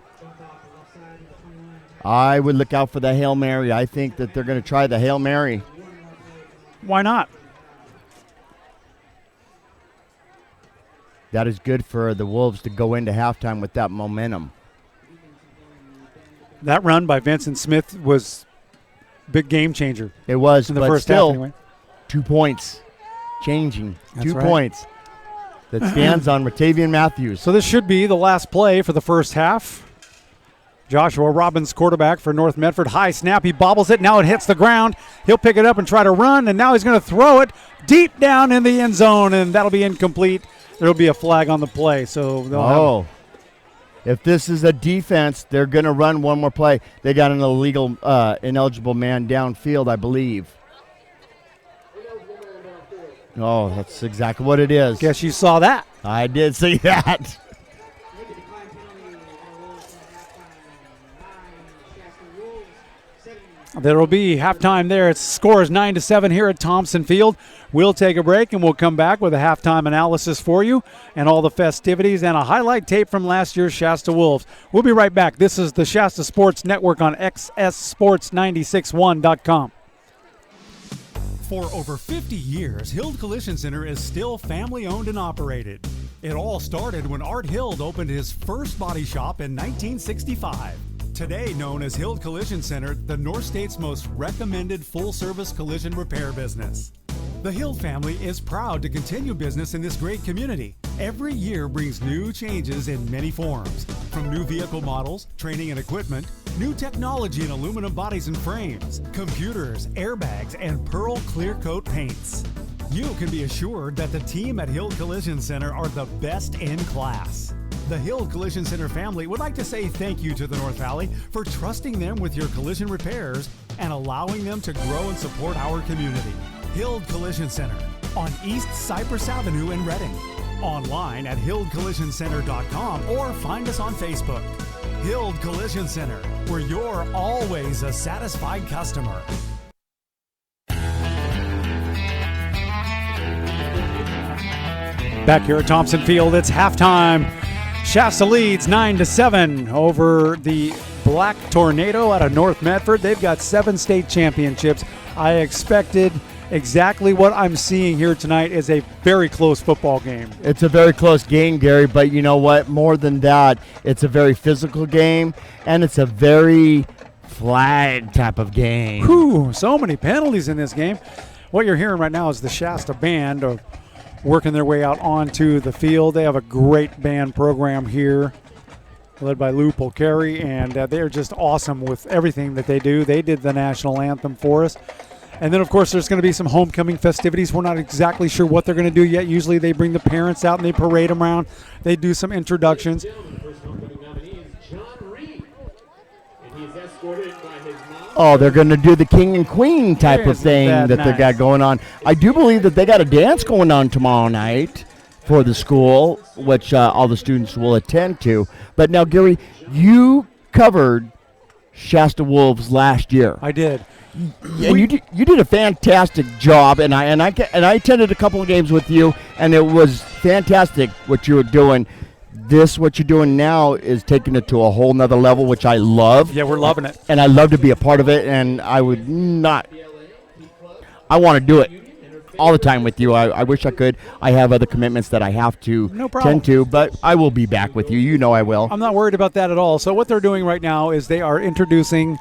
I would look out for the Hail Mary. I think that they're going to try the Hail Mary. Why not? That is good for the Wolves to go into halftime with that momentum. That run by Vincent Smith was a big game changer. It was, in the but first still, half anyway. 2 points. Changing. That's 2 right. points. That stands on Ratavian Matthews. So this should be the last play for the first half. Joshua Robbins, quarterback for North Medford. High snap. He bobbles it. Now it hits the ground. He'll pick it up and try to run, and now he's going to throw it deep down in the end zone, and that'll be incomplete. There'll be a flag on the play. So they'll if this is a defense, they're going to run one more play. They got an ineligible man downfield, I believe. Oh, that's exactly what it is. Guess you saw that. I did see that. There will be halftime there. Its score is 9-7 here at Thompson Field. We'll take a break and we'll come back with a halftime analysis for you and all the festivities and a highlight tape from last year's Shasta Wolves. We'll be right back. This is the Shasta Sports Network on xssports961.com. For over 50 years, Hild Collision Center is still family-owned and operated. It all started when Art Hild opened his first body shop in 1965. Today known as Hild Collision Center, the North State's most recommended full-service collision repair business. The Hild family is proud to continue business in this great community. Every year brings new changes in many forms, from new vehicle models, training and equipment, new technology in aluminum bodies and frames, computers, airbags, and Pearl Clear Coat paints. You can be assured that the team at Hild Collision Center are the best in class. The Hild Collision Center family would like to say thank you to the North Valley for trusting them with your collision repairs and allowing them to grow and support our community. Hild Collision Center on East Cypress Avenue in Reading. Online at hildcollisioncenter.com or find us on Facebook. Hild Collision Center, where you're always a satisfied customer. Back here at Thompson Field, it's halftime. Shasta leads 9-7 over the Black Tornado out of North Medford. They've got 7 state championships. I expected exactly what I'm seeing here tonight is a very close football game. It's a very close game, Gary, but you know what? More than that, it's a very physical game, and it's a very flag type of game. Whew, so many penalties in this game. What you're hearing right now is the Shasta band working their way out onto the field. They have a great band program here, led by Lou Polcari, and they're just awesome with everything that they do. They did the national anthem for us. And then, of course, there's going to be some homecoming festivities. We're not exactly sure what they're going to do yet. Usually they bring the parents out and they parade them around. They do some introductions. Oh, they're going to do the king and queen type of thing that they got going on. I do believe that they got a dance going on tomorrow night for the school, which all the students will attend to. But now, Gary, you covered Shasta Wolves last year. I did. And you did a fantastic job, and I attended a couple of games with you, and it was fantastic what you were doing. What you're doing now is taking it to a whole nother level, which I love. Yeah, we're loving it. And I love to be a part of it, and I want to do it all the time with you. I wish I could. I have other commitments that I have to tend to, but I will be back with you. You know I will. I'm not worried about that at all. So what they're doing right now is they are introducing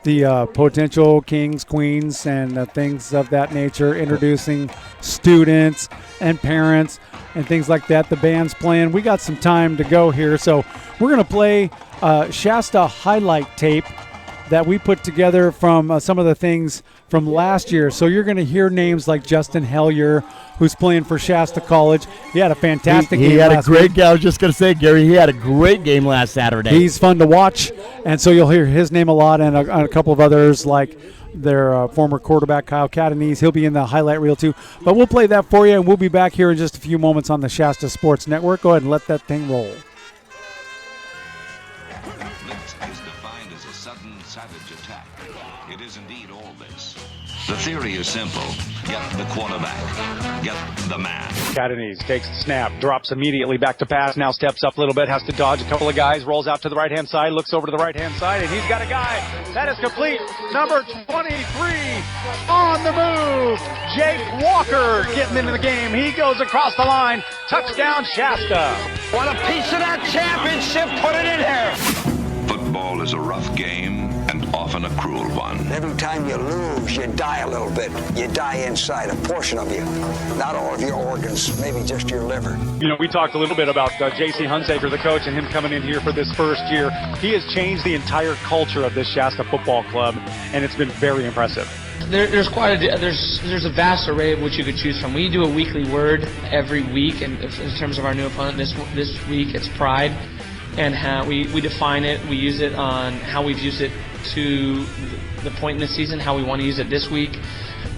the potential kings, queens, and things of that nature, introducing students and parents and things like that. The band's playing. We got some time to go here, so we're going to play Shasta highlight tape that we put together from some of the things from last year. So you're going to hear names like Justin Hellier, who's playing for Shasta College. He had a fantastic game last week. I was just going to say, Gary, he had a great game last Saturday. He's fun to watch, and so you'll hear his name a lot, and a couple of others like their former quarterback, Kyle Catanese. He'll be in the highlight reel too. But we'll play that for you, and we'll be back here in just a few moments on the Shasta Sports Network. Go ahead and let that thing roll. The theory is simple. Get the quarterback. Get the man. Catanese takes the snap, drops immediately back to pass, now steps up a little bit, has to dodge a couple of guys, rolls out to the right-hand side, looks over to the right-hand side, and he's got a guy. That is complete. Number 23 on the move. Jake Walker getting into the game. He goes across the line. Touchdown, Shasta. Want a piece of that championship? Put it in here. Football is a rough game and often a cruel one. Every time you lose, you die a little bit. You die inside, a portion of you. Not all of your organs, maybe just your liver. You know, we talked a little bit about J.C. Hunsaker, the coach, and him coming in here for this first year. He has changed the entire culture of this Shasta football club, and it's been very impressive. There's a vast array of which you could choose from. We do a weekly word every week, and in terms of our new opponent this week, it's pride, and how we define it. We use it on how we've used it to the point in the season, how we want to use it this week.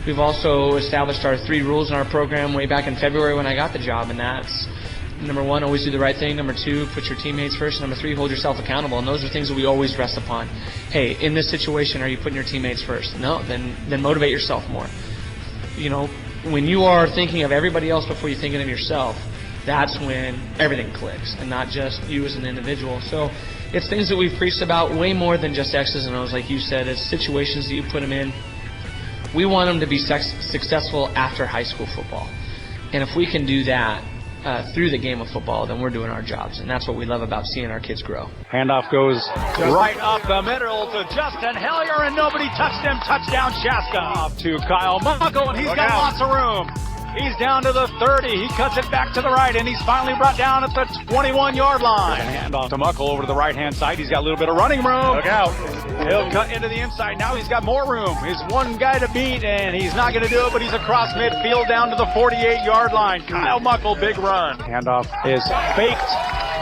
We've also established our 3 rules in our program way back in February when I got the job, and that's number 1, always do the right thing. Number 2, put your teammates first. Number 3, hold yourself accountable. And those are things that we always rest upon. Hey, in this situation, are you putting your teammates first? No, then motivate yourself more. You know, when you are thinking of everybody else before you're thinking of yourself, that's when everything clicks, and not just you as an individual. So it's things that we've preached about way more than just X's and O's, like you said. It's situations that you put them in. We want them to be successful after high school football. And if we can do that through the game of football, then we're doing our jobs. And that's what we love about seeing our kids grow. Handoff goes right up the middle to Justin Hellier, and nobody touched him. Touchdown, Shasta. Off to Kyle Muckle, and he's got lots of room. He's down to the 30. He cuts it back to the right, and he's finally brought down at the 21-yard line. Hand off to Muckle over to the right-hand side. He's got a little bit of running room. Look out. He'll cut into the inside. Now he's got more room. He's one guy to beat, and he's not going to do it, but he's across midfield down to the 48-yard line. Kyle Muckle, big run. Handoff is faked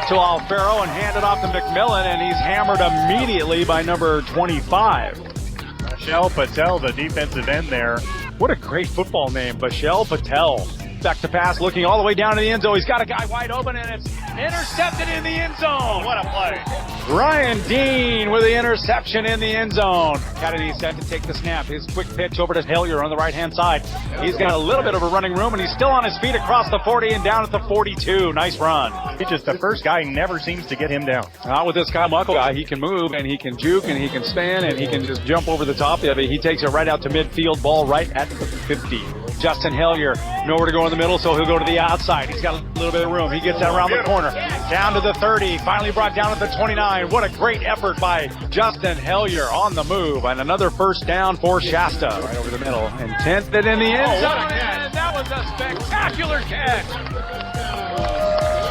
to Alfaro and handed off to McMillan, and he's hammered immediately by number 25. Bashel Patel, the defensive end there. What a great football name, Bashel Patel. Back to pass, looking all the way down to the end zone. He's got a guy wide open, and it's intercepted in the end zone. What a play. Ryan Dean with the interception in the end zone. Kennedy set to take the snap. His quick pitch over to Hellier on the right-hand side. He's got a little bit of a running room, and he's still on his feet across the 40 and down at the 42. Nice run. He's just the first guy, never seems to get him down. Not with this Kyle Muckle guy. He can move, and he can juke, and he can stand, and he can just jump over the top of it. He takes it right out to midfield, ball right at the 50. Justin Hellier, nowhere to go in the middle, so he'll go to the outside. He's got a little bit of room. He gets that around the corner. Down to the 30, finally brought down at the 29. What a great effort by Justin Hellier on the move. And another first down for Shasta. Right over the middle. And 10th in the end zone. And that was a spectacular catch.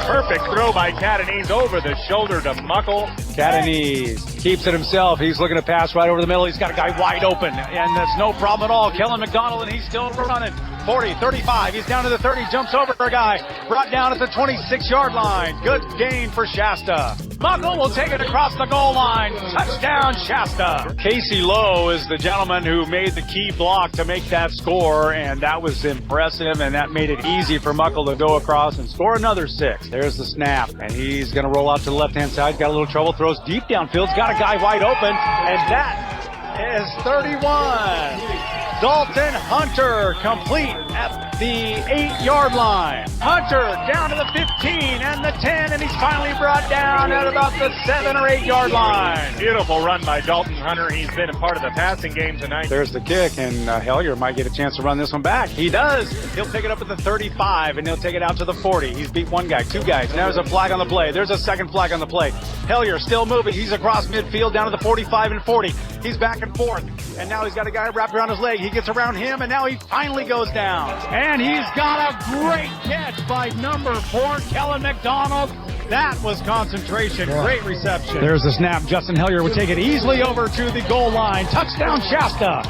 Perfect throw by Catanese over the shoulder to Muckle. Catanese keeps it himself. He's looking to pass right over the middle. He's got a guy wide open, and that's no problem at all. Kellen McDonald, and he's still running. 40, 35, he's down to the 30, jumps over a guy, brought down at the 26-yard line. Good gain for Shasta. Muckle will take it across the goal line. Touchdown, Shasta. Casey Lowe is the gentleman who made the key block to make that score, and that was impressive, and that made it easy for Muckle to go across and score another 6. There's the snap, and he's going to roll out to the left-hand side. Got a little trouble, throws deep downfield. Got a guy wide open, and that is 31. Dalton Hunter complete at the 8-yard line. Hunter down to the 15 and the 10, and he's finally brought down at about the 7 or 8-yard line. Beautiful run by Dalton Hunter. He's been a part of the passing game tonight. There's the kick, and Hellier might get a chance to run this one back. He does. He'll pick it up at the 35, and he'll take it out to the 40. He's beat one guy, 2 guys. Now there's a flag on the play. There's a second flag on the play. Hellier still moving. He's across midfield down to the 45 and 40. He's back and forth, and now he's got a guy wrapped around his leg. He gets around him, and now he finally goes down. And he's got a great catch by number 4, Kellen McDonald. That was concentration. Great reception. There's the snap. Justin Hellier would take it easily over to the goal line. Touchdown, Shasta.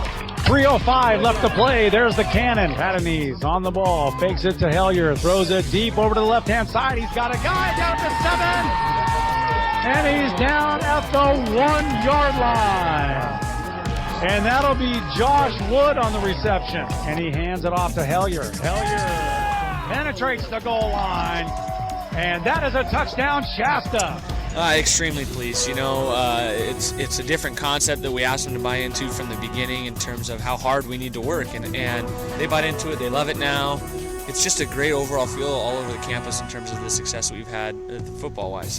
3:05 left to play. There's the cannon. Catanese on the ball. Fakes it to Hellier. Throws it deep over to the left-hand side. He's got a guy down to 7. And he's down at the 1-yard line. And that'll be Josh Wood on the reception. And he hands it off to Hellier. Hellier penetrates the goal line. And that is a touchdown, Shasta. Extremely pleased. It's a different concept that we asked them to buy into from the beginning in terms of how hard we need to work, and they bought into it. They love it now. It's just a great overall feel all over the campus in terms of the success that we've had football level.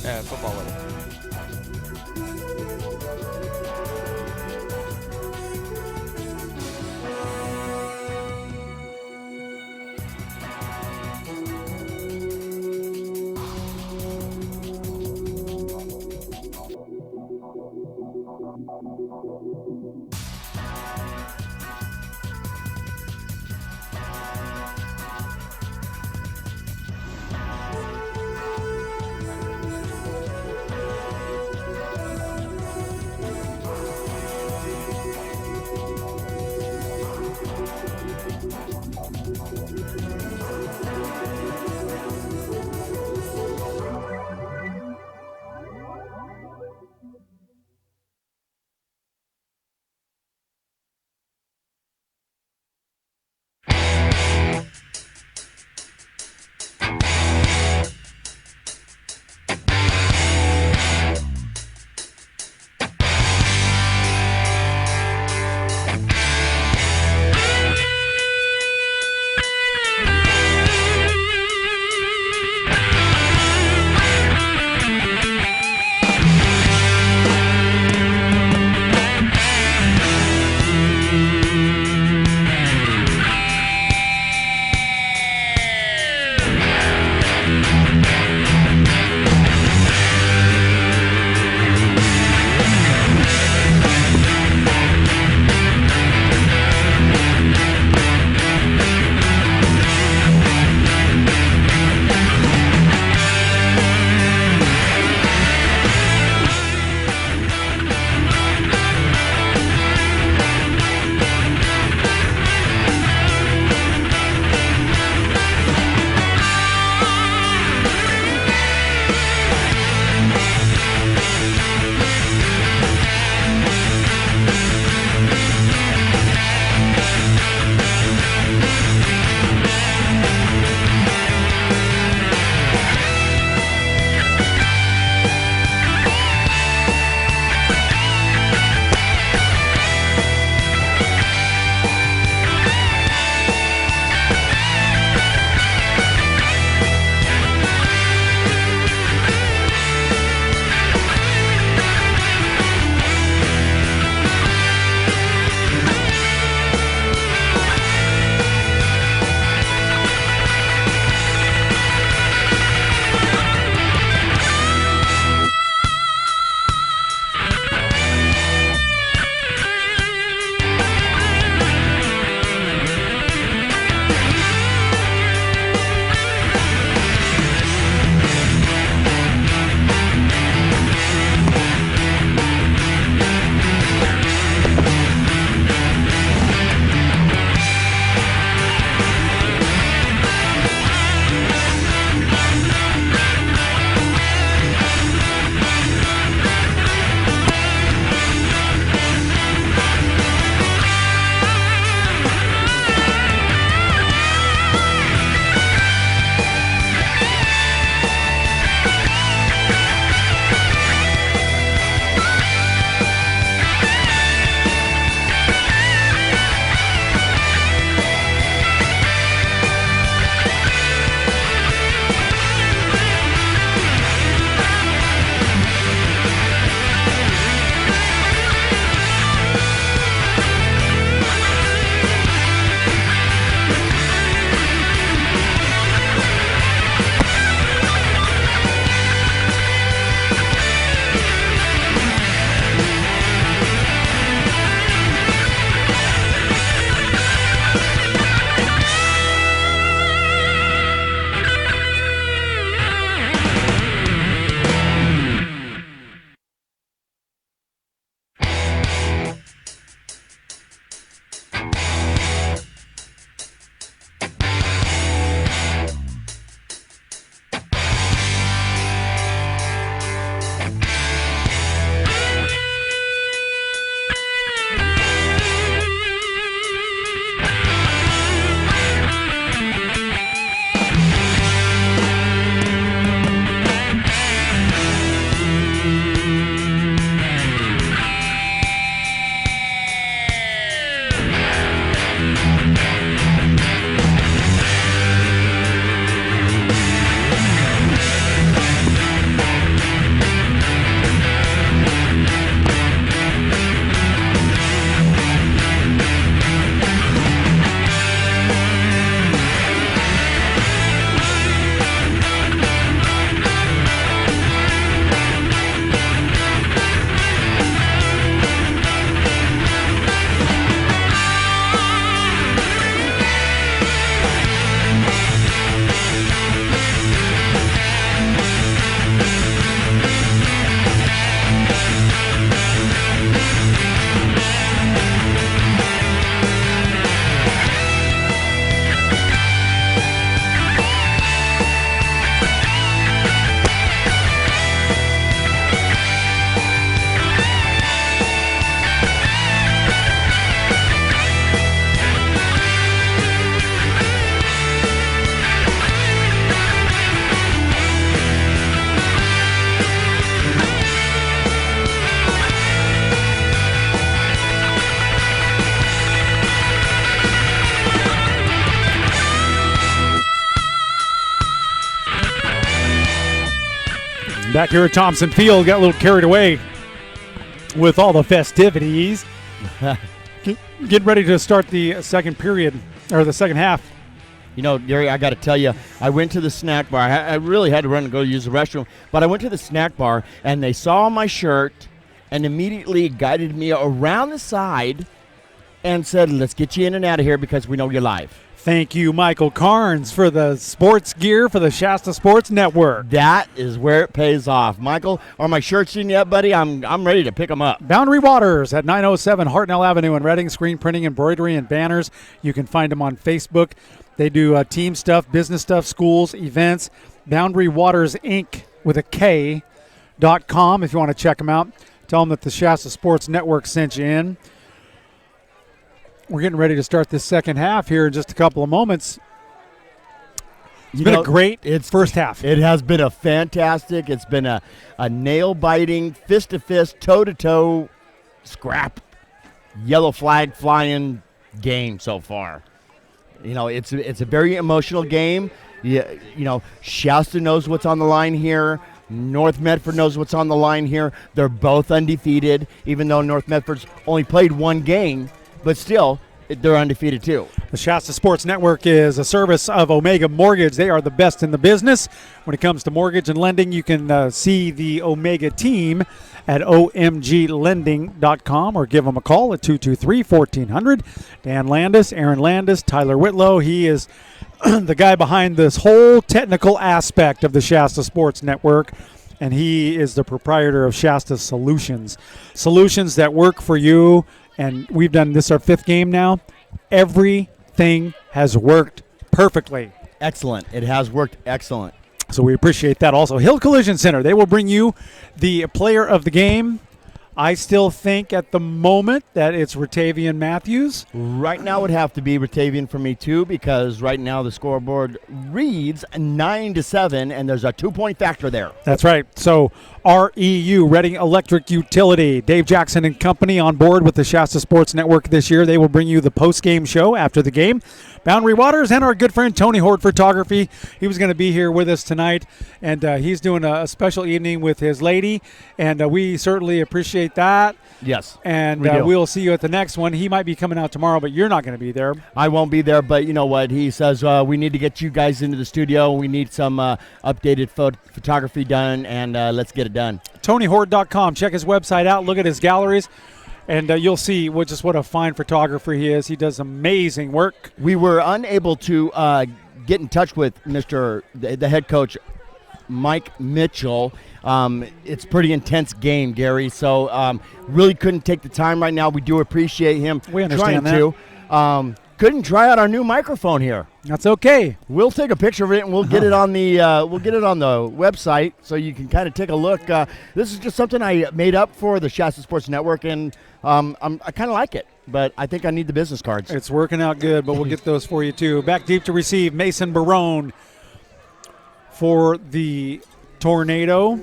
Back here at Thompson Field, got a little carried away with all the festivities. Getting ready to start the second period, or the second half. You know, Gary, I got to tell you, I went to the snack bar. I really had to run and go use the restroom, but I went to the snack bar, and they saw my shirt and immediately guided me around the side and said, let's get you in and out of here because we know you're live. Thank you, Michael Carnes, for the sports gear for the Shasta Sports Network. That is where it pays off. Michael, are my shirts in yet, buddy? I'm ready to pick them up. Boundary Waters at 907 Hartnell Avenue in Reading. Screen printing, embroidery, and banners. You can find them on Facebook. They do team stuff, business stuff, schools, events. Boundary Waters Inc. with a K.com if you want to check them out. Tell them that the Shasta Sports Network sent you in. We're getting ready to start this second half here in just a couple of moments. It's been a great first half. It has been a fantastic. It's been a nail-biting, fist-to-fist, toe-to-toe, scrap, yellow flag flying game so far. You know, it's a very emotional game. You know, Shasta knows what's on the line here. North Medford knows what's on the line here. They're both undefeated, even though North Medford's only played one game. But still, they're undefeated too. The Shasta Sports Network is a service of Omega Mortgage. They are the best in the business. When it comes to mortgage and lending, you can see the Omega team at omglending.com or give them a call at 223-1400. Dan Landis, Aaron Landis, Tyler Whitlow. He is the guy behind this whole technical aspect of the Shasta Sports Network, and he is the proprietor of Shasta Solutions. Solutions that work for you. And we've done this our fifth game now. Everything has worked perfectly. Excellent. It has worked excellent. So we appreciate that. Also, Hill Collision Center. They will bring you the player of the game. I still think at the moment that it's Ratavian Matthews. Right now it would have to be Ratavian for me too, because right now the scoreboard reads 9-7, and there's a 2-point factor there. That's right. So REU, Reading Electric Utility, Dave Jackson and company on board with the Shasta Sports Network this year. They will bring you the post-game show after the game. Boundary Waters and our good friend Tony Horde Photography. He was going to be here with us tonight, and he's doing a special evening with his lady, and we certainly appreciate that. Yes. And we'll see you at the next one. He might be coming out tomorrow, but you're not going to be there. I won't be there, but you know what? He says we need to get you guys into the studio. We need some updated photography done, and let's get it done. TonyHorde.com. Check his website out. Look at his galleries. And you'll see what a fine photographer he is. He does amazing work. We were unable to get in touch with the head coach, Mike Mitchell. It's a pretty intense game, Gary. So really couldn't take the time right now. We do appreciate him we understand trying to. Couldn't try out our new microphone here. That's okay. We'll take a picture of it and we'll get it on the website so you can kind of take a look. This is just something I made up for the Shasta Sports Network, and I kind of like it, but I think I need the business cards. It's working out good, but we'll get those for you too. Back deep to receive Mason Barone for the Tornado.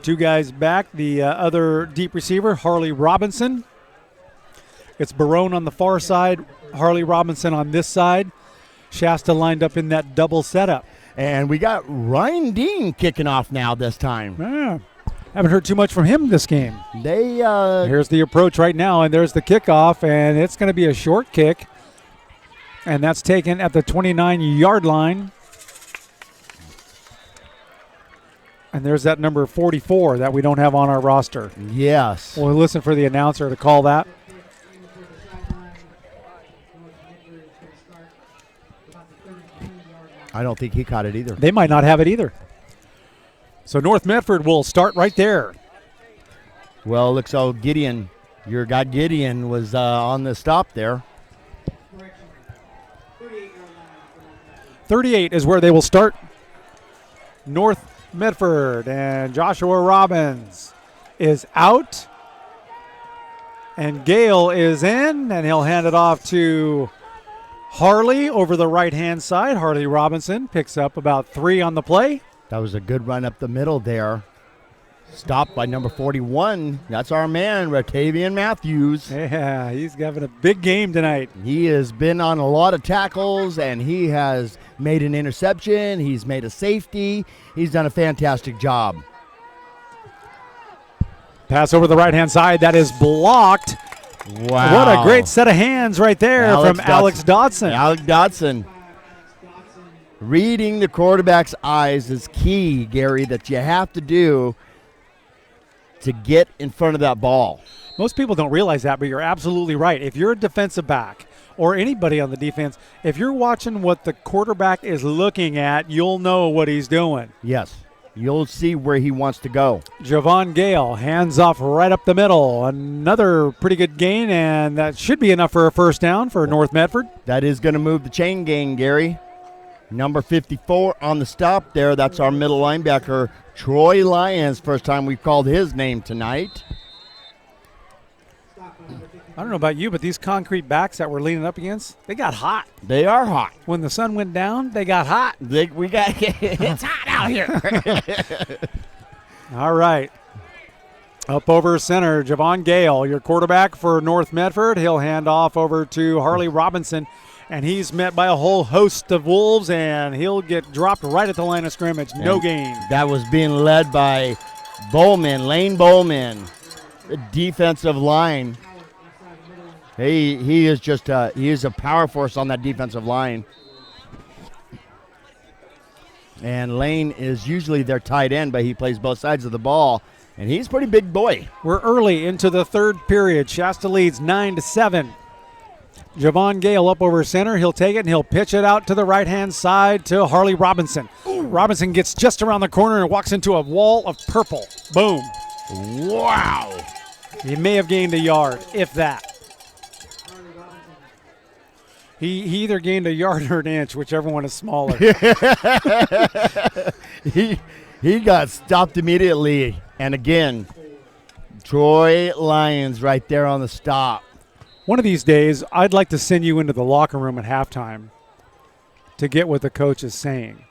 Two guys back. The other deep receiver, Harley Robinson. It's Barone on the far side, Harley Robinson on this side. Shasta lined up in that double setup. And we got Ryan Dean kicking off now this time. Yeah. Haven't heard too much from him this game. Here's the approach right now, and there's the kickoff, and it's going to be a short kick. And that's taken at the 29-yard line. And there's that number 44 that we don't have on our roster. Yes. We'll listen for the announcer to call that. I don't think he caught it either. They might not have it either. So North Medford will start right there. Well, looks like Gideon, your guy Gideon, was on the stop there. 38 is where they will start. North Medford, and Joshua Robbins is out. And Gale is in, and he'll hand it off to Harley over the right-hand side. Harley Robinson picks up about 3 on the play. That was a good run up the middle there. Stopped by number 41. That's our man, Ratavian Matthews. Yeah, he's having a big game tonight. He has been on a lot of tackles, and he has made an interception. He's made a safety. He's done a fantastic job. Pass over the right-hand side. That is blocked. Wow. What a great set of hands right there from Alex Dodson. Alex Dodson. Reading the quarterback's eyes is key, Gary, that you have to do to get in front of that ball. Most people don't realize that, but you're absolutely right. If you're a defensive back or anybody on the defense, if you're watching what the quarterback is looking at, you'll know what he's doing. Yes. You'll see where he wants to go. Javon Gale, hands off right up the middle. Another pretty good gain, and that should be enough for a first down for North Medford. That is going to move the chain gang, Gary. Number 54 on the stop there. That's our middle linebacker, Troy Lyons. First time we've called his name tonight. I don't know about you, but these concrete backs that we're leaning up against, they got hot. They are hot. When the sun went down, they got hot. It's hot out here. All right. Up over center, Javon Gale, your quarterback for North Medford. He'll hand off over to Harley Robinson, and he's met by a whole host of Wolves, and he'll get dropped right at the line of scrimmage. No gain. That was being led by Lane Bowman, the defensive line. He is just he is a power force on that defensive line. And Lane is usually their tight end, but he plays both sides of the ball, and he's a pretty big boy. We're early into the third period. Shasta leads 9-7. Javon Gale up over center. He'll take it, and he'll pitch it out to the right-hand side to Harley Robinson. Ooh. Robinson gets just around the corner and walks into a wall of purple. Boom. Wow. He may have gained a yard, if that. He either gained a yard or an inch, whichever one is smaller. He got stopped immediately. And again, Troy Lyons right there on the stop. One of these days, I'd like to send you into the locker room at halftime to get what the coach is saying.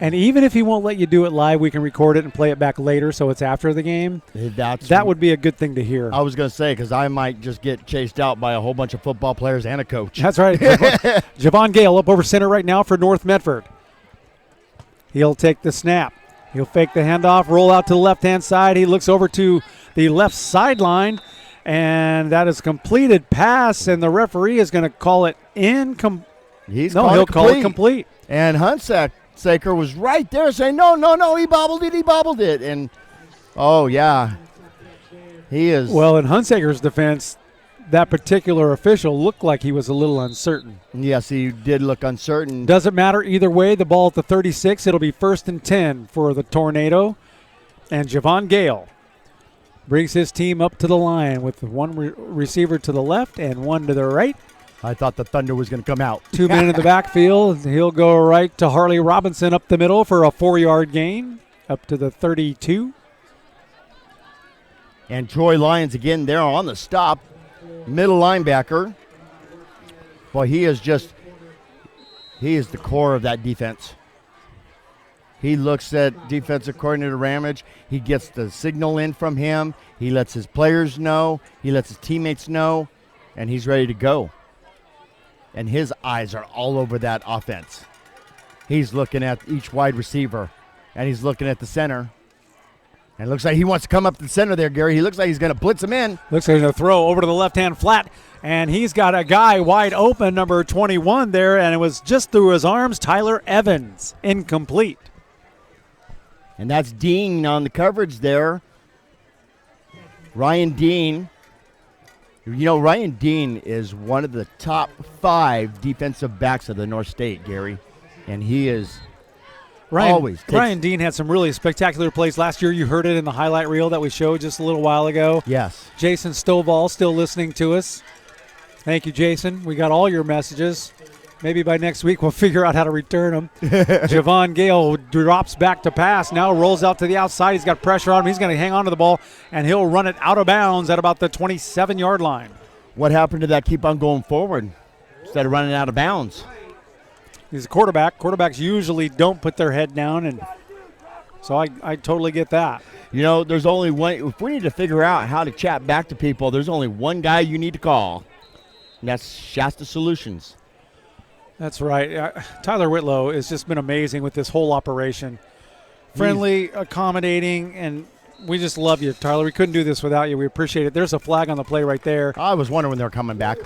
And even if he won't let you do it live, we can record it and play it back later so it's after the game. That would be a good thing to hear. I was going to say, because I might just get chased out by a whole bunch of football players and a coach. That's right. Javon Gale up over center right now for North Medford. He'll take the snap. He'll fake the handoff, roll out to the left-hand side. He looks over to the left sideline, and that is completed pass, and the referee is going to call it he'll call it complete. And Hunsaker was right there saying, no, he bobbled it. And, oh, yeah, he is. Well, in Hunsaker's defense, that particular official looked like he was a little uncertain. Yes, he did look uncertain. Doesn't matter either way. The ball at the 36. It'll be 1st and 10 for the Tornado. And Javon Gale brings his team up to the line with one receiver to the left and one to the right. I thought the Thunder was going to come out. 2 men in the backfield. He'll go right to Harley Robinson up the middle for a 4-yard gain up to the 32. And Troy Lyons again there on the stop. Middle linebacker. Boy, he is the core of that defense. He looks at defensive coordinator Ramage. He gets the signal in from him. He lets his players know. He lets his teammates know. And he's ready to go. And his eyes are all over that offense. He's looking at each wide receiver. And he's looking at the center. And it looks like he wants to come up to the center there, Gary. He looks like he's going to blitz him in. Looks like he's going to throw over to the left-hand flat. And he's got a guy wide open, number 21 there. And it was just through his arms, Tyler Evans. Incomplete. And that's Dean on the coverage there. Ryan Dean. You know, Ryan Dean is one of the top 5 defensive backs of the North State, Gary. And he is Ryan Dean had some really spectacular plays last year. You heard it in the highlight reel that we showed just a little while ago. Yes. Jason Stovall still listening to us. Thank you, Jason. We got all your messages. Maybe by next week we'll figure out how to return them. Javon Gale drops back to pass. Now rolls out to the outside. He's got pressure on him. He's going to hang on to the ball, and he'll run it out of bounds at about the 27-yard line. What happened to that keep on going forward instead of running out of bounds? He's a quarterback. Quarterbacks usually don't put their head down, and so I totally get that. You know, there's only one. If we need to figure out how to chat back to people, there's only one guy you need to call, and that's Shasta Solutions. That's right. Tyler Whitlow has just been amazing with this whole operation. Friendly, accommodating, and We just love you, Tyler. We couldn't do this without you. We appreciate it. There's a flag on the play right there. I was wondering when they were coming back.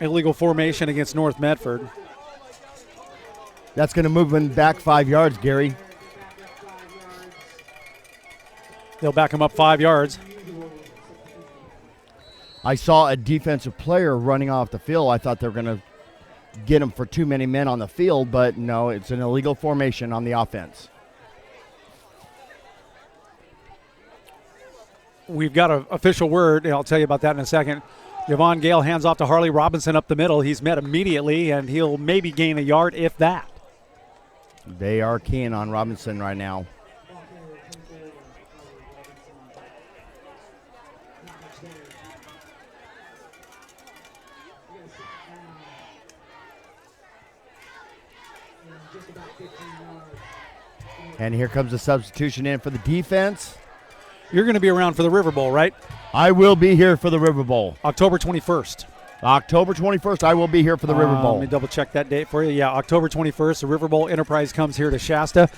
Illegal formation against North Medford. That's going to move him back 5 yards, Gary. They'll back him up 5 yards. I saw a defensive player running off the field. I thought they were going to get him for too many men on the field, but no, it's an illegal formation on the offense. We've got an official word, and I'll tell you about that in a second. Javon Gale hands off to Harley Robinson up the middle. He's met immediately, and he'll maybe gain a yard, if that. They are keen on Robinson right now. And here comes the substitution in for the defense. You're going to be around for the River Bowl, right? I will be here for the River Bowl. October 21st. October 21st, I will be here for the River Bowl. Let me double check that date for you. Yeah, October 21st, the River Bowl Enterprise comes here to Shasta.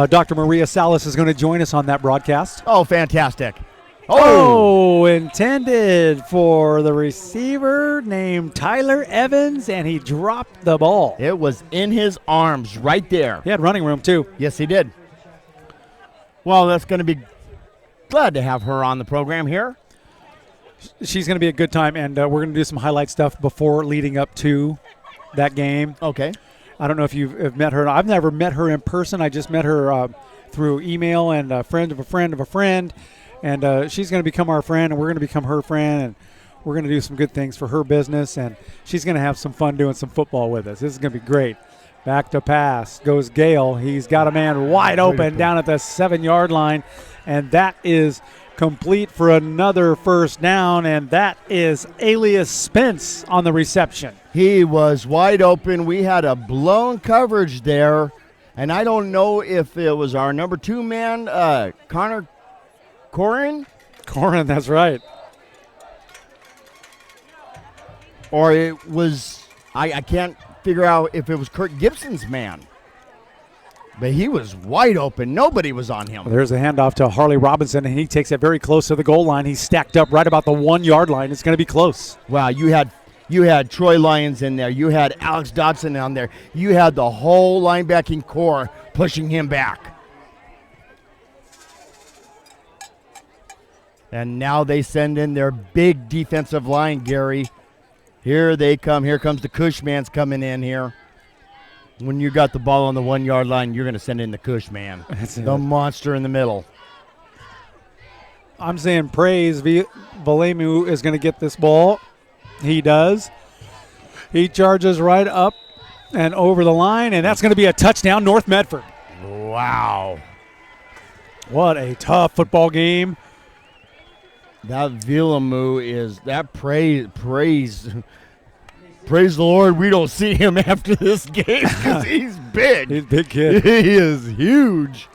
Dr. Maria Salas is going to join us on that broadcast. Oh, fantastic. Oh, intended for the receiver named Tyler Evans, and he dropped the ball. It was in his arms right there. He had running room, too. Yes, he did. Well, that's going to be glad to have her on the program here. She's going to be a good time, and we're going to do some highlight stuff before leading up to that game. Okay. I don't know if you've met her. I've never met her in person. I just met her through email and a friend of a friend of a friend, and she's going to become our friend, and we're going to become her friend, and we're going to do some good things for her business, and she's going to have some fun doing some football with us. This is going to be great. Back to pass goes Gale. He's got a man wide open down at the 7-yard line, and that is complete for another first down, and that is Alias Spence on the reception. He was wide open. We had a blown coverage there, and I don't know if it was our number 2 man, Connor Corin? Corin, that's right. Or it was, I can't figure out if it was Kurt Gibson's man. But he was wide open. Nobody was on him. Well, there's a handoff to Harley Robinson, and he takes it very close to the goal line. He's stacked up right about the 1-yard line. It's going to be close. Wow, you had Troy Lyons in there. You had Alex Dodson on there. You had the whole linebacking core pushing him back. And now they send in their big defensive line, Gary. Here they come. Here comes the Cushmans coming in here. When you got the ball on the 1-yard line, you're going to send in the Cushman, the monster in the middle. I'm saying praise. Valemu is going to get this ball. He does. He charges right up and over the line, and that's going to be a touchdown, North Medford. Wow. What a tough football game. That Valemu is that praise. Praise the Lord, we don't see him after this game because he's big. He's a big kid. He is huge.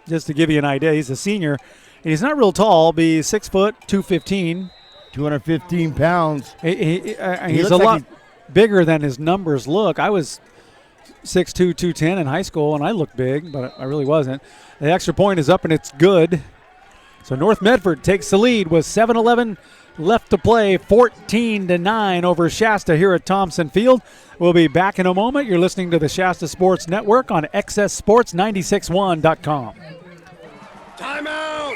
Just to give you an idea, he's a senior, and he's not real tall. Be 6 foot, 215. 215 pounds. He's a lot bigger than his numbers look. I was 6'2", 210 in high school, and I looked big, but I really wasn't. The extra point is up, and it's good. So North Medford takes the lead with 7:11 left to play, 14-9 over Shasta here at Thompson Field. We'll be back in a moment. You're listening to the Shasta Sports Network on XSSports961.com. Timeout!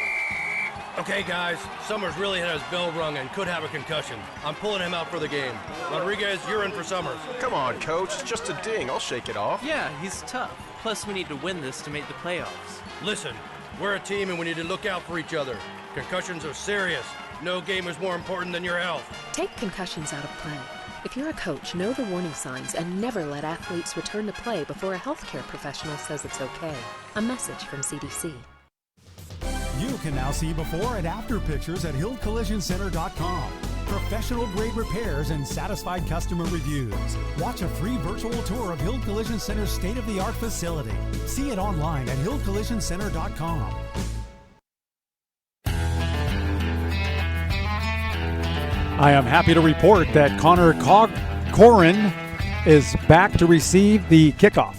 Okay, guys, Summers really had his bell rung and could have a concussion. I'm pulling him out for the game. Rodriguez, you're in for Summers. Come on, Coach. It's just a ding. I'll shake it off. Yeah, he's tough. Plus, we need to win this to make the playoffs. Listen, we're a team and we need to look out for each other. Concussions are serious. No game is more important than your health. Take concussions out of play. If you're a coach, know the warning signs and never let athletes return to play before a healthcare professional says it's okay. A message from CDC. You can now see before and after pictures at HillCollisionCenter.com. Professional grade repairs and satisfied customer reviews. Watch a free virtual tour of Hill Collision Center's state-of-the-art facility. See it online at HillCollisionCenter.com. I am happy to report that Connor Corin is back to receive the kickoff.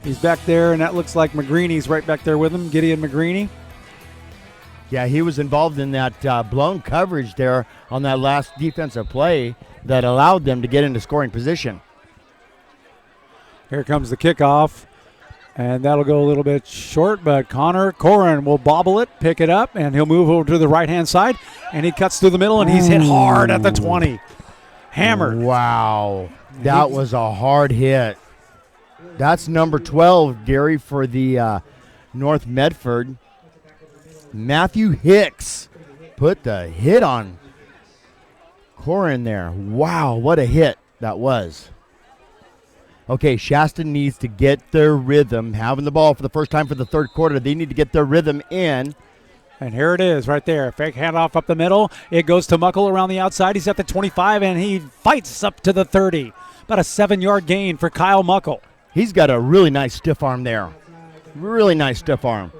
He's back there, and that looks like McGreeny's right back there with him, Gideon McGreeny. Yeah, he was involved in that blown coverage there on that last defensive play that allowed them to get into scoring position. Here comes the kickoff, and that'll go a little bit short, but Connor Corrin will bobble it, pick it up, and he'll move over to the right-hand side, and he cuts through the middle, and he's hit hard at the 20. Hammered. Wow. That was a hard hit. That's number 12, Gary, for the North Medford. Matthew Hicks put the hit on Corrin there. Wow, what a hit that was. Okay, Shasta needs to get their rhythm. Having the ball for the first time for the third quarter, they need to get their rhythm in. And here it is right there. Fake handoff up the middle. It goes to Muckle around the outside. He's at the 25, and he fights up to the 30. About a 7-yard gain for Kyle Muckle. He's got a really nice stiff arm there. Really nice stiff arm.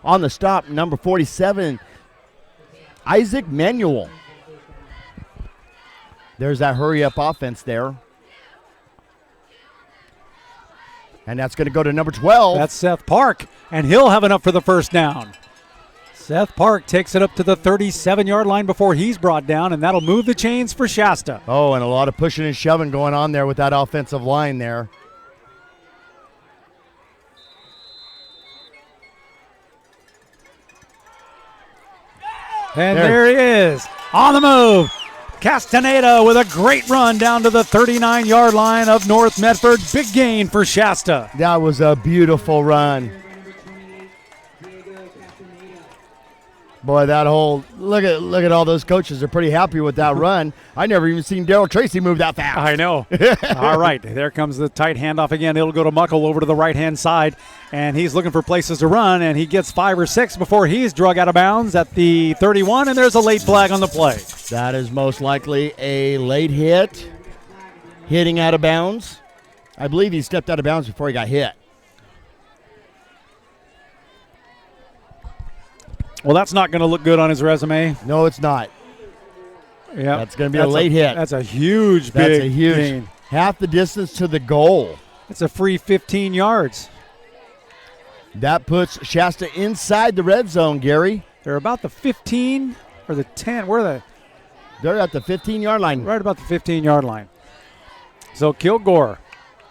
On the stop, number 47, Isaac Manuel. There's that hurry-up offense there. And that's going to go to number 12. That's Seth Park, and he'll have enough for the first down. Seth Park takes it up to the 37-yard line before he's brought down, and that'll move the chains for Shasta. Oh, and a lot of pushing and shoving going on there with that offensive line there. And there he is, on the move. Castaneda with a great run down to the 39-yard line of North Medford. Big gain for Shasta. That was a beautiful run. Boy, that whole look at all those coaches are pretty happy with that run. I never even seen Daryl Tracy move that fast. I know. All right, there comes the tight handoff again. It'll go to Muckle over to the right-hand side, and he's looking for places to run, and he gets 5 or 6 before he's drug out of bounds at the 31, and there's a late flag on the play. That is most likely a late hit, hitting out of bounds. I believe he stepped out of bounds before he got hit. Well, that's not going to look good on his resume. No, it's not. Yeah, that's going to be a late hit. That's a huge gain. Half the distance to the goal. It's a free 15 yards. That puts Shasta inside the red zone, Gary. They're about the 15 or the 10. Where are they? They're at the 15-yard line. Right about the 15-yard line. So Kilgore,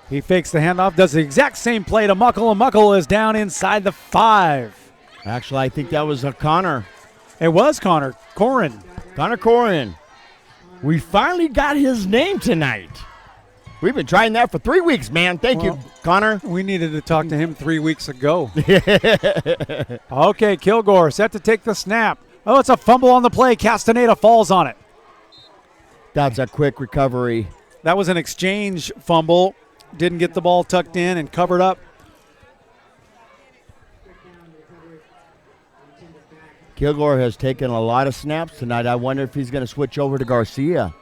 he fakes the handoff, does the exact same play to Muckle, and Muckle is down inside the 5. Actually, I think that was Connor. It was Connor Corrin. Connor Corrin. We finally got his name tonight. We've been trying that for 3 weeks, man. Thank you, Connor. We needed to talk to him 3 weeks ago. Okay, Kilgore set to take the snap. Oh, it's a fumble on the play. Castaneda falls on it. That's a quick recovery. That was an exchange fumble. Didn't get the ball tucked in and covered up. Kilgore has taken a lot of snaps tonight. I wonder if he's going to switch over to Garcia.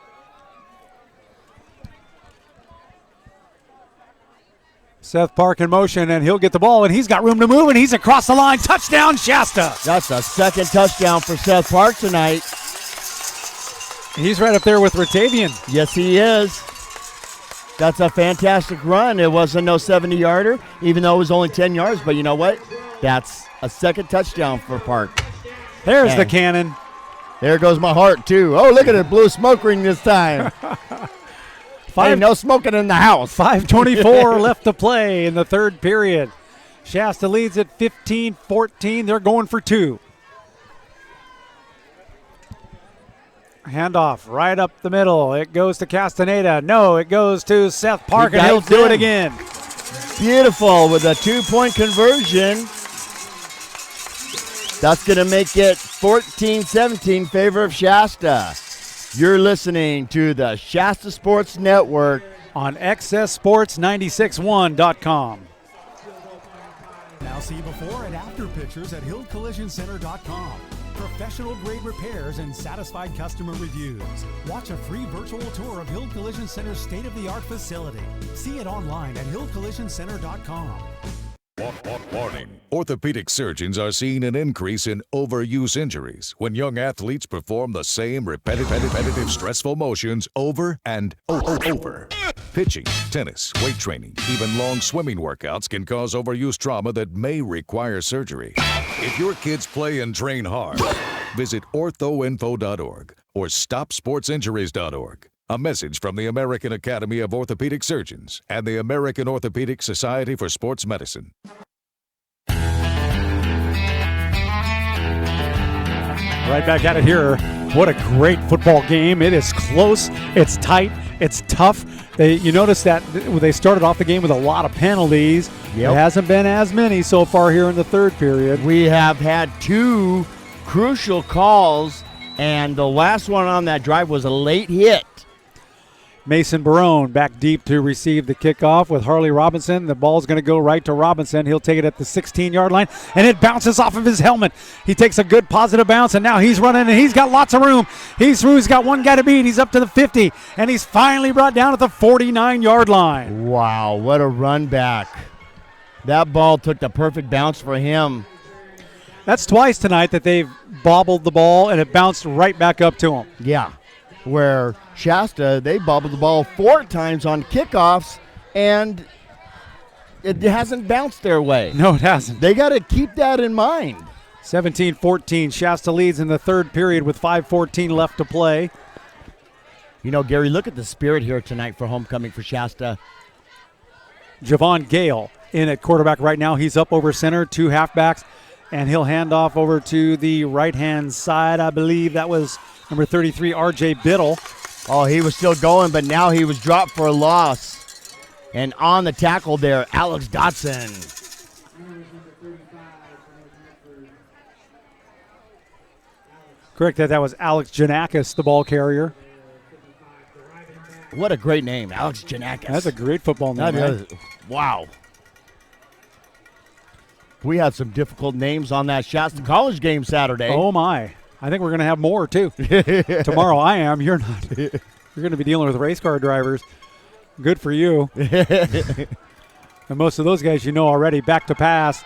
Seth Park in motion, and he'll get the ball, and he's got room to move, and he's across the line. Touchdown, Shasta. That's a second touchdown for Seth Park tonight. He's right up there with Ratavian. Yes, he is. That's a fantastic run. It wasn't no 70-yarder, even though it was only 10 yards. But you know what? That's a second touchdown for Park. There's the cannon. There goes my heart, too. Oh, look at it. Blue smoke ring this time. Hey, no smoking in the house. 5:24 left to play in the third period. Shasta leads at 15-14. They're going for 2. Handoff right up the middle. It goes to Castaneda. No, it goes to Seth Park, and he'll do it again. Beautiful with a 2-point conversion. That's going to make it 14-17 favor of Shasta. You're listening to the Shasta Sports Network on XSSports961.com. Now see before and after pictures at HillCollisionCenter.com. Professional grade repairs and satisfied customer reviews. Watch a free virtual tour of Hill Collision Center's state-of-the-art facility. See it online at HillCollisionCenter.com. Warning. Orthopedic surgeons are seeing an increase in overuse injuries when young athletes perform the same repetitive stressful motions over and over. Pitching, tennis, weight training, even long swimming workouts can cause overuse trauma that may require surgery. If your kids play and train hard, visit orthoinfo.org or stopsportsinjuries.org. A message from the American Academy of Orthopedic Surgeons and the American Orthopedic Society for Sports Medicine. Right back at it here. What a great football game. It is close. It's tight. It's tough. You notice that they started off the game with a lot of penalties. Yep. There hasn't been as many so far here in the third period. We have had 2 crucial calls, and the last one on that drive was a late hit. Mason Barone back deep to receive the kickoff with Harley Robinson. The ball's going to go right to Robinson. He'll take it at the 16-yard line, and it bounces off of his helmet. He takes a good positive bounce, and now he's running, and he's got lots of room. He's through. He's got one guy to beat. He's up to the 50, and he's finally brought down at the 49-yard line. Wow, what a run back. That ball took the perfect bounce for him. That's twice tonight that they've bobbled the ball, and it bounced right back up to him. Yeah, where Shasta, they bobbled the ball 4 times on kickoffs, and it hasn't bounced their way. No, it hasn't. They got to keep that in mind. 17-14. Shasta leads in the third period with 5:14 left to play. You know, Gary, look at the spirit here tonight for homecoming for Shasta. Javon Gale in at quarterback right now. He's up over center, 2 halfbacks, and he'll hand off over to the right-hand side. I believe that was number 33, R.J. Biddle. Oh, he was still going, but now he was dropped for a loss. And on the tackle there, Alex Dotson. Correct that was Alex Janakis, the ball carrier. What a great name, Alex Janakis. That's a great football name. That is, wow. We had some difficult names on that Shasta College game Saturday. Oh, my. I think we're going to have more, too. Tomorrow I am. You're not. You're going to be dealing with race car drivers. Good for you. And most of those guys you know already. Back to pass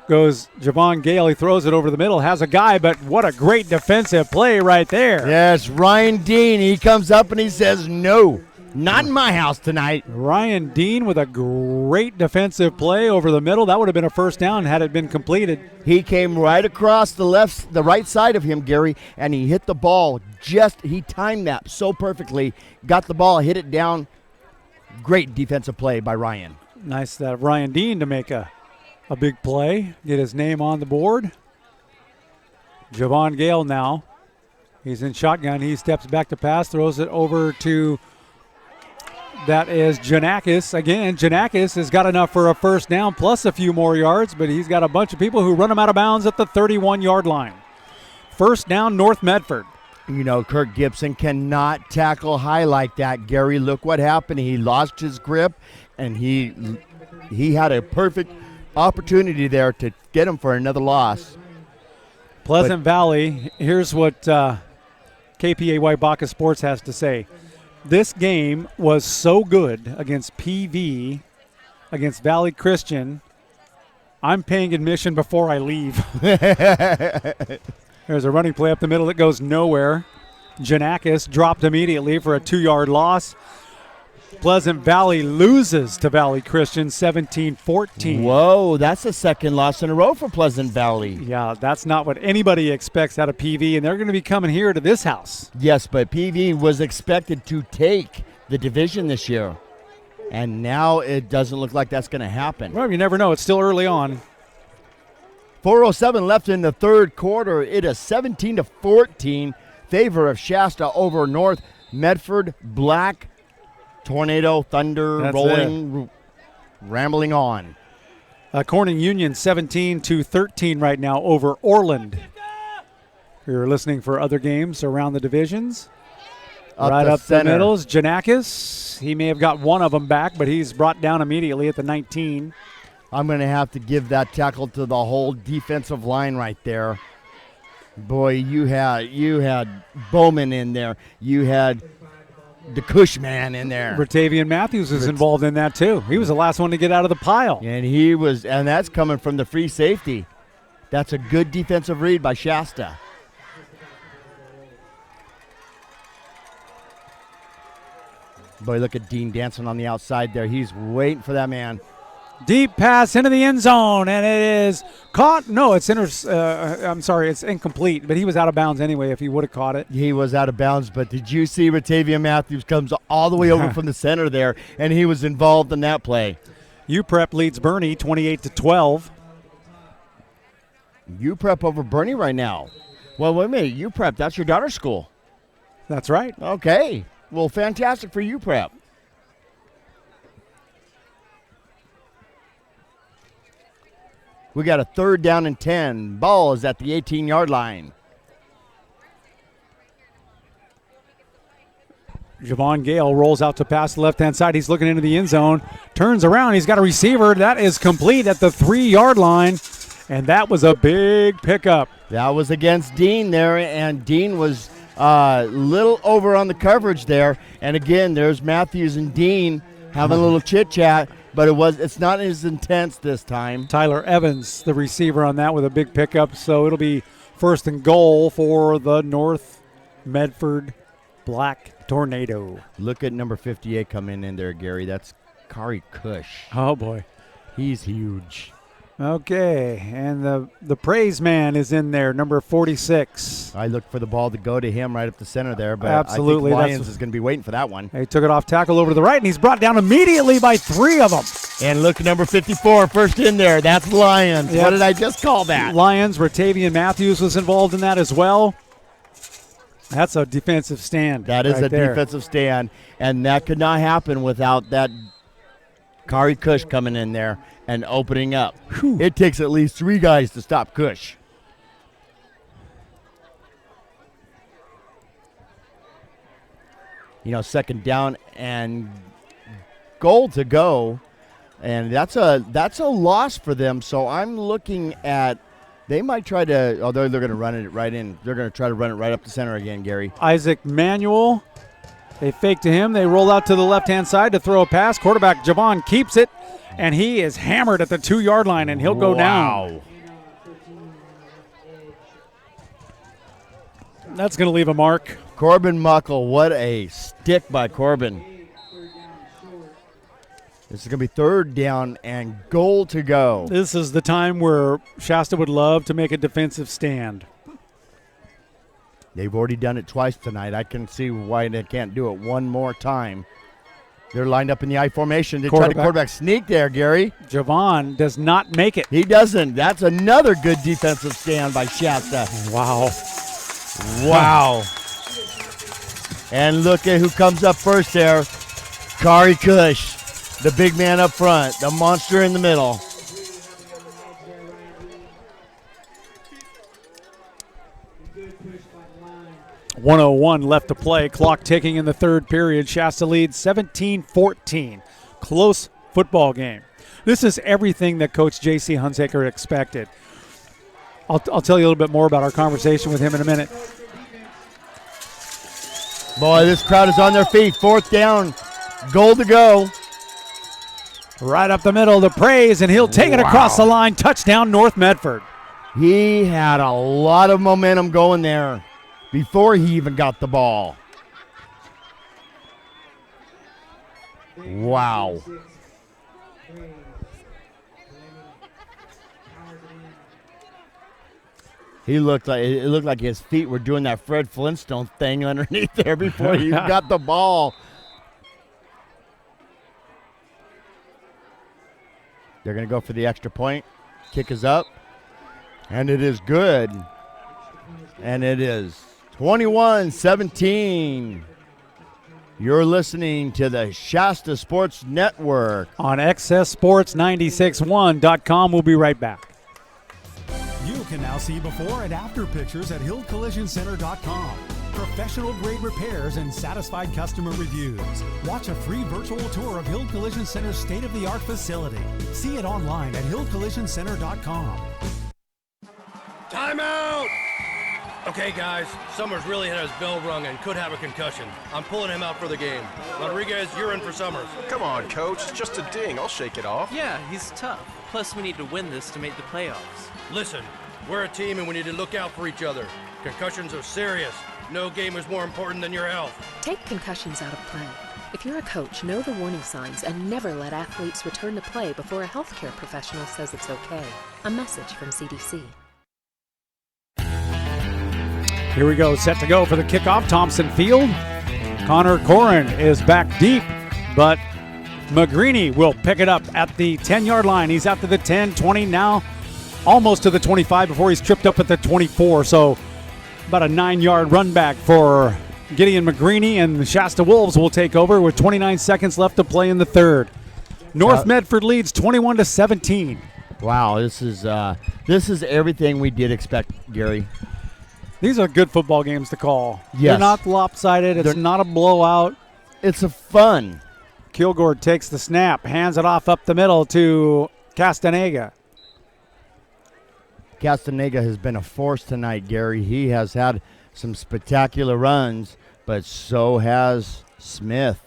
goes Javon Gale. He throws it over the middle. Has a guy, but what a great defensive play right there. Yes, Ryan Dean. He comes up and he says, no, not in my house tonight. Ryan Dean with a great defensive play over the middle. That would have been a first down had it been completed. He came right across the right side of him, Gary, and he hit the ball. He timed that so perfectly. Got the ball, hit it down. Great defensive play by Ryan. Nice that Ryan Dean to make a big play, get his name on the board. Javon Gale now. He's in shotgun. He steps back to pass, throws it over to, that is Janakis. Again, Janakis has got enough for a first down plus a few more yards, but he's got a bunch of people who run him out of bounds at the 31-yard line. First down, North Medford. You know, Kirk Gibson cannot tackle high like that, Gary. Look what happened. He lost his grip, and he had a perfect opportunity there to get him for another loss. Pleasant Valley, here's what KPAY Baca Sports has to say. This game was so good against PV, against Valley Christian, I'm paying admission before I leave. There's a running play up the middle that goes nowhere. Janakis dropped immediately for a 2-yard loss. Pleasant Valley loses to Valley Christian 17-14. Whoa, that's the second loss in a row for Pleasant Valley. Yeah, that's not what anybody expects out of PV, and they're going to be coming here to this house. Yes, but PV was expected to take the division this year, and now it doesn't look like that's going to happen. Well, you never know. It's still early on. 4:07 left in the third quarter. It is 17-14 favor of Shasta over North Medford. Black tornado, thunder, That's rolling, rambling on. Corning Union 17-13 right now over Orland. You're listening for other games around the divisions. Right up the middles, Janakis. He may have got one of them back, but he's brought down immediately at the 19. I'm going to have to give that tackle to the whole defensive line right there. Boy, you had Bowman in there. You had the Cush man in there. Ratavian Matthews was involved in that too. He was the last one to get out of the pile. And that's coming from the free safety. That's a good defensive read by Shasta. Boy, look at Dean dancing on the outside there. He's waiting for that man. Deep pass into the end zone, and it is caught. No, it's it's incomplete, but he was out of bounds anyway if he would have caught it. He was out of bounds, but did you see Ratavian Matthews comes all the way over from the center there, and he was involved in that play. UPrep leads Bernie 28-12. UPrep over Bernie right now. Well, wait a minute. UPrep, that's your daughter's school. That's right. Okay. Well, fantastic for UPrep. We got a 3rd down and 10. Ball is at the 18-yard line. Javon Gale rolls out to pass the left-hand side. He's looking into the end zone. Turns around. He's got a receiver. That is complete at the 3-yard line. And that was a big pickup. That was against Dean there, and Dean was a little over on the coverage there. And again, there's Matthews and Dean having a little chit-chat, but it's not as intense this time. Tyler Evans, the receiver on that with a big pickup. So it'll be 1st and goal for the North Medford Black Tornado. Look at number 58 coming in there, Gary. That's Kari Cush. Oh, boy. He's huge. Okay, and the praise man is in there, number 46. I look for the ball to go to him right up the center there, but absolutely, I think Lyons is going to be waiting for that one. He took it off tackle over to the right, and he's brought down immediately by 3 of them. And look at number 54, first in there. That's Lyons. Yep. What did I just call that? Lyons. Ratavian Matthews was involved in that as well. That's a defensive stand. That is right a there. defensive stand, and that could not happen without that Kari Cush coming in there and opening up. Whew. It takes at least 3 guys to stop Cush. You know, 2nd down and goal to go, and that's a loss for them. So I'm looking at they might try to. Oh, they're going to run it right in. They're going to try to run it right up the center again, Gary. Isaac Manuel. They fake to him. They roll out to the left-hand side to throw a pass. Quarterback Javon keeps it, and he is hammered at the 2-yard line, and he'll go down. That's going to leave a mark. Corbin Muckle, what a stick by Corbin. This is going to be 3rd down and goal to go. This is the time where Shasta would love to make a defensive stand. They've already done it twice tonight. I can see why they can't do it one more time. They're lined up in the I formation. They try to quarterback sneak there, Gary. Javon does not make it. He doesn't. That's another good defensive stand by Shasta. Wow. Wow. And look at who comes up first there. Kari Cush, the big man up front, the monster in the middle. .101 left to play. Clock ticking in the 3rd period. Shasta leads 17-14. Close football game. This is everything that Coach J.C. Hunsaker expected. I'll tell you a little bit more about our conversation with him in a minute. Boy, this crowd is on their feet. 4th down. Goal to go. Right up the middle, the praise, and he'll take it across the line. Touchdown, North Medford. He had a lot of momentum going there before he even got the ball. Wow. It looked like his feet were doing that Fred Flintstone thing underneath there before he got the ball. They're going to go for the extra point. Kick is up. And it is good. And it is 21-17. You're listening to the Shasta Sports Network. On XSSports961.com. We'll be right back. You can now see before and after pictures at hillcollisioncenter.com. Professional grade repairs and satisfied customer reviews. Watch a free virtual tour of Hill Collision Center's state-of-the-art facility. See it online at hillcollisioncenter.com. Timeout! Okay, guys, Summers really had his bell rung and could have a concussion. I'm pulling him out for the game. Rodriguez, you're in for Summers. Come on, Coach. It's just a ding. I'll shake it off. Yeah, he's tough. Plus, we need to win this to make the playoffs. Listen, we're a team and we need to look out for each other. Concussions are serious. No game is more important than your health. Take concussions out of play. If you're a coach, know the warning signs and never let athletes return to play before a healthcare professional says it's okay. A message from CDC. Here we go, set to go for the kickoff. Thompson Field. Connor Corrin is back deep, but McGreeny will pick it up at the 10-yard line. He's out to the 10, 20 now, almost to the 25 before he's tripped up at the 24. So about a 9-yard run back for Gideon McGreeny, and the Shasta Wolves will take over with 29 seconds left to play in the third. North Medford leads 21-17. Wow, this is everything we did expect, Gary. These are good football games to call. Yes. They're not lopsided. It's not a blowout. It's a fun. Kilgore takes the snap, hands it off up the middle to Castaneda. Castaneda has been a force tonight, Gary. He has had some spectacular runs, but so has Smith.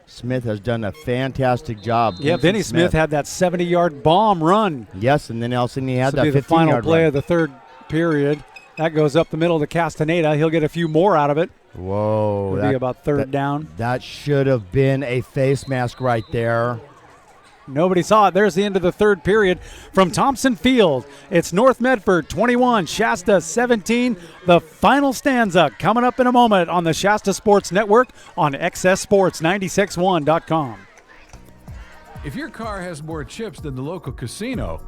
Smith has done a fantastic job. Yeah, Vinny Smith had that 70-yard bomb run. Yes, and then Elson, he had that 15-yard run. The final play of the third period. That goes up the middle to Castaneda. He'll get a few more out of it. Whoa. It'll be about third down. That should have been a face mask right there. Nobody saw it. There's the end of the third period from Thompson Field. It's North Medford 21, Shasta 17. The final stanza coming up in a moment on the Shasta Sports Network on XSSports961.com. If your car has more chips than the local casino,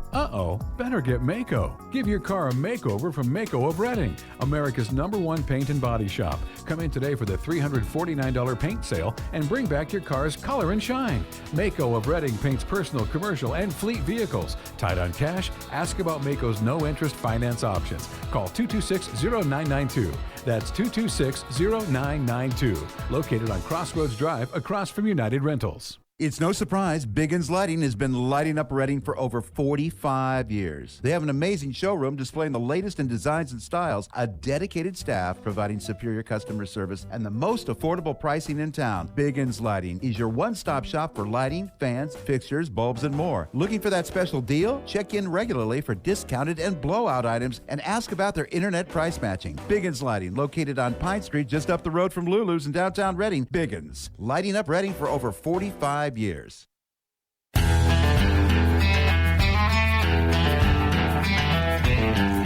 better get Mako. Give your car a makeover from Mako of Reading, America's #1 paint and body shop. Come in today for the $349 paint sale and bring back your car's color and shine. Mako of Reading paints personal, commercial, and fleet vehicles. Tight on cash? Ask about Mako's no-interest finance options. Call 226-0992. That's 226-0992. Located on Crossroads Drive across from United Rentals. It's no surprise, Biggins Lighting has been lighting up Reading for over 45 years. They have an amazing showroom displaying the latest in designs and styles, a dedicated staff providing superior customer service, and the most affordable pricing in town. Biggins Lighting is your one-stop shop for lighting, fans, fixtures, bulbs, and more. Looking for that special deal? Check in regularly for discounted and blowout items and ask about their internet price matching. Biggins Lighting, located on Pine Street just up the road from Lulu's in downtown Reading. Biggins, lighting up Reading for over 45 years.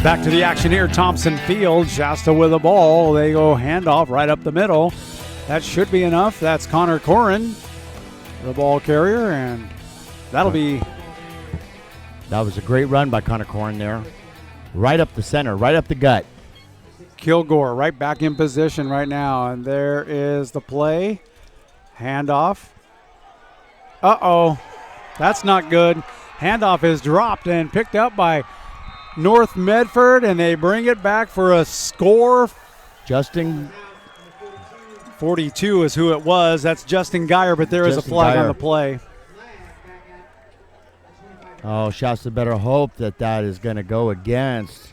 Back to the action here, Thompson Field. Shasta with the ball. They go handoff right up the middle. That should be enough. That's Connor Corrin, the ball carrier, and that'll be... That was a great run by Connor Corrin there. Right up the center, right up the gut. Kilgore right back in position right now, and there is the play. Handoff. That's not good. Handoff is dropped and picked up by North Medford, and they bring it back for a score. Justin 42 is who it was. That's Justin Geyer, but there is a flag on the play. Oh, Shasta better hope that is going to go against.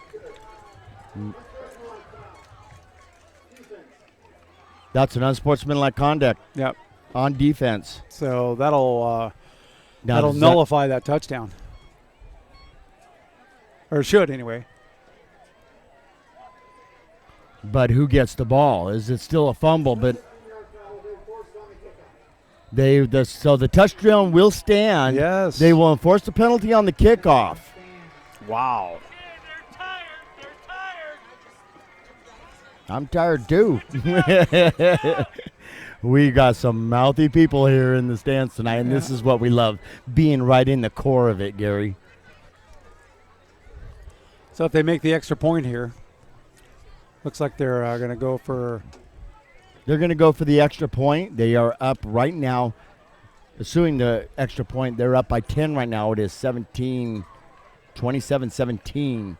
That's an unsportsmanlike conduct. Yep. On defense. So that'll nullify that touchdown. Or should, anyway. But who gets the ball? Is it still a fumble? But so the touchdown will stand. Yes. They will enforce the penalty on the kickoff. Wow. I'm tired too. We got some mouthy people here in the stands tonight, and this is what we love, being right in the core of it, Gary. So if they make the extra point here, looks like they're going to go for... They're going to go for the extra point. They are up right now. Assuming the extra point, they're up by 10 right now. It is 27-17.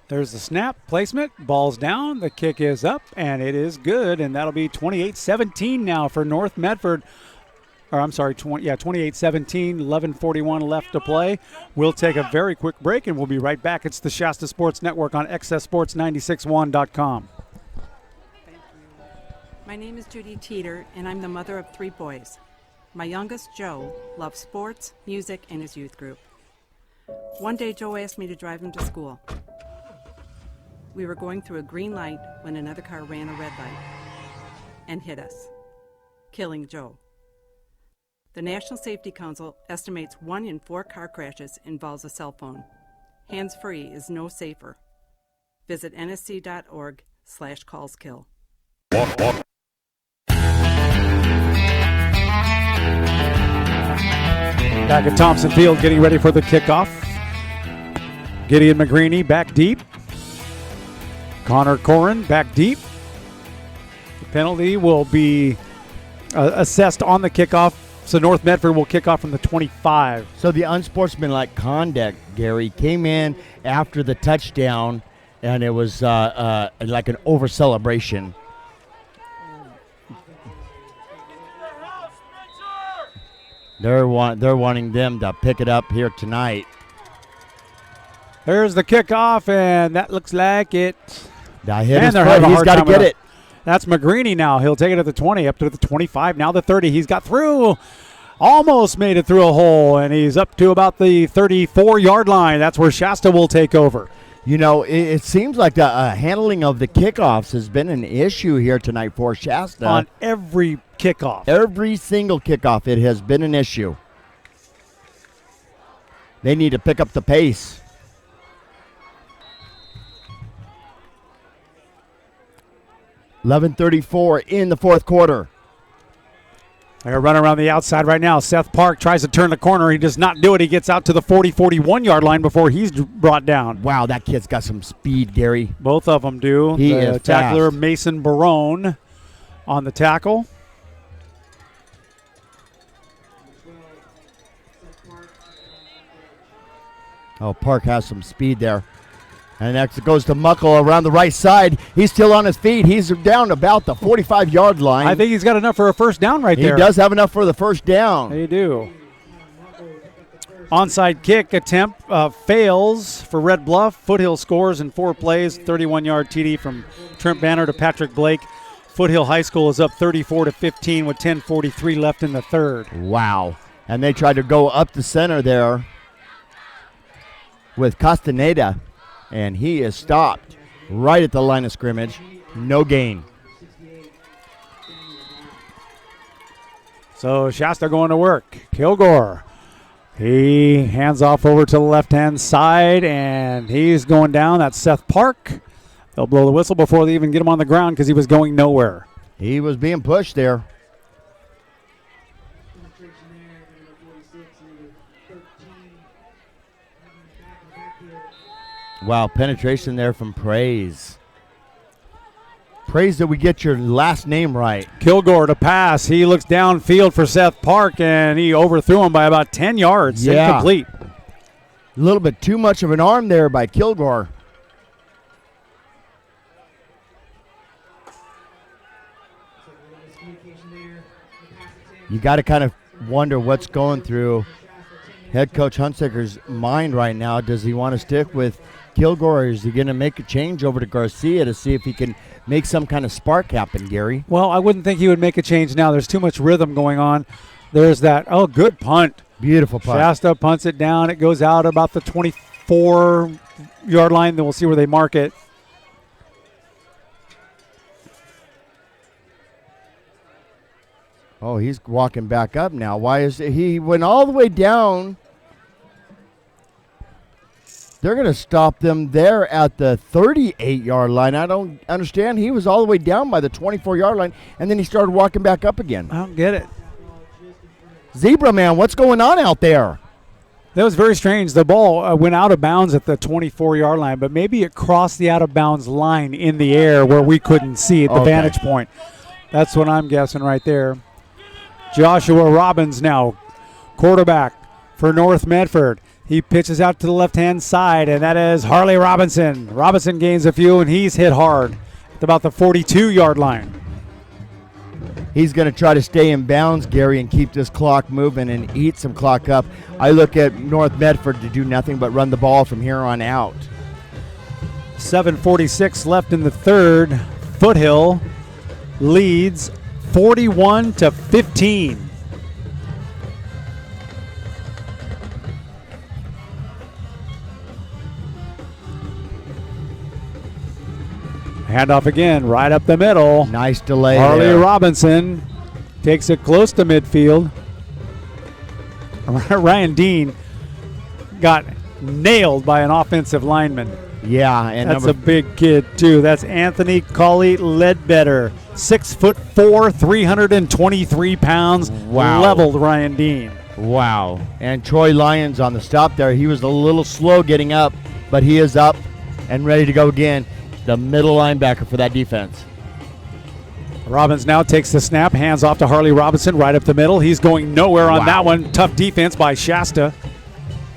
There's the snap, placement, ball's down, the kick is up, and it is good, and that'll be 28-17 now for North Medford. 28-17, 11:41 left to play. We'll take a very quick break, and we'll be right back. It's the Shasta Sports Network on XSSports961.com. My name is Judy Teeter, and I'm the mother of 3 boys. My youngest, Joe, loves sports, music, and his youth group. One day, Joe asked me to drive him to school. We were going through a green light when another car ran a red light and hit us, killing Joe. The National Safety Council estimates 1 in 4 car crashes involves a cell phone. Hands-free is no safer. Visit nsc.org/callskill. Back at Thompson Field, getting ready for the kickoff. Gideon McGreeny back deep. Connor Corrin back deep. The penalty will be assessed on the kickoff, so North Medford will kick off from the 25. So the unsportsmanlike conduct, Gary, came in after the touchdown, and it was like an over-celebration. They're wanting them to pick it up here tonight. There's the kickoff, and that looks like it. That hit his foot. He's got to get it. That's McGreeny now. He'll take it at the 20, up to the 25, now the 30. He's got through. Almost made it through a hole, and he's up to about the 34-yard line. That's where Shasta will take over. You know, it seems like the handling of the kickoffs has been an issue here tonight for Shasta. On every kickoff. Every single kickoff, it has been an issue. They need to pick up the pace. .11:34 in the fourth quarter. They're running around the outside right now. Seth Park tries to turn the corner. He does not do it. He gets out to the 41-yard line before he's brought down. Wow, that kid's got some speed, Gary. Both of them do. He is tackler, fast. Mason Barone, on the tackle. Oh, Park has some speed there. And next it goes to Muckle around the right side. He's still on his feet. He's down about the 45-yard line. I think he's got enough for a first down right there. He does have enough for the first down. They do. Onside kick attempt fails for Red Bluff. Foothill scores in 4 plays. 31-yard TD from Trent Banner to Patrick Blake. Foothill High School is up 34-15 with 10:43 left in the third. Wow. And they tried to go up the center there with Castaneda. And he is stopped right at the line of scrimmage. No gain. So Shasta going to work. Kilgore. He hands off over to the left-hand side, and he's going down. That's Seth Park. They'll blow the whistle before they even get him on the ground because he was going nowhere. He was being pushed there. Wow, penetration there from Praise. Praise that we get your last name right. Kilgore to pass. He looks downfield for Seth Park, and he overthrew him by about 10 yards. Yeah. Incomplete. A little bit too much of an arm there by Kilgore. You got to kind of wonder what's going through head coach Hunsaker's mind right now. Does he want to stick with Kilgore, or is he going to make a change over to Garcia to see if he can make some kind of spark happen, Gary? Well, I wouldn't think he would make a change now. There's too much rhythm going on. There's that, good punt. Beautiful punt. Shasta punts it down. It goes out about the 24-yard line. Then we'll see where they mark it. Oh, he's walking back up now. Why is it? He went all the way down. They're going to stop them there at the 38-yard line. I don't understand. He was all the way down by the 24-yard line, and then he started walking back up again. I don't get it. Zebra man, what's going on out there? That was very strange. The ball went out of bounds at the 24-yard line, but maybe it crossed the out-of-bounds line in the air where we couldn't see at the vantage point. That's what I'm guessing right there. Joshua Robbins now, quarterback for North Medford. He pitches out to the left-hand side, and that is Harley Robinson. Robinson gains a few, and he's hit hard at about the 42-yard line. He's going to try to stay in bounds, Gary, and keep this clock moving and eat some clock up. I look at North Medford to do nothing but run the ball from here on out. 7:46 left in the third. Foothill leads 41-15. Handoff again, right up the middle. Nice delay. Harley there. Robinson takes it close to midfield. Ryan Dean got nailed by an offensive lineman. Yeah, and that's a big kid too. That's Anthony Colley Ledbetter, 6'4", 323 pounds. Wow. Leveled Ryan Dean. Wow. And Troy Lyons on the stop there. He was a little slow getting up, but he is up and ready to go again. The middle linebacker for that defense. Robbins now takes the snap, hands off to Harley Robinson right up the middle. He's going nowhere on that one. Tough defense by Shasta.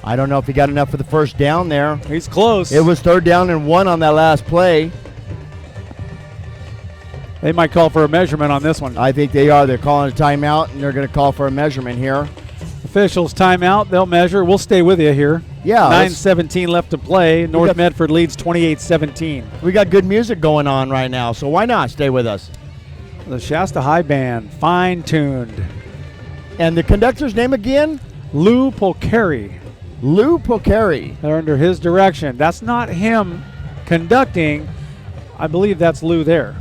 I don't know if he got enough for the first down there. He's close. It was 3rd down and 1 on that last play. They might call for a measurement on this one. I think they are. They're calling a timeout, and they're going to call for a measurement here. Officials timeout. They'll measure. We'll stay with you here. Yeah. 9:17 left to play. North Medford leads 28-17. We got good music going on right now, so why not stay with us? The Shasta High Band, fine-tuned. And the conductor's name again? Lou Polcari. Lou Polcari. They're under his direction. That's not him conducting. I believe that's Lou there.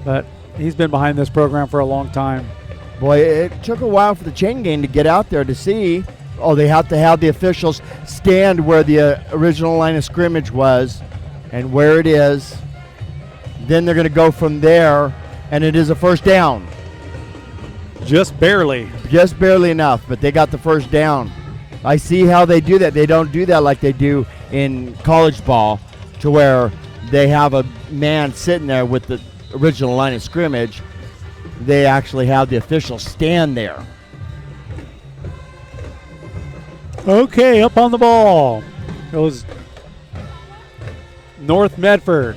But he's been behind this program for a long time. Boy, it took a while for the chain gang to get out there to see. Oh, they have to have the officials stand where the original line of scrimmage was and where it is. Then they're going to go from there, and it is a first down. Just barely. Just barely enough, but they got the first down. I see how they do that. They don't do that like they do in college ball, to where they have a man sitting there with the original line of scrimmage. They actually have the officials stand there. Okay, up on the ball goes North Medford.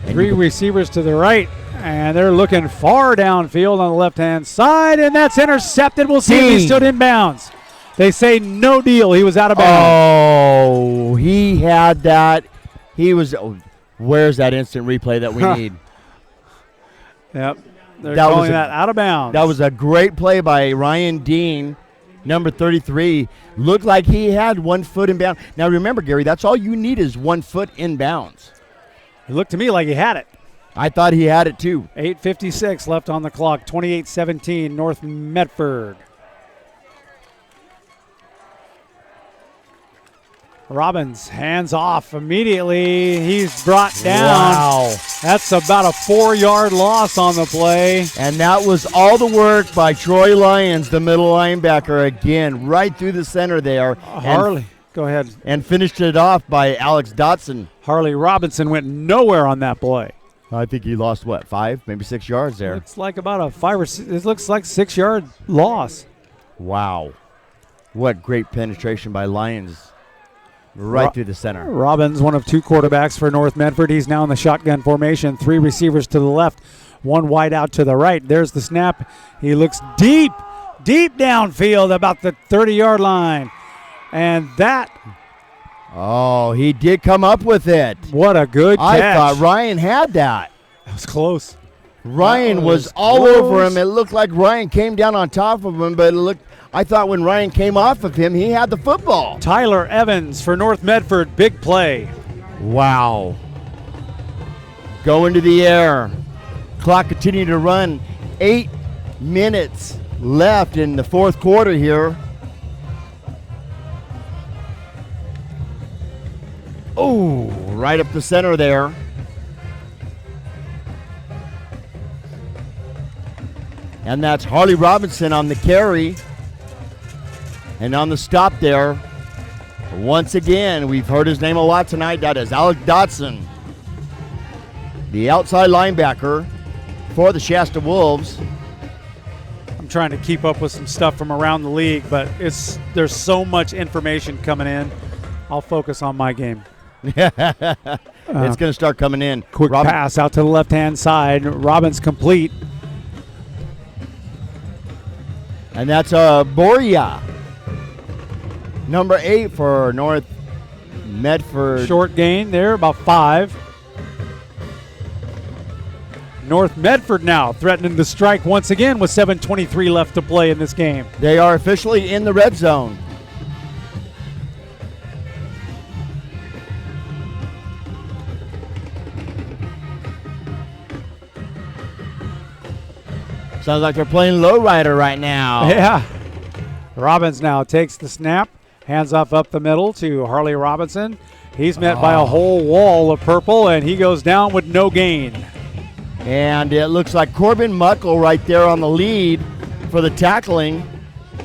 3 receivers to the right, and they're looking far downfield on the left-hand side, and that's intercepted. We'll see if he stood in bounds. They say no deal. He was out of bounds. Oh, he had that. He was. Oh, where's that instant replay that we need? Yep. They're calling that out of bounds. That was a great play by Ryan Dean, number 33. Looked like he had 1 foot in bounds. Now remember, Gary, that's all you need is 1 foot in bounds. It looked to me like he had it. I thought he had it too. 8:56 left on the clock. 28-17 North Medford. Robbins hands off immediately. He's brought down. Wow. That's about a 4-yard loss on the play. And that was all the work by Troy Lyons, the middle linebacker, again, right through the center there. Harley, go ahead. And finished it off by Alex Dotson. Harley Robinson went nowhere on that play. I think he lost, 5, maybe 6 yards there. It's like about a 5 or 6, it looks like 6-yard loss. Wow. What great penetration by Lyons. Right through the center. Robbins, one of 2 quarterbacks for North Medford. He's now in the shotgun formation. 3 receivers to the left, 1 wide out to the right. There's the snap. He looks deep downfield about the 30-yard line. And that. Oh, he did come up with it. What a good catch. I thought Ryan had that. That was close. Ryan was all over him. It looked like Ryan came down on top of him, but I thought when Ryan came off of him, he had the football. Tyler Evans for North Medford, big play. Wow. Going to the air. Clock continued to run. 8 minutes left in the 4th quarter here. Oh, right up the center there. And that's Harley Robinson on the carry. And on the stop there, once again, we've heard his name a lot tonight. That is Alex Dotson, the outside linebacker for the Shasta Wolves. I'm trying to keep up with some stuff from around the league, but there's so much information coming in. I'll focus on my game. It's going to start coming in. Quick pass out to the left-hand side. Robbins complete. And that's Boria. Number 8 for North Medford. Short gain there, about 5. North Medford now threatening to strike once again with 7:23 left to play in this game. They are officially in the red zone. Sounds like they're playing lowrider right now. Yeah. Robbins now takes the snap, hands off up the middle to Harley Robinson. He's met by a whole wall of purple, and he goes down with no gain. And it looks like Corbin Muckle right there on the lead for the tackling.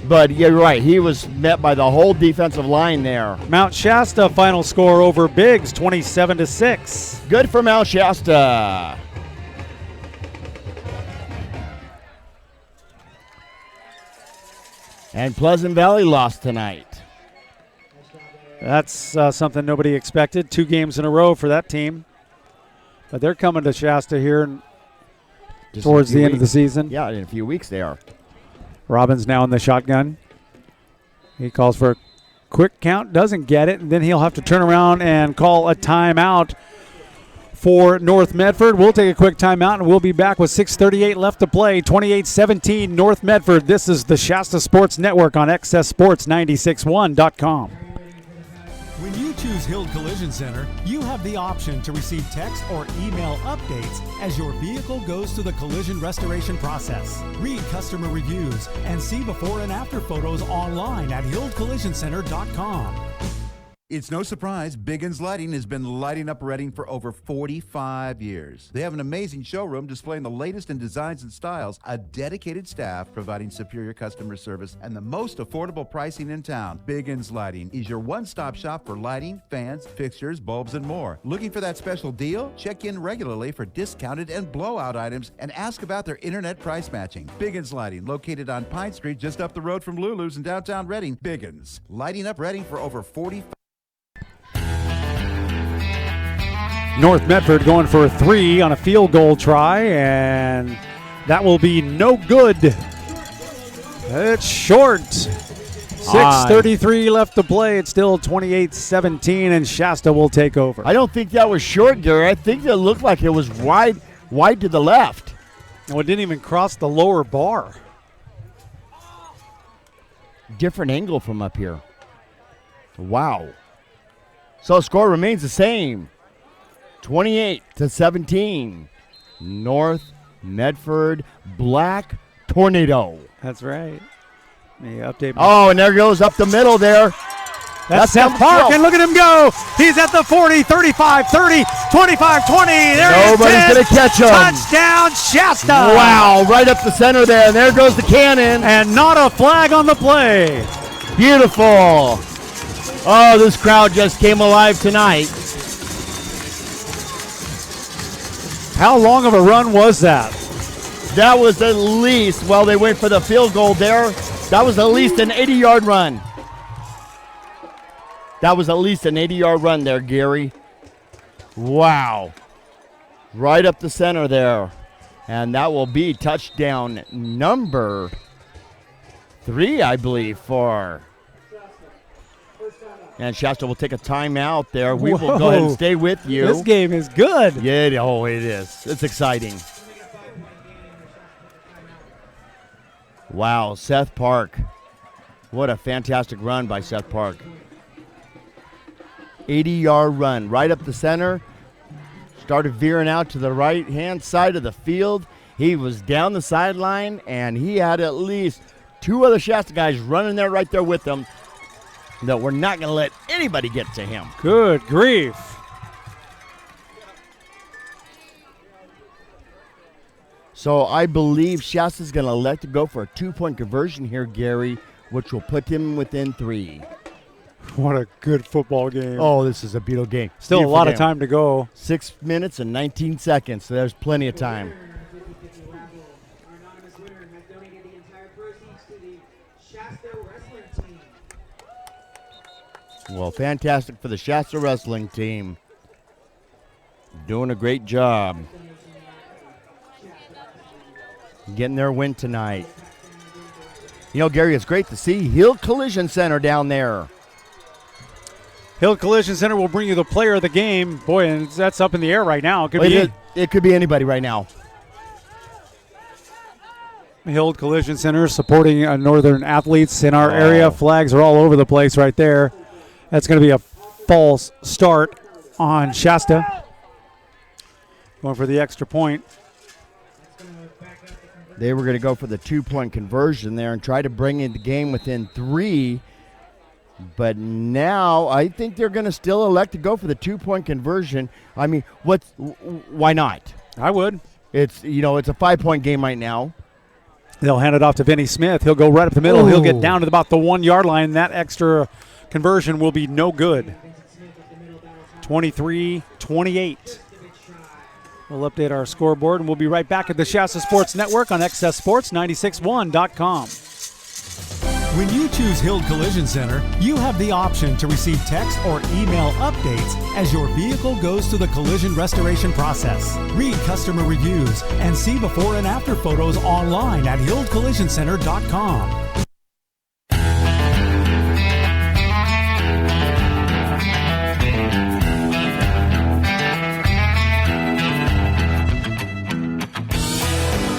But you're right, he was met by the whole defensive line there. Mount Shasta final score over Biggs, 27-6. Good for Mount Shasta. And Pleasant Valley lost tonight. That's something nobody expected. 2 games in a row for that team. But they're coming to Shasta here towards the end of the season. Yeah, in a few weeks they are. Robbins now in the shotgun. He calls for a quick count, doesn't get it, and then he'll have to turn around and call a timeout for North Medford. We'll take a quick timeout, and we'll be back with 6:38 left to play. 28-17 North Medford. This is the Shasta Sports Network on XSSports961.com. When you choose Hill Collision Center, you have the option to receive text or email updates as your vehicle goes through the collision restoration process. Read customer reviews and see before and after photos online at hillcollisioncenter.com. It's no surprise Biggins Lighting has been lighting up Reading for over 45 years. They have an amazing showroom displaying the latest in designs and styles, a dedicated staff providing superior customer service, and the most affordable pricing in town. Biggins Lighting is your one-stop shop for lighting, fans, fixtures, bulbs, and more. Looking for that special deal? Check in regularly for discounted and blowout items and ask about their internet price matching. Biggins Lighting, located on Pine Street just up the road from Lulu's in downtown Reading. Biggins, lighting up Reading for over 45. North Medford going for a 3 on a field goal try, and that will be no good. It's short. 6:33 left to play. It's still 28-17, and Shasta will take over. I don't think that was short, Gary. I think it looked like it was wide to the left. Well, it didn't even cross the lower bar. Different angle from up here. Wow. So score remains the same. 28-17. North Medford Black Tornado. That's right. Update. Oh, and there goes up the middle there. That's Seth Park, and look at him go. He's at the 40, 35, 30, 25, 20. There he is. Nobody's going to catch him. Touchdown, Shasta. Wow, right up the center there. And there goes the cannon. And not a flag on the play. Beautiful. Oh, this crowd just came alive tonight. How long of a run was that? That was at least, well, they went for the field goal there. That was at least an 80-yard run. That was at least an 80-yard run there, Gary. Wow. Right up the center there. And that will be touchdown number 3, I believe, for... And Shasta will take a timeout there. We will go ahead and stay with you. This game is good. Yeah, it is. It's exciting. Wow, Seth Park. What a fantastic run by Seth Park. 80-yard run right up the center. Started veering out to the right-hand side of the field. He was down the sideline, and he had at least 2 other Shasta guys running there right there with him. That we're not going to let anybody get to him. Good grief. So I believe Shasta's going to elect to go for a 2-point conversion here, Gary, which will put him within 3. What a good football game. Oh, this is a beautiful game. Still a lot of time to go. 6 minutes and 19 seconds, so there's plenty of time. Well, fantastic for the Shasta wrestling team. Doing a great job. Getting their win tonight. You know, Gary, it's great to see Hill Collision Center down there. Hill Collision Center will bring you the player of the game. Boy, and that's up in the air right now. It could be anybody right now. Hill Collision Center supporting Northern athletes in our area. Flags are all over the place right there. That's going to be a false start on Shasta. Going for the extra point. They were going to go for the 2-point conversion there and try to bring in the game within 3. But now I think they're going to still elect to go for the 2-point conversion. I mean, why not? I would. It's a 5-point game right now. They'll hand it off to Vinny Smith. He'll go right up the middle. Ooh. He'll get down to about the 1-yard line. That extra conversion will be no good. 23-28. We'll update our scoreboard, and we'll be right back at the Shasta Sports Network on XSSports961.com. When you choose Hill Collision Center, you have the option to receive text or email updates as your vehicle goes through the collision restoration process. Read customer reviews and see before and after photos online at hillcollisioncenter.com.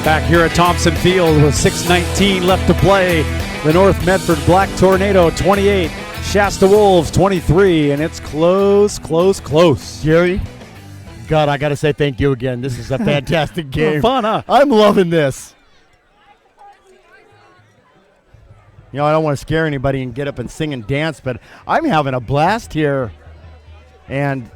Back here at Thompson Field with 6:19 left to play. The North Medford Black Tornado 28, Shasta Wolves 23, and it's close. Jerry, God, I got to say thank you again. This is a fantastic game. Fun, huh? I'm loving this. You know, I don't want to scare anybody and get up and sing and dance, but I'm having a blast here. And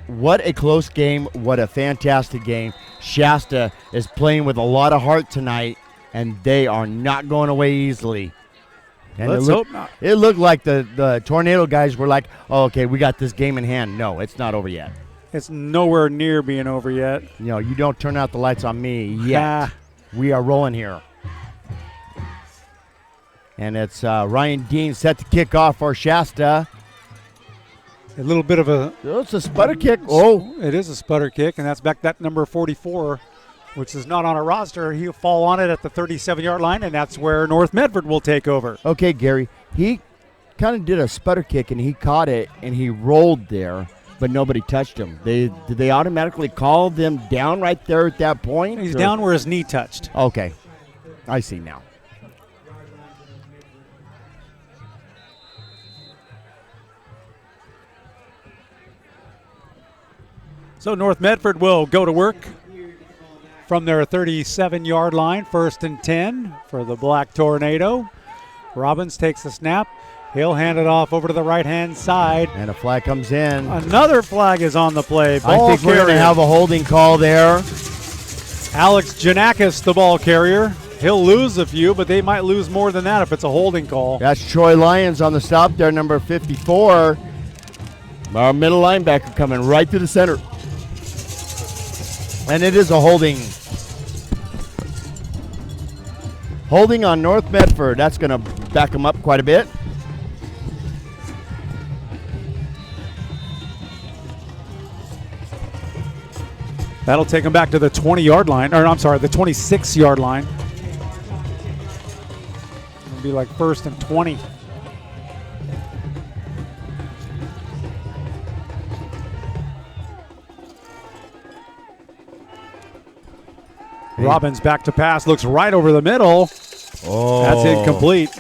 what a close game. What a fantastic game. Shasta is playing with a lot of heart tonight, and they are not going away easily. And Let's hope not. It looked like the Tornado guys were like, oh, okay, we got this game in hand. No, it's not over yet. It's nowhere near being over yet. You know, you don't turn out the lights on me yet. We are rolling here. And it's Ryan Dean set to kick off for Shasta. A little bit of a... It's a sputter kick. Oh. It is a sputter kick, and that's back that number 44, which is not on a roster. He'll fall on it at the 37-yard line, and that's where North Medford will take over. Okay, Gary. He kind of did a sputter kick, and he caught it, and he rolled there, but nobody touched him. Did they automatically call them down right there at that point? He's down where his knee touched. Okay. I see now. So North Medford will go to work from their 37-yard line, 1st and 10 for the Black Tornado. Robbins takes the snap. He'll hand it off over to the right-hand side. And a flag comes in. Another flag is on the play. Ball I think we're going to have a holding call there. Alex Janakis, the ball carrier. He'll lose a few, but they might lose more than that if it's a holding call. That's Troy Lyons on the stop there, number 54. Our middle linebacker coming right to the center. And it is a holding. Holding on North Medford. That's going to back them up quite a bit. That'll take them back to the 20-yard line. Or, I'm sorry, the 26-yard line. It'll be like 1st and 20. Robbins back to pass, looks right over the middle. Oh. That's incomplete.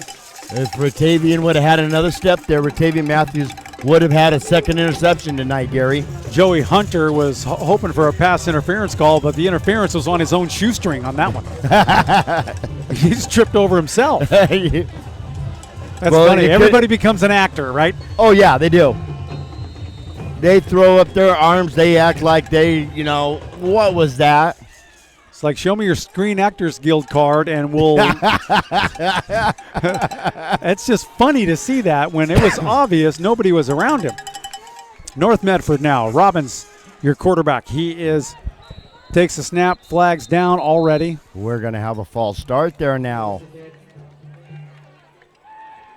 If Ratavian would have had another step there, Ratavian Matthews would have had a second interception tonight, Gary. Joey Hunter was hoping for a pass interference call, but the interference was on his own shoestring on that one. He's tripped over himself. That's funny. Everybody becomes an actor, right? Oh, yeah, they do. They throw up their arms. They act like they, what was that? It's like, show me your Screen Actors Guild card, and we'll... It's just funny to see that when it was obvious nobody was around him. North Medford now. Robbins, your quarterback. He takes the snap, flags down already. We're going to have a false start there now.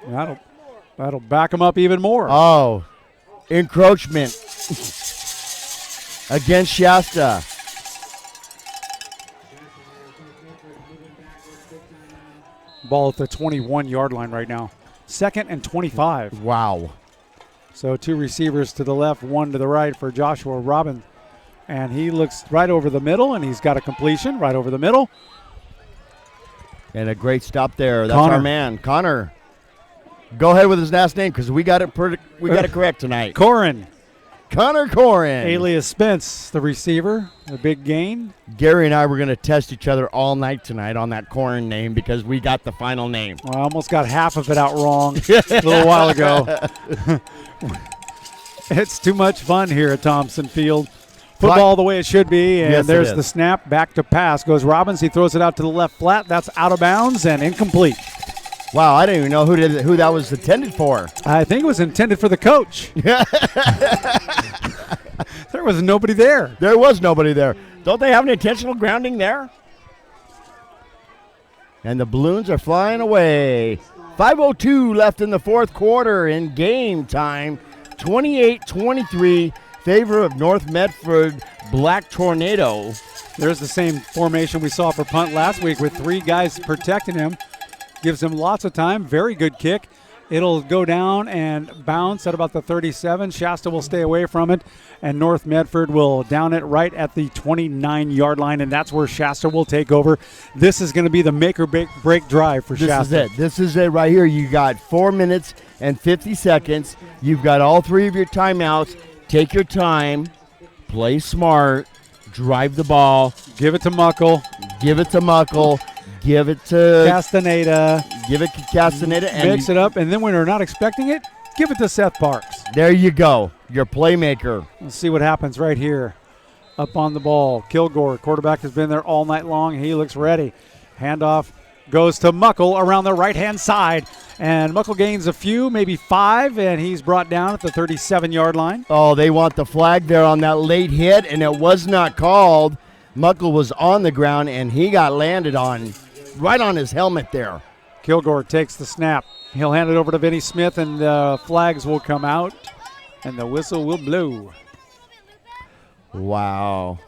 That'll back him up even more. Oh, encroachment against Shasta. Ball at the 21-yard line right now. 2nd and 25. Wow. So 2 receivers to the left, 1 to the right for Joshua Robin. And he looks right over the middle, and he's got a completion right over the middle. And a great stop there. That's Connor. our man, Connor. Go ahead with his last name because we got it correct tonight. Corin. Connor Corin. Alias Spence, the receiver, a big gain. Gary and I were going to test each other all night tonight on that Corin name because we got the final name. Well, I almost got half of it out wrong a little while ago. It's too much fun here at Thompson Field. Football the way it should be, and Yes, there's it the is. snap. Back to pass goes Robbins. He throws it out to the left flat. That's out of bounds and incomplete. Wow, I didn't even know who that was intended for. I think it was intended for the coach. There was nobody there. There was nobody there. Don't they have an intentional grounding there? And the balloons are flying away. 5:02 left in the fourth quarter in game time. 28-23, favor of North Medford Black Tornado. There's the same formation we saw for punt last week with 3 guys protecting him. Gives him lots of time. Very good kick. It'll go down and bounce at about the 37. Shasta will stay away from it, and North Medford will down it right at the 29-yard line, and that's where Shasta will take over. This is going to be the make or break drive for Shasta. This is it right here. You got 4 minutes and 50 seconds. You've got all 3 of your timeouts. Take your time. Play smart. Drive the ball. Give it to Muckle. Give it to Muckle. Give it to Castaneda. Give it to Castaneda. And Mix it up, and then when they're not expecting it, give it to Seth Parks. There you go. Your playmaker. Let's see what happens right here. Up on the ball. Kilgore, quarterback, has been there all night long. He looks ready. Handoff goes to Muckle around the right-hand side. And Muckle gains a few, maybe 5, and he's brought down at the 37-yard line. Oh, they want the flag there on that late hit, and it was not called. Muckle was on the ground, and he got landed on right on his helmet there. Kilgore takes the snap. He'll hand it over to Vinny Smith, and the flags will come out, and the whistle will blow. Wow.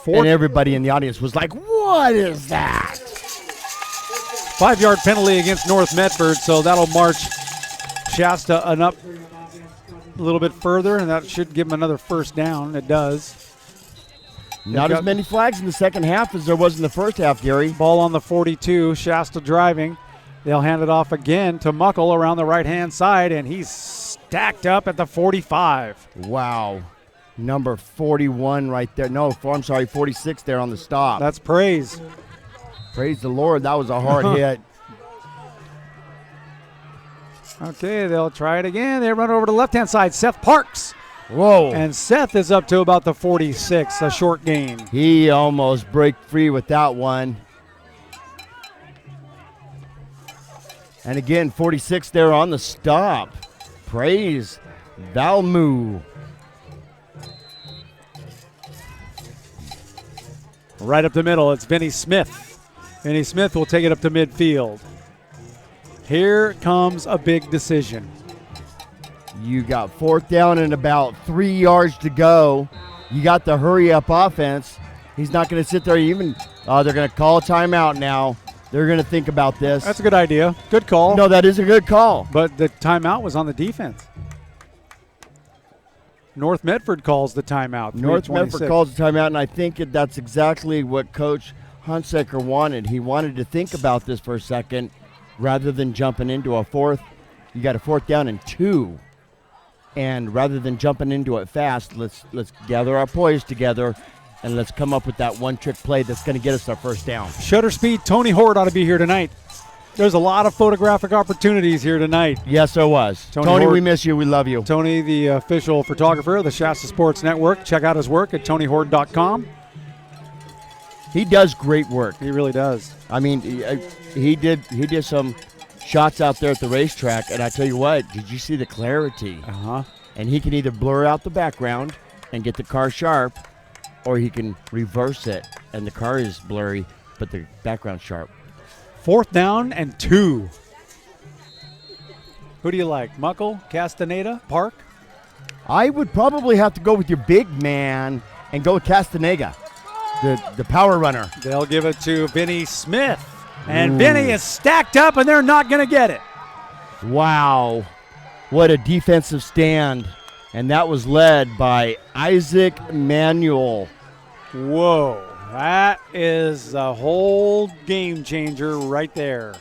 And everybody in the audience was like, what is that? 5-yard penalty against North Medford, so that'll march Shasta up a little bit further, and that should give them another first down. It does. Not as many flags in the second half as there was in the first half, Gary. Ball on the 42, Shasta driving. They'll hand it off again to Muckle around the right-hand side, and he's stacked up at the 45. Wow. Number 41 right there. No, I'm sorry, 46 there on the stop. That's praise. Praise the Lord. That was a hard hit. Okay, they'll try it again. They run over to the left-hand side. Seth Parks. Whoa. And Seth is up to about the 46, a short gain. He almost break free with that one. And again, 46 there on the stop. Praise Valmu. Right up the middle, it's Vinny Smith. Vinny Smith will take it up to midfield. Here comes a big decision. You got 4th down and about 3 yards to go. You got the hurry-up offense. He's not going to sit there even. They're going to call a timeout now. They're going to think about this. That's a good idea. Good call. No, that is a good call. But the timeout was on the defense. North Medford calls the timeout. North Medford calls the timeout, and I think that's exactly what Coach Hunsaker wanted. He wanted to think about this for a second rather than jumping into a 4th. You got a 4th down and 2. And rather than jumping into it fast, let's gather our poise together and let's come up with that one-trick play that's going to get us our first down. Shutter speed, Tony Hort ought to be here tonight. There's a lot of photographic opportunities here tonight. Yes, there was. Tony, we miss you. We love you. Tony, the official photographer of the Shasta Sports Network. Check out his work at TonyHort.com. He does great work. He really does. I mean, he did some shots out there at the racetrack, and I tell you what, did you see the clarity? Uh-huh. And he can either blur out the background and get the car sharp, or he can reverse it, and the car is blurry, but the background's sharp. 4th down and 2. Who do you like, Muckle, Castaneda, Park? I would probably have to go with your big man and go with Castaneda, the power runner. They'll give it to Vinny Smith. And Vinny is stacked up, and they're not going to get it. Wow. What a defensive stand. And that was led by Isaac Manuel. Whoa. That is a whole game changer right there.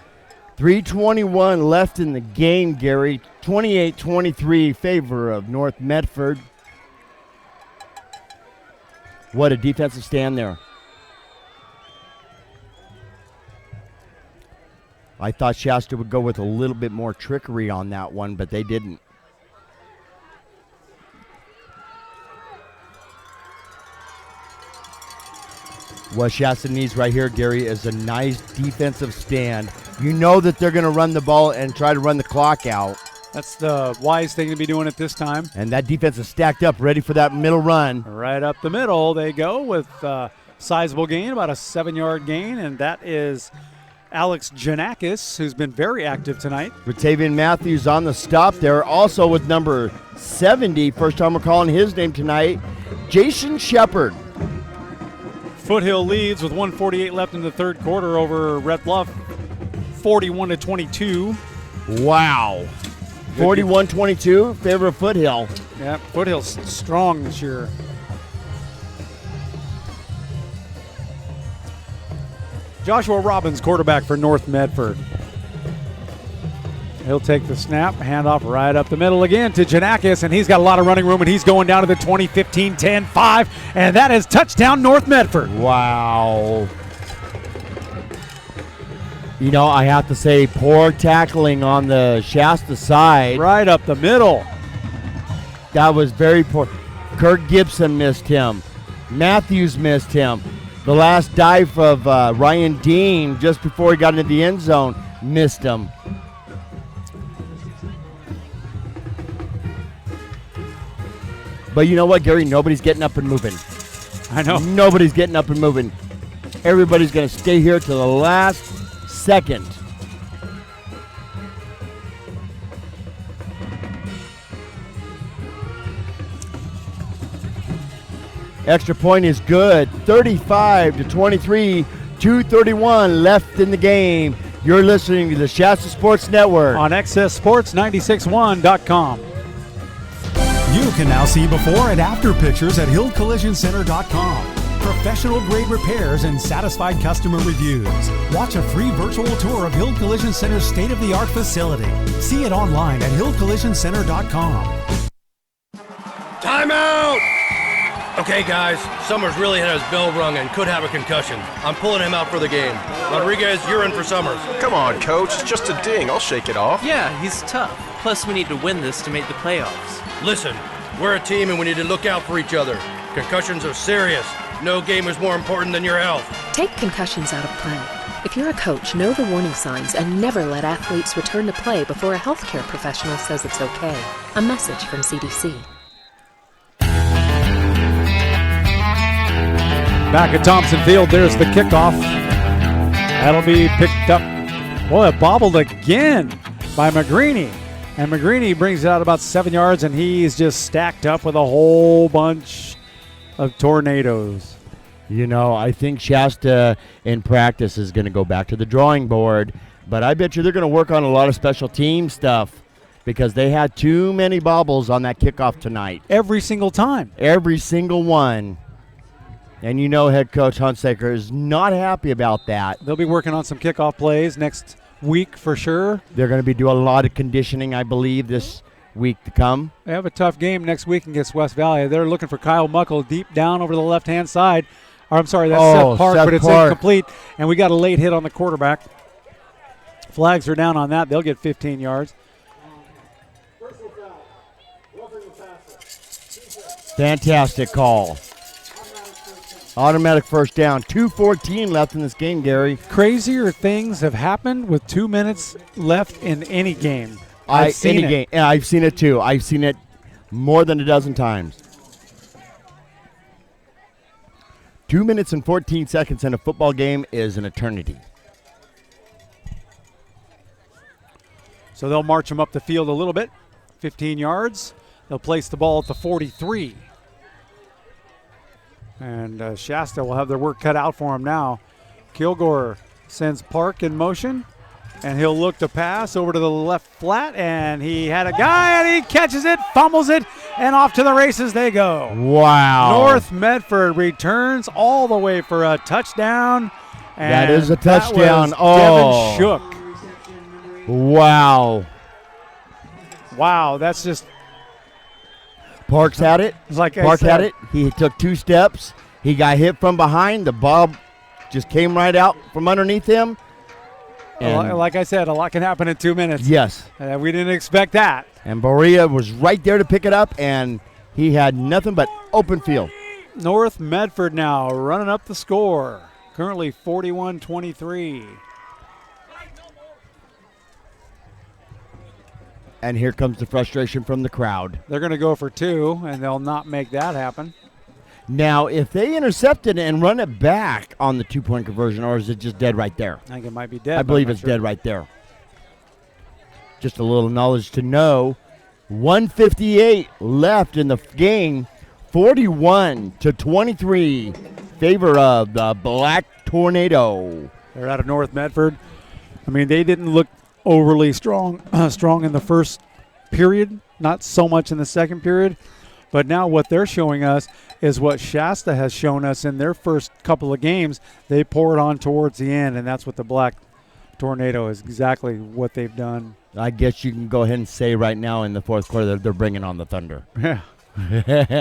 3:21 left in the game, Gary. 28-23 favor of North Medford. What a defensive stand there. I thought Shasta would go with a little bit more trickery on that one, but they didn't. What Shasta needs right here, Gary, is a nice defensive stand. You know that they're going to run the ball and try to run the clock out. That's the wise thing to be doing at this time. And that defense is stacked up, ready for that middle run. Right up the middle they go with sizable gain, about a 7-yard gain, and that is Alex Janakis, who's been very active tonight. Ratavian Matthews on the stop there. Also with number 70, first time we're calling his name tonight, Jason Shepard. Foothill leads with 1:48 left in the third quarter over Red Bluff, 41-22. Wow. 41-22, favor of Foothill. Yeah, Foothill's strong this year. Joshua Robbins, quarterback for North Medford. He'll take the snap, handoff right up the middle again to Janakis, and he's got a lot of running room, and he's going down to the 20, 15, 10, 5, and that is touchdown North Medford. Wow. You know, I have to say, poor tackling on the Shasta side. Right up the middle. That was very poor. Kirk Gibson missed him. Matthews missed him. The last dive of Ryan Dean just before he got into the end zone missed him. But you know what, Gary? Nobody's getting up and moving. I know. Nobody's getting up and moving. Everybody's going to stay here to the last second. Extra point is good. 35-23, 2:31 left in the game. You're listening to the Shasta Sports Network on XSSports961.com. You can now see before and after pictures at HillCollisionCenter.com. Professional grade repairs and satisfied customer reviews. Watch a free virtual tour of Hill Collision Center's state-of-the-art facility. See it online at HillCollisionCenter.com. Timeout! Okay, guys, Summers really had his bell rung and could have a concussion. I'm pulling him out for the game. Rodriguez, you're in for Summers. Come on, Coach. It's just a ding. I'll shake it off. Yeah, he's tough. Plus, we need to win this to make the playoffs. Listen, we're a team and we need to look out for each other. Concussions are serious. No game is more important than your health. Take concussions out of play. If you're a coach, know the warning signs and never let athletes return to play before a healthcare professional says it's okay. A message from CDC. Back at Thompson Field, there's the kickoff. That'll be picked up. Boy, it bobbled again by McGreeny. And McGreeny brings it out about 7 yards, and he's just stacked up with a whole bunch of tornadoes. You know, I think Shasta in practice is going to go back to the drawing board, but I bet you they're going to work on a lot of special team stuff because they had too many bobbles on that kickoff tonight. Every single time. Every single one. And you know head coach Hunsaker is not happy about that. They'll be working on some kickoff plays next week for sure. They're going to be doing a lot of conditioning, I believe, this week to come. They have a tough game next week against West Valley. They're looking for Kyle Muckle deep down over the left-hand side. Or, I'm sorry, that's Seth Park, but it's incomplete. And we got a late hit on the quarterback. Flags are down on that. They'll get 15 yards. Fantastic call. Automatic first down. 2:14 left in this game, Gary. Crazier things have happened with 2 minutes left in any game. I've seen it. Yeah, I've seen it too. I've seen it more than a dozen times. 2 minutes and 14 seconds in a football game is an eternity. So they'll march them up the field a little bit. 15 yards. They'll place the ball at the 43. And Shasta will have their work cut out for them now. Kilgore sends Park in motion, and he'll look to pass over to the left flat, and he had a guy, and he catches it, fumbles it, and off to the races they go. Wow. North Medford returns all the way for a touchdown. And that is a touchdown. Devin Shook. Wow. Wow, that's just. Parks had it. Park had it. He took 2 steps. He got hit from behind. The ball just came right out from underneath him. And like I said, a lot can happen in 2 minutes. Yes. We didn't expect that. And Berea was right there to pick it up, and he had nothing but open field. North Medford now running up the score. Currently 41-23. And here comes the frustration from the crowd. They're going to go for 2, and they'll not make that happen. Now, if they intercept it and run it back on the 2-point conversion, or is it just dead right there? I think it might be dead. I believe it's dead right there. Just a little knowledge to know. 1:58 left in the game. 41-23. Favor of the Black Tornado. They're out of North Medford. I mean, they didn't look overly strong in the first period, not so much in the second period. But now what they're showing us is what Shasta has shown us in their first couple of games. They pour it on towards the end, and that's what the Black Tornado is exactly what they've done. I guess you can go ahead and say right now in the fourth quarter that they're bringing on the Thunder. Yeah.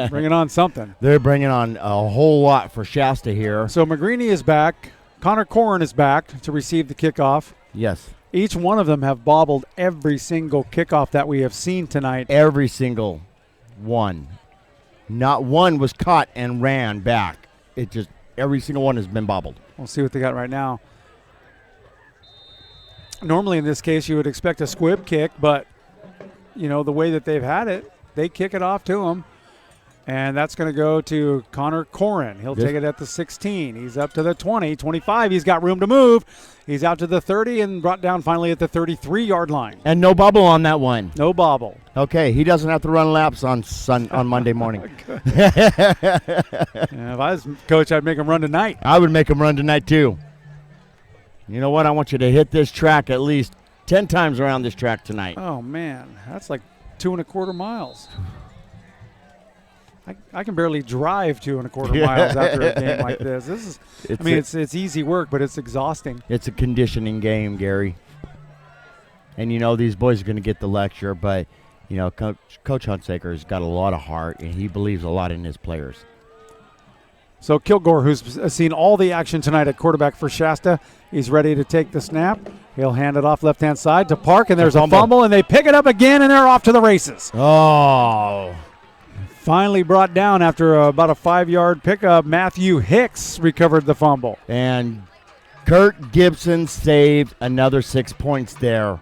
Bringing on something. They're bringing on a whole lot for Shasta here. So McGreeny is back. Connor Corrin is back to receive the kickoff. Yes. Each one of them have bobbled every single kickoff that we have seen tonight. Every single one. Not one was caught and ran back. It just, every single one has been bobbled. We'll see what they got right now. Normally in this case you would expect a squib kick, but you know the way that they've had it, they kick it off to him. And that's going to go to Connor Corrin. He'll take it at the 16. He's up to the 20, 25. He's got room to move. He's out to the 30 and brought down finally at the 33-yard line. And no bobble on that one. No bobble. Okay, he doesn't have to run laps on Monday morning. If I was coach, I'd make him run tonight. I would make him run tonight too. You know what? I want you to hit this track at least 10 times around this track tonight. Oh, man. That's like 2.25 miles. I can barely drive 2.25 miles after a game like this. This is, it's easy work, but it's exhausting. It's a conditioning game, Gary. And you know these boys are going to get the lecture, but you know Coach Hunsaker's got a lot of heart, and he believes a lot in his players. So Kilgore, who's seen all the action tonight at quarterback for Shasta, he's ready to take the snap. He'll hand it off left-hand side to Park, and there's a fumble, and they pick it up again, and they're off to the races. Oh. Finally brought down after about a 5-yard pickup. Matthew Hicks recovered the fumble. And Kurt Gibson saved another 6 points there.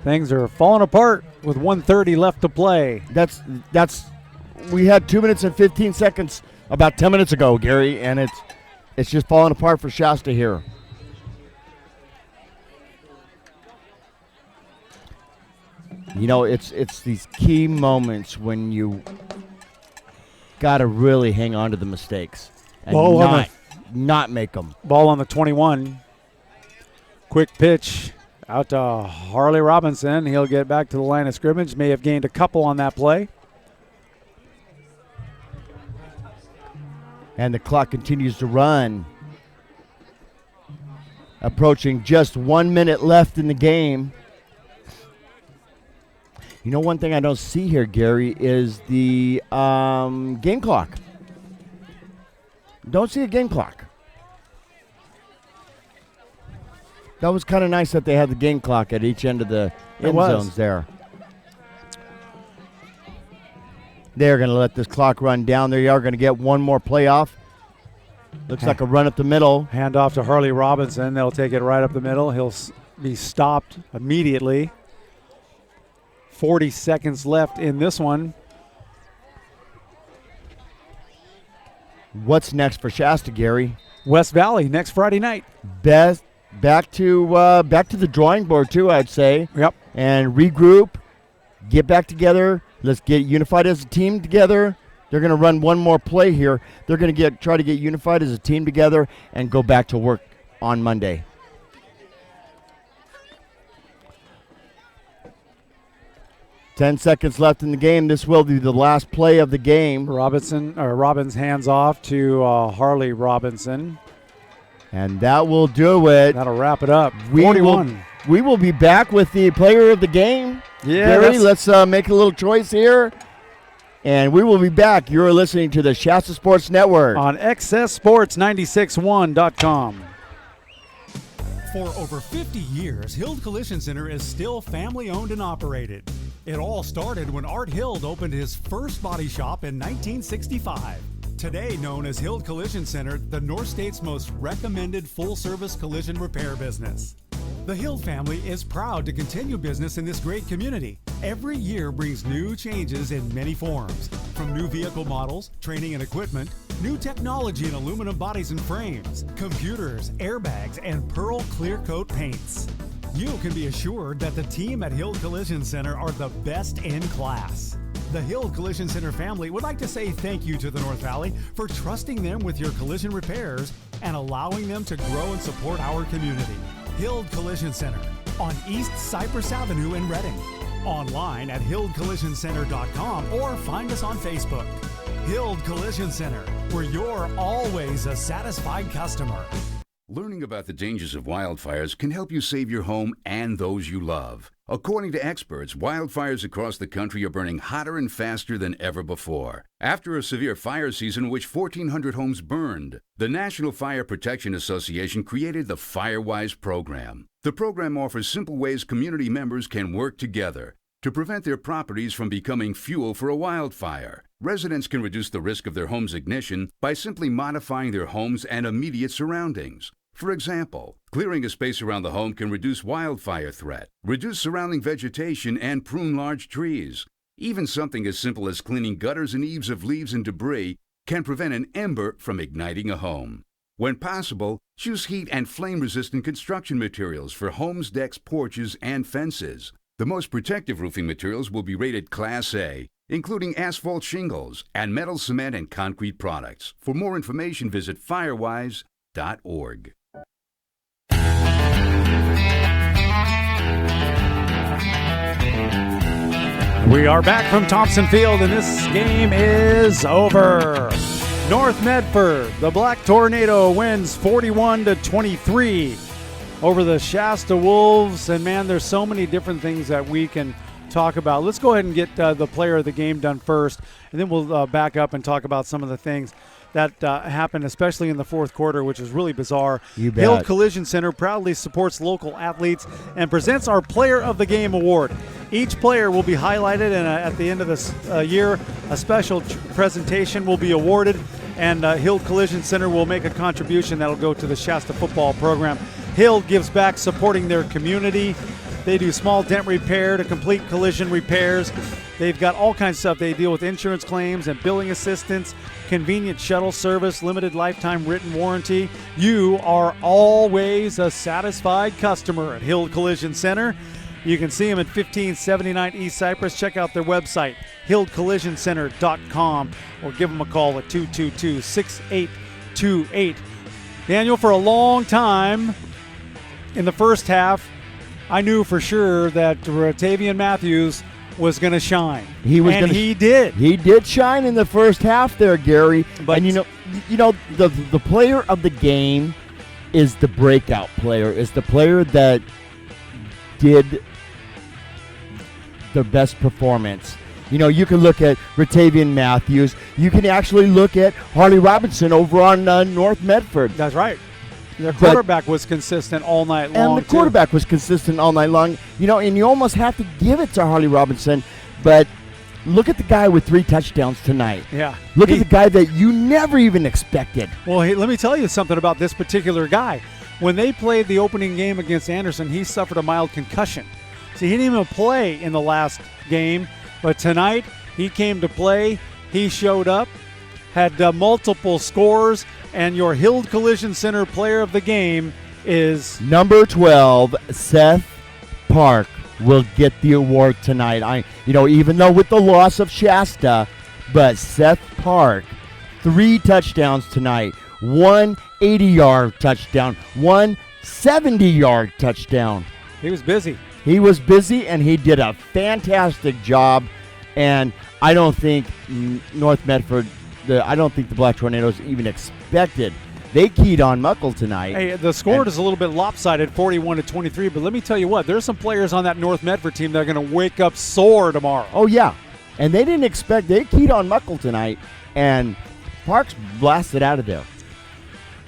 Things are falling apart with 1:30 left to play. We had 2 minutes and 15 seconds about 10 minutes ago, Gary, and it's just falling apart for Shasta here. You know, it's these key moments when you got to really hang on to the mistakes and not make them. Ball on the 21. Quick pitch out to Harley Robinson. He'll get back to the line of scrimmage. May have gained a couple on that play. And the clock continues to run. Approaching just 1 minute left in the game. You know, one thing I don't see here, Gary, is the game clock. Don't see a game clock. That was kind of nice that they had the game clock at each end of the end zones there. They're going to let this clock run down. They are going to get one more playoff. Looks like a run up the middle. Hand off to Harley Robinson. They'll take it right up the middle. He'll be stopped immediately. 40 seconds left in this one. What's next for Shasta, Gary? West Valley next Friday night. Back to the drawing board too, I'd say. Yep. And regroup, get back together. Let's get unified as a team together They're going to run one more play here. They're going to try to get unified as a team together and go back to work on Monday. Ten seconds left in the game. This will be the last play of the game. Robbins hands off to Harley Robinson. And that will do it. That'll wrap it up. 41. We will be back with the player of the game. Yeah. Gary, let's make a little choice here. And we will be back. You're listening to the Shasta Sports Network. On XSSports961.com. For over 50 years, Hild Collision Center is still family-owned and operated. It all started when Art Hild opened his first body shop in 1965. Today known as Hild Collision Center, the North State's most recommended full-service collision repair business. The Hild family is proud to continue business in this great community. Every year brings new changes in many forms, from new vehicle models, training and equipment, new technology in aluminum bodies and frames, computers, airbags, and Pearl Clear Coat paints. You can be assured that the team at Hild Collision Center are the best in class. The Hild Collision Center family would like to say thank you to the North Valley for trusting them with your collision repairs and allowing them to grow and support our community. Hild Collision Center on East Cypress Avenue in Reading. Online at hildcollisioncenter.com or find us on Facebook. Hild Collision Center, where you're always a satisfied customer. Learning about the dangers of wildfires can help you save your home and those you love. According to experts, wildfires across the country are burning hotter and faster than ever before. After a severe fire season in which 1,400 homes burned, the National Fire Protection Association created the FireWise program. The program offers simple ways community members can work together to prevent their properties from becoming fuel for a wildfire. Residents can reduce the risk of their home's ignition by simply modifying their homes and immediate surroundings. For example, clearing a space around the home can reduce wildfire threat, reduce surrounding vegetation, and prune large trees. Even something as simple as cleaning gutters and eaves of leaves and debris can prevent an ember from igniting a home. When possible, choose heat and flame-resistant construction materials for homes, decks, porches, and fences. The most protective roofing materials will be rated Class A, including asphalt shingles and metal cement and concrete products. For more information, visit firewise.org. We are back from Thompson Field, and this game is over. North Medford, the Black Tornado, wins 41-23 over the Shasta Wolves. And, man, there's so many different things that we can talk about. Let's go ahead and get the player of the game done first, and then we'll back up and talk about some of the things that happened, especially in the fourth quarter, which is really bizarre. You bet. Hild Collision Center proudly supports local athletes and presents our Player of the Game award. Each player will be highlighted, and at the end of this year, a special presentation will be awarded, and Hild Collision Center will make a contribution that will go to the Shasta football program. Hild gives back supporting their community. They do small dent repair to complete collision repairs. They've got all kinds of stuff. They deal with insurance claims and billing assistance, convenient shuttle service, limited lifetime written warranty. You are always a satisfied customer at Hild Collision Center. You can see them at 1579 East Cypress. Check out their website, hildcollisioncenter.com, or give them a call at 222-6828. Daniel, for a long time in the first half, I knew for sure that Ratavian Matthews was going to shine. He did. He did shine in the first half there, Gary. But and you know the player of the game is the breakout player. Is the player that did the best performance. You know, you can look at Ratavian Matthews. You can actually look at Harley Robinson over on North Medford. That's right. Their quarterback was consistent all night long. And the quarterback was consistent all night long. You know, and you almost have to give it to Harley Robinson. But look at the guy with 3 touchdowns tonight. Yeah. Look at the guy that you never even expected. Well, hey, let me tell you something about this particular guy. When they played the opening game against Anderson, he suffered a mild concussion. See, he didn't even play in the last game. But tonight, he came to play. He showed up, had multiple scores, and your Hild Collision Center player of the game is number 12, Seth Park will get the award tonight. Even though with the loss of Shasta, But Seth Park, 3 touchdowns tonight, 1 80-yard touchdown, 1 70-yard touchdown. He was busy. He was busy, and he did a fantastic job. And I don't think North Medford, I don't think the Black Tornadoes even expected. They keyed on Muckle tonight. Hey, the score is a little bit lopsided, 41-23. But let me tell you what, there's some players on that North Medford team that are going to wake up sore tomorrow. Oh, yeah. And they didn't expect, they keyed on Muckle tonight, and Parks blasted out of there.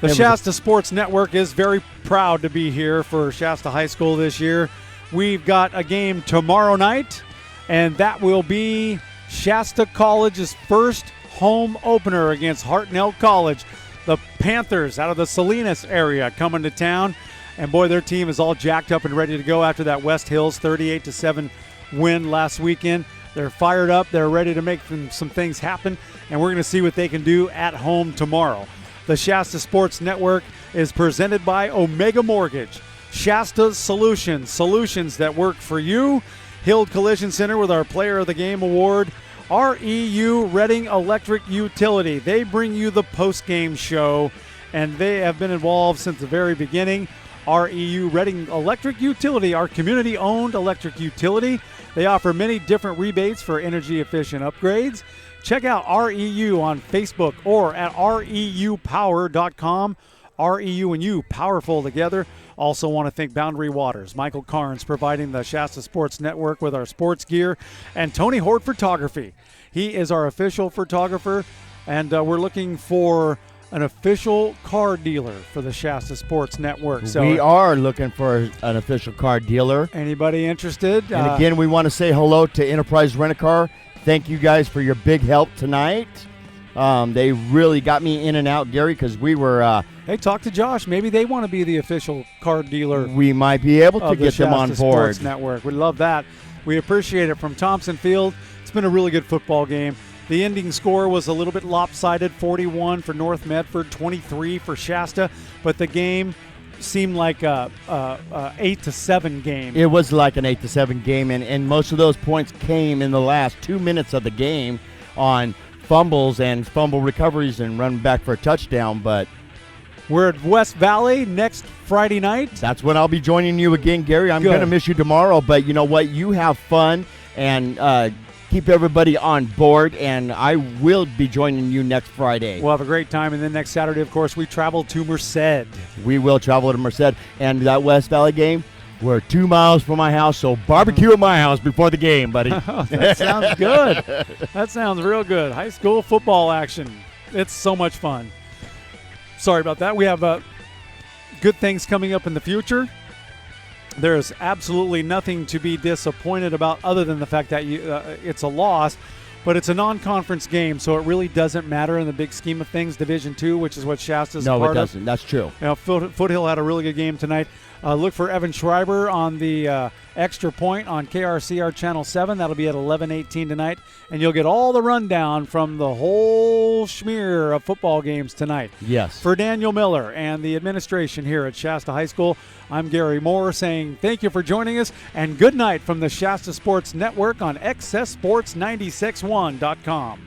The Shasta Sports Network is very proud to be here for Shasta High School this year. We've got a game tomorrow night, and that will be Shasta College's first home opener against Hartnell College. The Panthers out of the Salinas area coming to town. And, boy, their team is all jacked up and ready to go after that West Hills 38-7 win last weekend. They're fired up. They're ready to make some things happen, and we're going to see what they can do at home tomorrow. The Shasta Sports Network is presented by Omega Mortgage. Shasta Solutions, solutions that work for you. Hild Collision Center with our Player of the Game Award. REU Reading Electric Utility. They bring you the post-game show, and they have been involved since the very beginning. REU Reading Electric Utility, our community-owned electric utility. They offer many different rebates for energy-efficient upgrades. Check out REU on Facebook or at reupower.com. REU and you, powerful together. Also want to thank Boundary Waters, Michael Carnes providing the Shasta Sports Network with our sports gear, and Tony Hort Photography. He is our official photographer, and we're looking for an official car dealer for the Shasta Sports Network. So we are looking for an official car dealer. Anybody interested? And again, we want to say hello to Enterprise Rent-A-Car. Thank you guys for your big help tonight. They really got me in and out, Gary, because we were... hey, talk to Josh. Maybe they want to be the official car dealer. We might be able to get them on board. Sports Network. We love that. We appreciate it. From Thompson Field, it's been a really good football game. The ending score was a little bit lopsided, 41 for North Medford, 23 for Shasta, but the game seemed like a 8-7 game. It was like an 8-7 game, and most of those points came in the last 2 minutes of the game on fumbles and fumble recoveries and run back for a touchdown. But we're at West Valley next Friday night. That's when I'll be joining you again, Gary. I'm going to miss you tomorrow, but you know what? You have fun and keep everybody on board, and I will be joining you next Friday. We'll have a great time, and then next Saturday, of course, we travel to Merced. We will travel to Merced, and that West Valley game, we're 2 miles from my house, so barbecue at my house before the game, buddy. That sounds good. That sounds real good. High school football action. It's so much fun. Sorry about that. We have good things coming up in the future. There's absolutely nothing to be disappointed about other than the fact that it's a loss, but it's a non-conference game, so it really doesn't matter in the big scheme of things. Division II, which is what Shasta's part of. No, it doesn't. That's true. You know, Foothill had a really good game tonight. Look for Evan Schreiber on the Extra Point on KRCR Channel 7. That'll be at 11:18 tonight, and you'll get all the rundown from the whole schmear of football games tonight. Yes. For Daniel Miller and the administration here at Shasta High School, I'm Gary Moore saying thank you for joining us, and good night from the Shasta Sports Network on XSSports961.com.